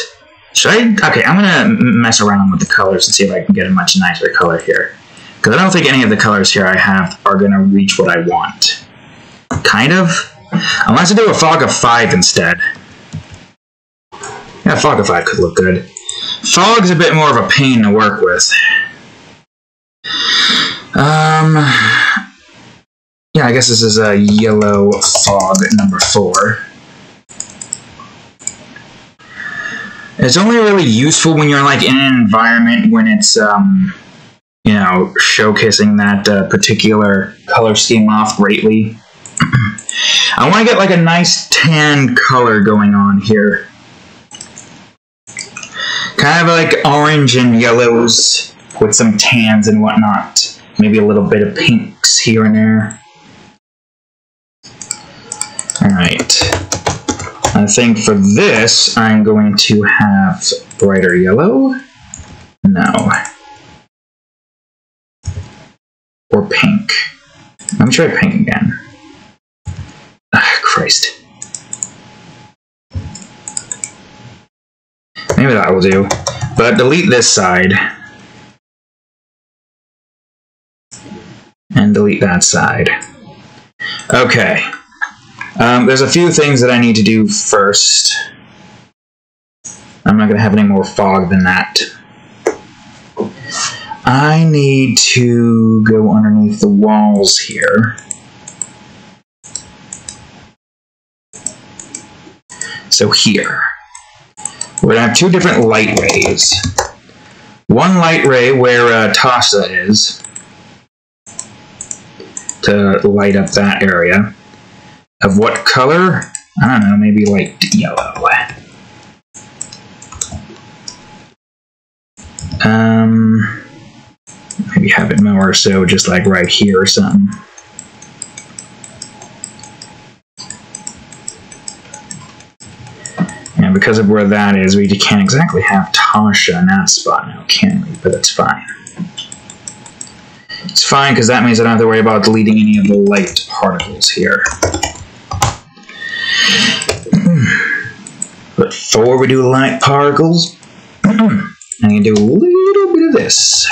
Should I? Okay, I'm gonna mess around with the colors and see if I can get a much nicer color here. Because I don't think any of the colors here I have are gonna reach what I want. Kind of. Unless I do a fog of 5 instead. Yeah, fog of 5 could look good. Fog's a bit more of a pain to work with. Yeah, I guess this is a yellow fog number 4. It's only really useful when you're like in an environment when it's, you know, showcasing that particular color scheme off greatly. I want to get like a nice tan color going on here. Kind of like orange and yellows with some tans and whatnot. Maybe a little bit of pinks here and there. Alright. I think for this, I'm going to have brighter yellow. No. Or pink. Let me try pink again. Ah, Christ. Maybe that will do. But delete this side. And delete that side. Okay. There's a few things that I need to do first. I'm not going to have any more fog than that. I need to go underneath the walls here. So here. We're going to have 2 different light rays. One light ray where Tasha is, to light up that area. Of what color? I don't know, maybe like yellow. Maybe have it more so just like right here or something. And because of where that is, we can't exactly have Tasha in that spot now, can we? But that's fine. It's fine because that means I don't have to worry about deleting any of the light particles here. But before we do the light particles, I'm going to do a little bit of this.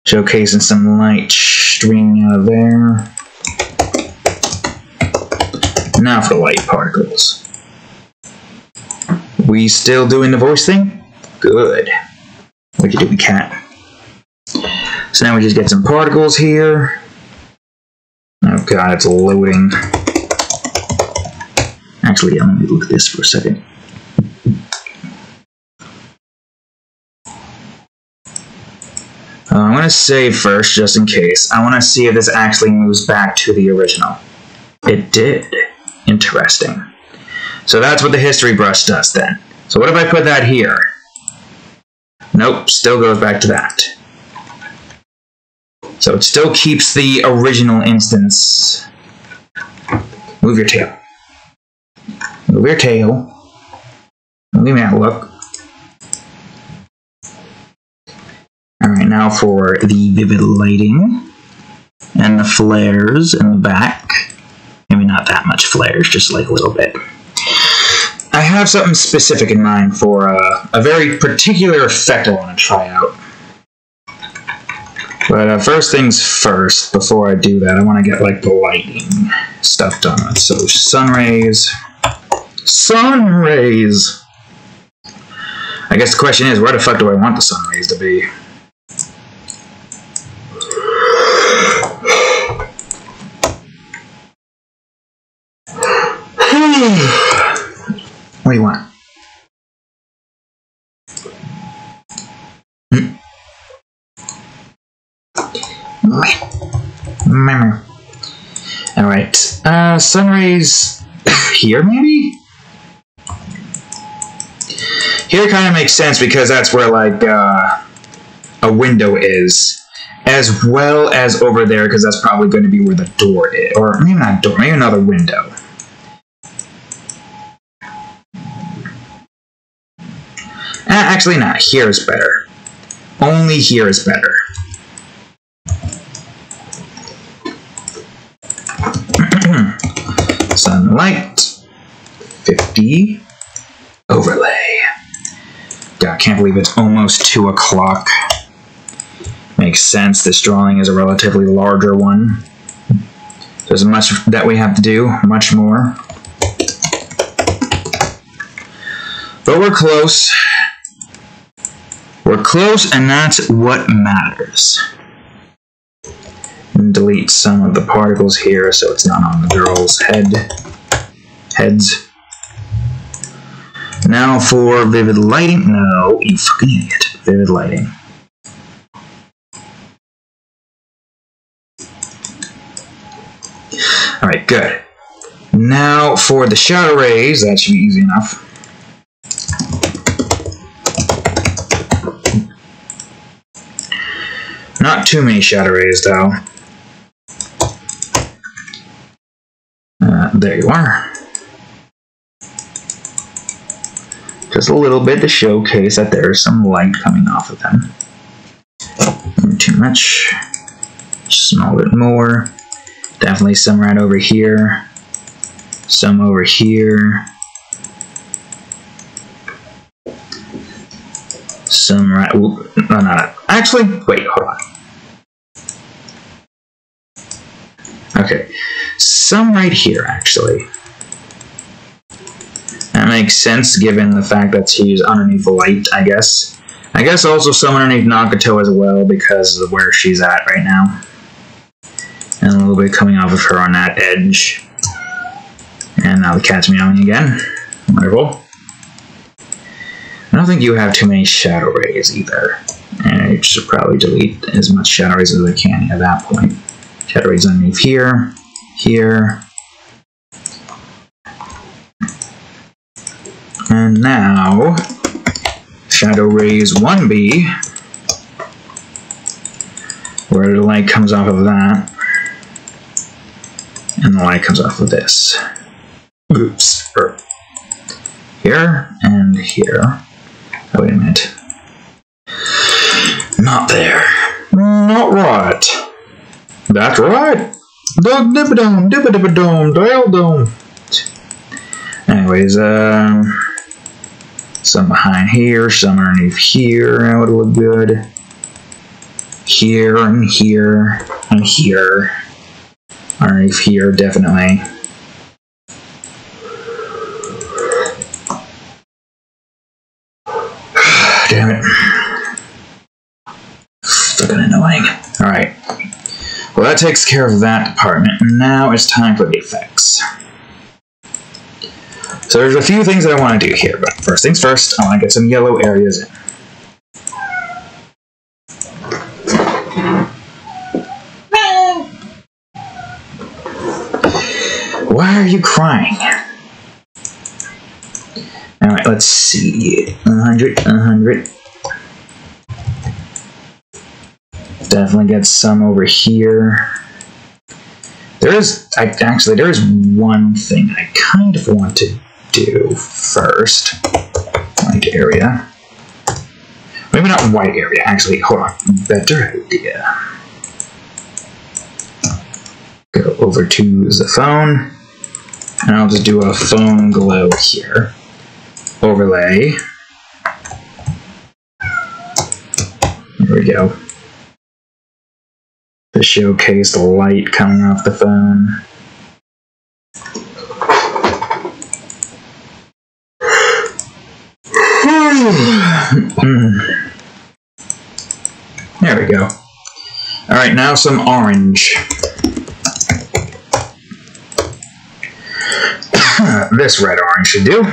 Showcasing some light streaming out of there. Now for the light particles. We still doing the voice thing? Good. What you doing, cat? So now we just get some particles here. Oh god, it's loading. Actually, let me look at this for a second. I'm going to save first, just in case. I want to see if this actually moves back to the original. It did. Interesting. So that's what the history brush does then. So what if I put that here? Nope, still goes back to that. So it still keeps the original instance. Move your tail. Move your tail. Give me that look. Alright, now for the vivid lighting. And the flares in the back. Maybe not that much flares, just like a little bit. I have something specific in mind for a very particular effect I want to try out. But first things first, before I do that, I want to get like the lighting stuff done. So sun rays. Sun rays! I guess the question is, where the fuck do I want the sun rays to be? What do you want? Alright, sun rays here maybe? Here kind of makes sense because that's where like a window is, as well as over there because that's probably going to be where the door is, or maybe not a door, maybe another window. Actually, not. Here is better. Only here is better. Sunlight. 50. Overlay. God, I can't believe it's almost 2 o'clock. Makes sense. This drawing is a relatively larger one. There's much that we have to do. Much more. But we're close. We're close, and that's what matters. And delete some of the particles here so it's not on the girl's heads. Now for vivid lighting. No, you fucking idiot. Vivid lighting. Alright, good. Now for the shadow rays, that should be easy enough. Not too many shadow rays, though. There you are. Just a little bit to showcase that there is some light coming off of them. Not too much. Just a small bit more. Definitely some right over here. Some over here. Some right... No, not... Actually, wait, hold on. Okay. Some right here, actually. That makes sense, given the fact that she's underneath the light, I guess. I guess also some underneath Nagato as well, because of where she's at right now. And a little bit coming off of her on that edge. And now the cat's meowing again. Wonderful. I don't think you have too many shadow rays either. And I should probably delete as much shadow rays as I can at that point. Shadow rays underneath here, here. And now, shadow rays 1B, where the light comes off of that, and the light comes off of this. Oops. Here and here. Oh, wait a minute. Not there. Not right. That's right. Dog dibba-dome, dibba-dibba-dome, dial-dome. Anyways, some behind here, some underneath here, that would look good. Here and here and here. Underneath here, definitely. Damn it. Fucking annoying. Alright. Well, that takes care of that department. Now it's time for the effects. So there's a few things that I want to do here, but first things first, I want to get some yellow areas in. Why are you crying? Alright, let's see. 100, 100. Definitely get some over here. There is one thing I kind of want to do first. White area. Maybe not white area, actually, hold on. Better idea. Go over to the phone, and I'll just do a phone glow here. Overlay. There we go. To showcase the light coming off the phone. There we go. Alright, now some orange. This red orange should do.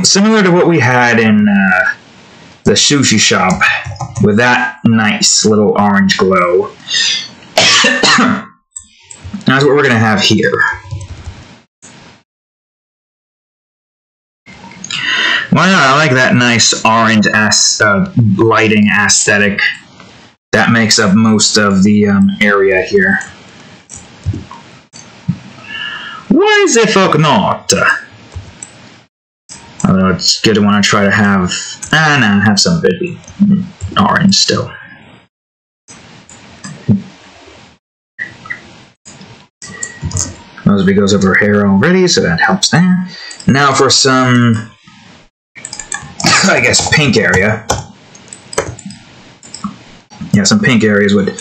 Similar to what we had in the sushi shop, with that nice little orange glow. That's what we're going to have here. Why not? I like that nice orange lighting aesthetic. That makes up most of the area here. Why the fuck not? Although it's good to want to try to have... no, have some of it be orange still. Mosby goes over her hair already, so that helps there. Now for some... I guess pink area. Yeah, some pink areas would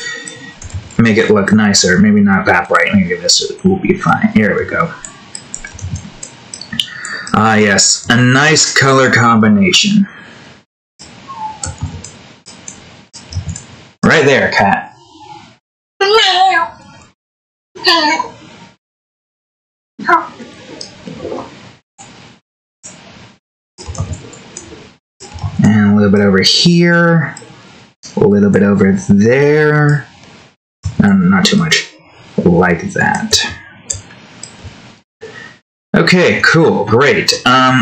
make it look nicer. Maybe not that bright. Maybe this will be fine. Here we go. Ah, yes. A nice color combination. Right there, cat. And a little bit over here. A little bit over there. Not too much. Like that. Okay, cool, great.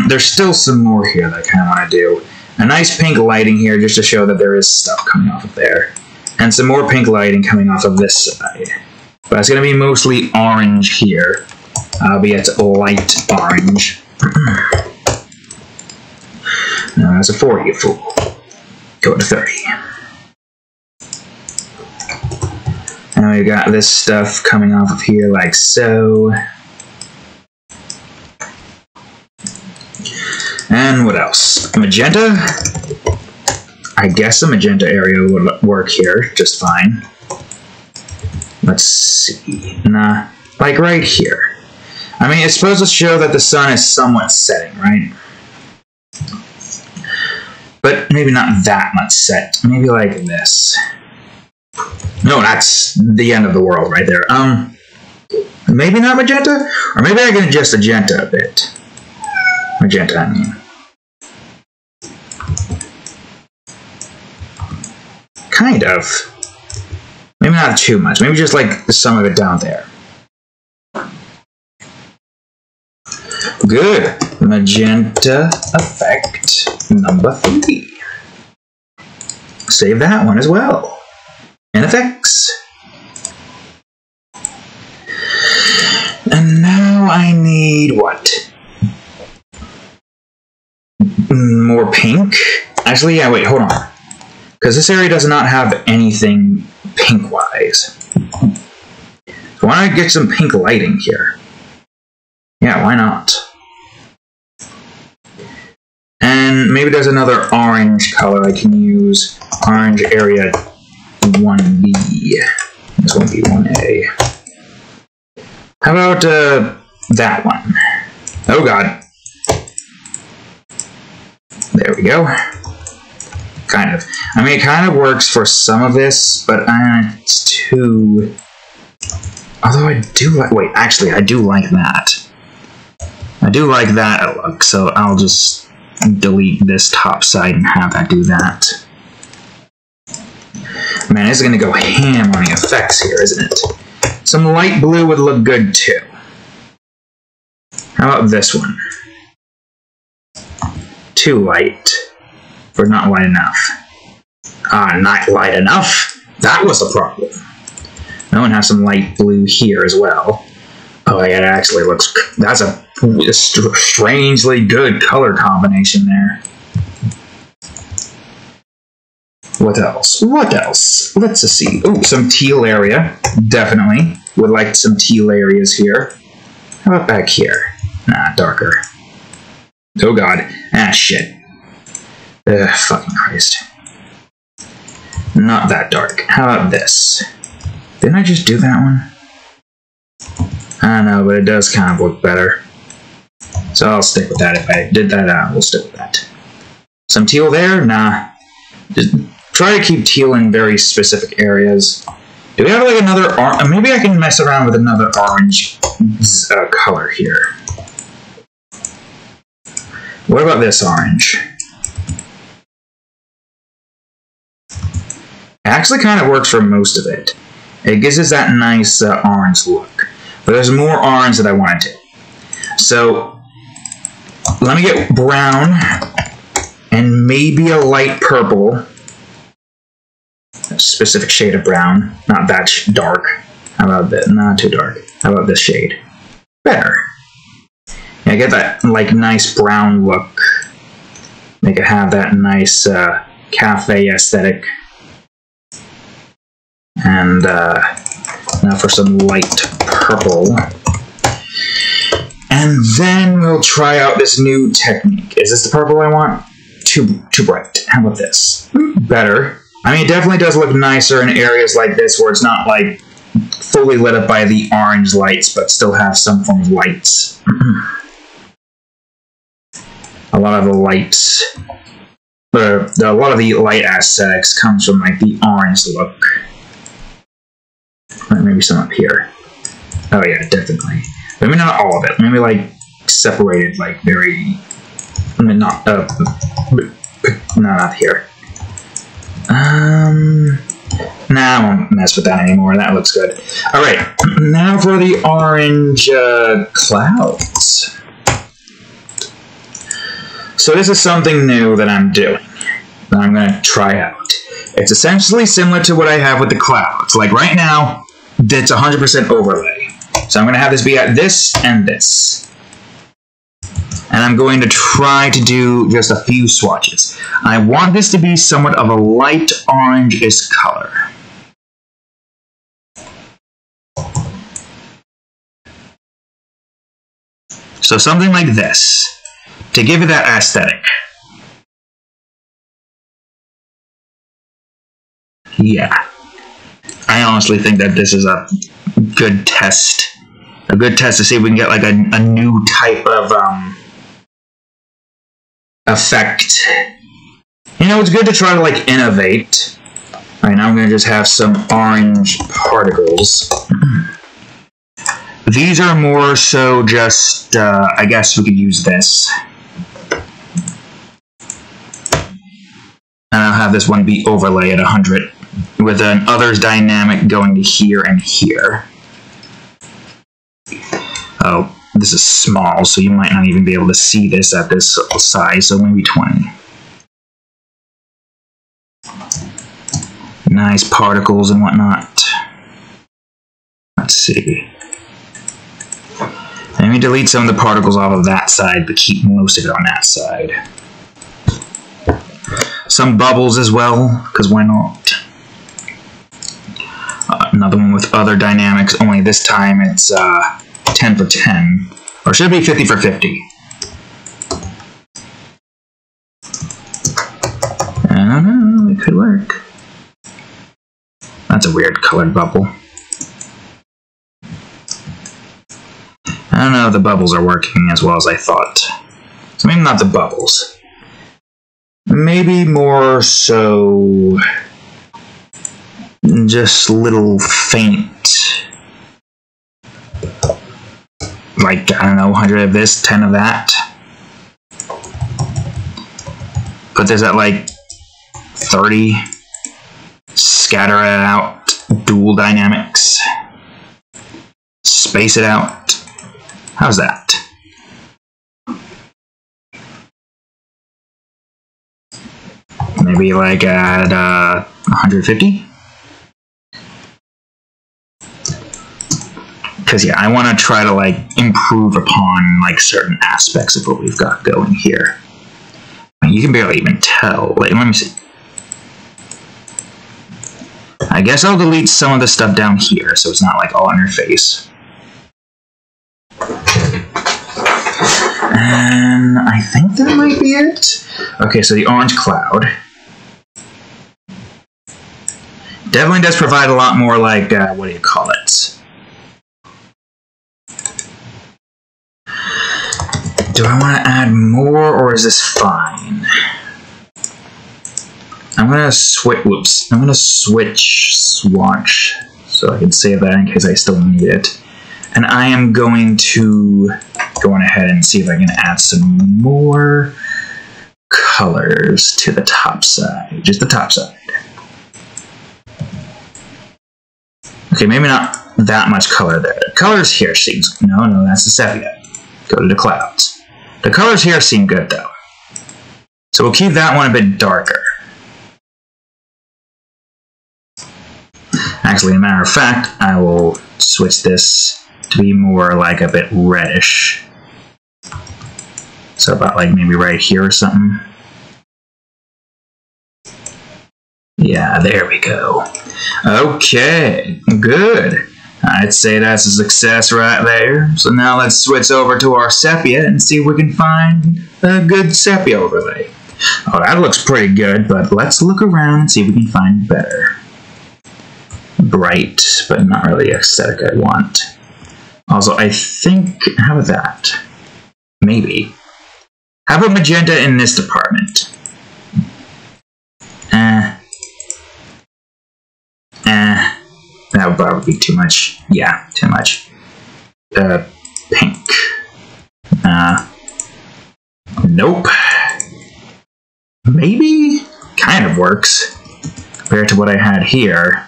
There's still some more here that I kind of want to do. A nice pink lighting here just to show that there is stuff coming off of there. And some more pink lighting coming off of this side. But it's going to be mostly orange here. Albeit light orange. Now that's a 40, you fool. Go to 30. And we got this stuff coming off of here like so. And what else? Magenta? I guess the magenta area would work here just fine. Let's see. Nah, like right here. I mean, it's supposed to show that the sun is somewhat setting, right? But maybe not that much set. Maybe like this. No, that's the end of the world right there. Maybe not magenta? Or maybe I can adjust magenta a bit. Magenta, I mean. Kind of. Maybe not too much. Maybe just like some of it down there. Good. Magenta effect number 3. Save that one as well. And effects. And now I need what? More pink? Actually, yeah, wait, hold on. Because this area does not have anything pink-wise. So why don't I get some pink lighting here? Yeah, why not? And maybe there's another orange color I can use. Orange area 1B. This won't be 1A. How about that one? Oh god. There we go. Kind of. I mean, it kind of works for some of this, but it's too... Although I do like... Wait, actually, I do like that. I do like that look, so I'll just delete this top side and have that do that. Man, this is going to go ham on the effects here, isn't it? Some light blue would look good, too. How about this one? Too light. Or not light enough. Not light enough? That was the problem. No one has some light blue here as well. Oh yeah, it actually looks... That's a strangely good color combination there. What else? What else? Let's see. Ooh, some teal area. Definitely. Would like some teal areas here. How about back here? Nah, darker. Oh god. Ah, shit. Fucking Christ. Not that dark. How about this? Didn't I just do that one? I don't know, but it does kind of look better. So I'll stick with that. If I did that, we'll stick with that. Some teal there? Nah. Just try to keep teal in very specific areas. Do we have like another orange? Maybe I can mess around with another orange color here. What about this orange? It actually kind of works for most of it. It gives us that nice orange look. But there's more orange that I want to do. So, let me get brown and maybe a light purple. A specific shade of brown. Not that dark. How about that? Not too dark. How about this shade? Better. Yeah, I get that like nice brown look. Make it have that nice cafe aesthetic. And now for some light purple. And then we'll try out this new technique. Is this the purple I want? Too bright. How about this? Better. I mean, it definitely does look nicer in areas like this where it's not like fully lit up by the orange lights, but still have some form of lights. A lot of the lights, a lot of the light aesthetics comes from like the orange look. Or maybe some up here. Oh yeah, definitely. Maybe not all of it. Maybe like separated, like very. I mean, not no, not here. Nah, I won't mess with that anymore. That looks good. All right, now for the orange clouds. So this is something new that I'm doing, that I'm going to try out. It's essentially similar to what I have with the clouds. Like right now, it's 100% overlay. So I'm going to have this be at this and this. And I'm going to try to do just a few swatches. I want this to be somewhat of a light orange-ish color. So something like this, to give it that aesthetic. Yeah. I honestly think that this is a good test. A good test to see if we can get like a new type of effect. You know, it's good to try to like innovate. Alright, now I'm going to just have some orange particles. These are more so just, I guess we could use this. And I'll have this one be overlay at 100 with an others dynamic going to here and here. Oh, this is small, so you might not even be able to see this at this size, so maybe 20. Nice particles and whatnot. Let's see. Let me delete some of the particles off of that side, but keep most of it on that side. Some bubbles as well, because why not? Another one with other dynamics, only this time it's 10 for 10. Or should it be 50 for 50? I don't know, it could work. That's a weird colored bubble. I don't know if the bubbles are working as well as I thought. So maybe not the bubbles. Maybe more so just little faint. Like, I don't know, 100 of this, 10 of that. Put this at like 30. Scatter it out. Dual dynamics. Space it out. How's that? Maybe like at 150? Because yeah, I want to try to like improve upon like certain aspects of what we've got going here. I mean, you can barely even tell. Like, let me see. I guess I'll delete some of the stuff down here so it's not like all in your face. And I think that might be it. Okay, so the orange cloud. Definitely does provide a lot more like, what do you call it? Do I want to add more or is this fine? I'm gonna switch, whoops, I'm gonna swatch so I can save that in case I still need it. And I am going to go on ahead and see if I can add some more colors to the top side, just the top side. Okay, maybe not that much color there. The colors here seems, no, that's the sepia. Go to the clouds. The colors here seem good though. So we'll keep that one a bit darker. Actually, as a matter of fact, I will switch this to be more like a bit reddish. So about like maybe right here or something. Yeah, there we go. Okay, good. I'd say that's a success right there. So now let's switch over to our sepia and see if we can find a good sepia overlay. Oh, that looks pretty good, but let's look around and see if we can find better. Bright, but not really the aesthetic I want. Also, I think, how about that? Maybe. How about magenta in this department? That would probably be too much. Yeah, too much. Pink. Nope. Maybe? Kind of works. Compared to what I had here.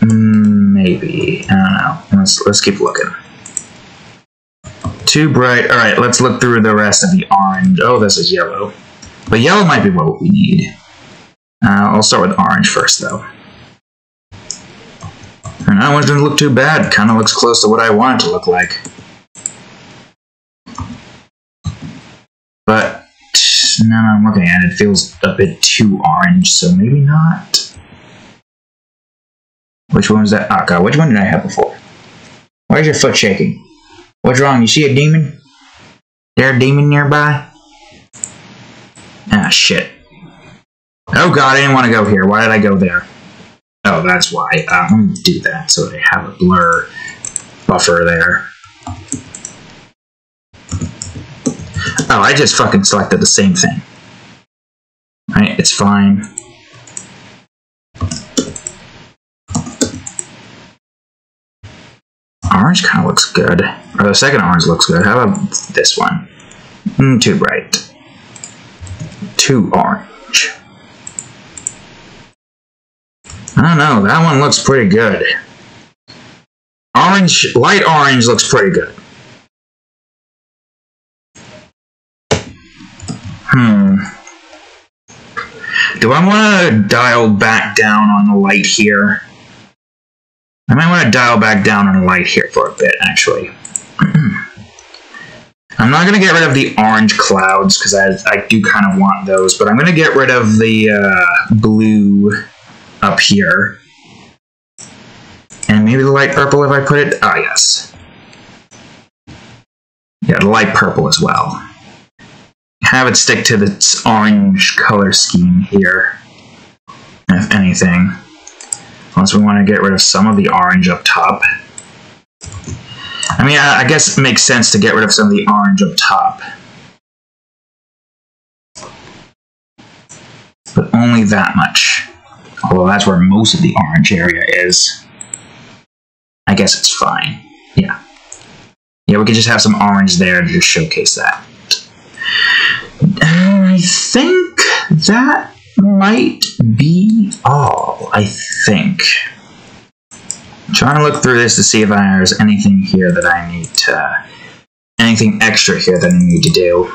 Maybe. I don't know. Let's keep looking. Too bright. Alright, let's look through the rest of the orange. Oh, this is yellow. But yellow might be what we need. I'll start with orange first, though. And that one doesn't look too bad. Kind of looks close to what I want it to look like. But now I'm looking at it, it feels a bit too orange, so maybe not. Which one was that? Oh god, which one did I have before? Why is your foot shaking? What's wrong? You see a demon? Is there a demon nearby? Ah, shit. Oh god, I didn't want to go here. Why did I go there? Oh, that's why. Let me do that so I have a blur buffer there. Oh, I just fucking selected the same thing. Right, it's fine. Orange kind of looks good. Or the second orange looks good. How about this one? Too bright. Too orange. I don't know, that one looks pretty good. Orange, light orange looks pretty good. Do I want to dial back down on the light here? I might want to dial back down on the light here for a bit, actually. I'm not going to get rid of the orange clouds, because I do kind of want those, but I'm going to get rid of the blue up here. And maybe the light purple if I put it... Ah, yes. Yeah, the light purple as well. Have it stick to this orange color scheme here, if anything. Unless we want to get rid of some of the orange up top. I mean, I guess it makes sense to get rid of some of the orange up top. But only that much. Although that's where most of the orange area is. I guess it's fine. Yeah. Yeah, we could just have some orange there to just showcase that. I think that might be all, I think. I'm trying to look through this to see if there's anything here that I need to... anything extra here that I need to do.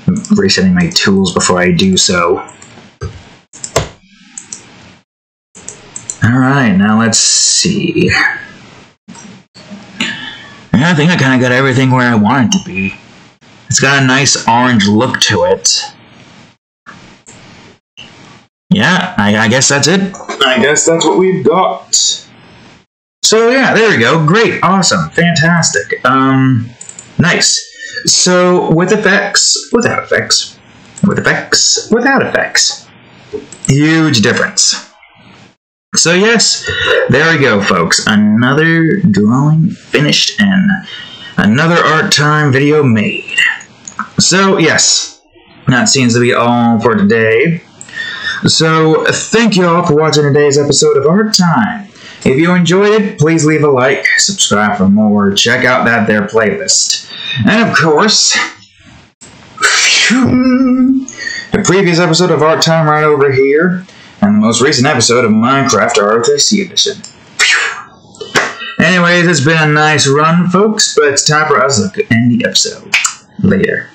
I'm resetting my tools before I do so. Alright, now let's see. I think I kind of got everything where I want it to be. It's got a nice orange look to it. Yeah, I guess that's it. I guess that's what we've got. So yeah, there we go. Great, awesome, fantastic. Nice. So with effects, without effects, with effects, without effects. Huge difference. So yes, there we go, folks. Another drawing finished and another art time video made. So yes, that seems to be all for today. So thank you all for watching today's episode of Art Time. If you enjoyed it, please leave a like, subscribe for more, check out that there playlist. And of course, the previous episode of Art Time right over here. And the most recent episode of Minecraft ROTC Edition. Anyways, it's been a nice run, folks, but it's time for us to end the episode. Later.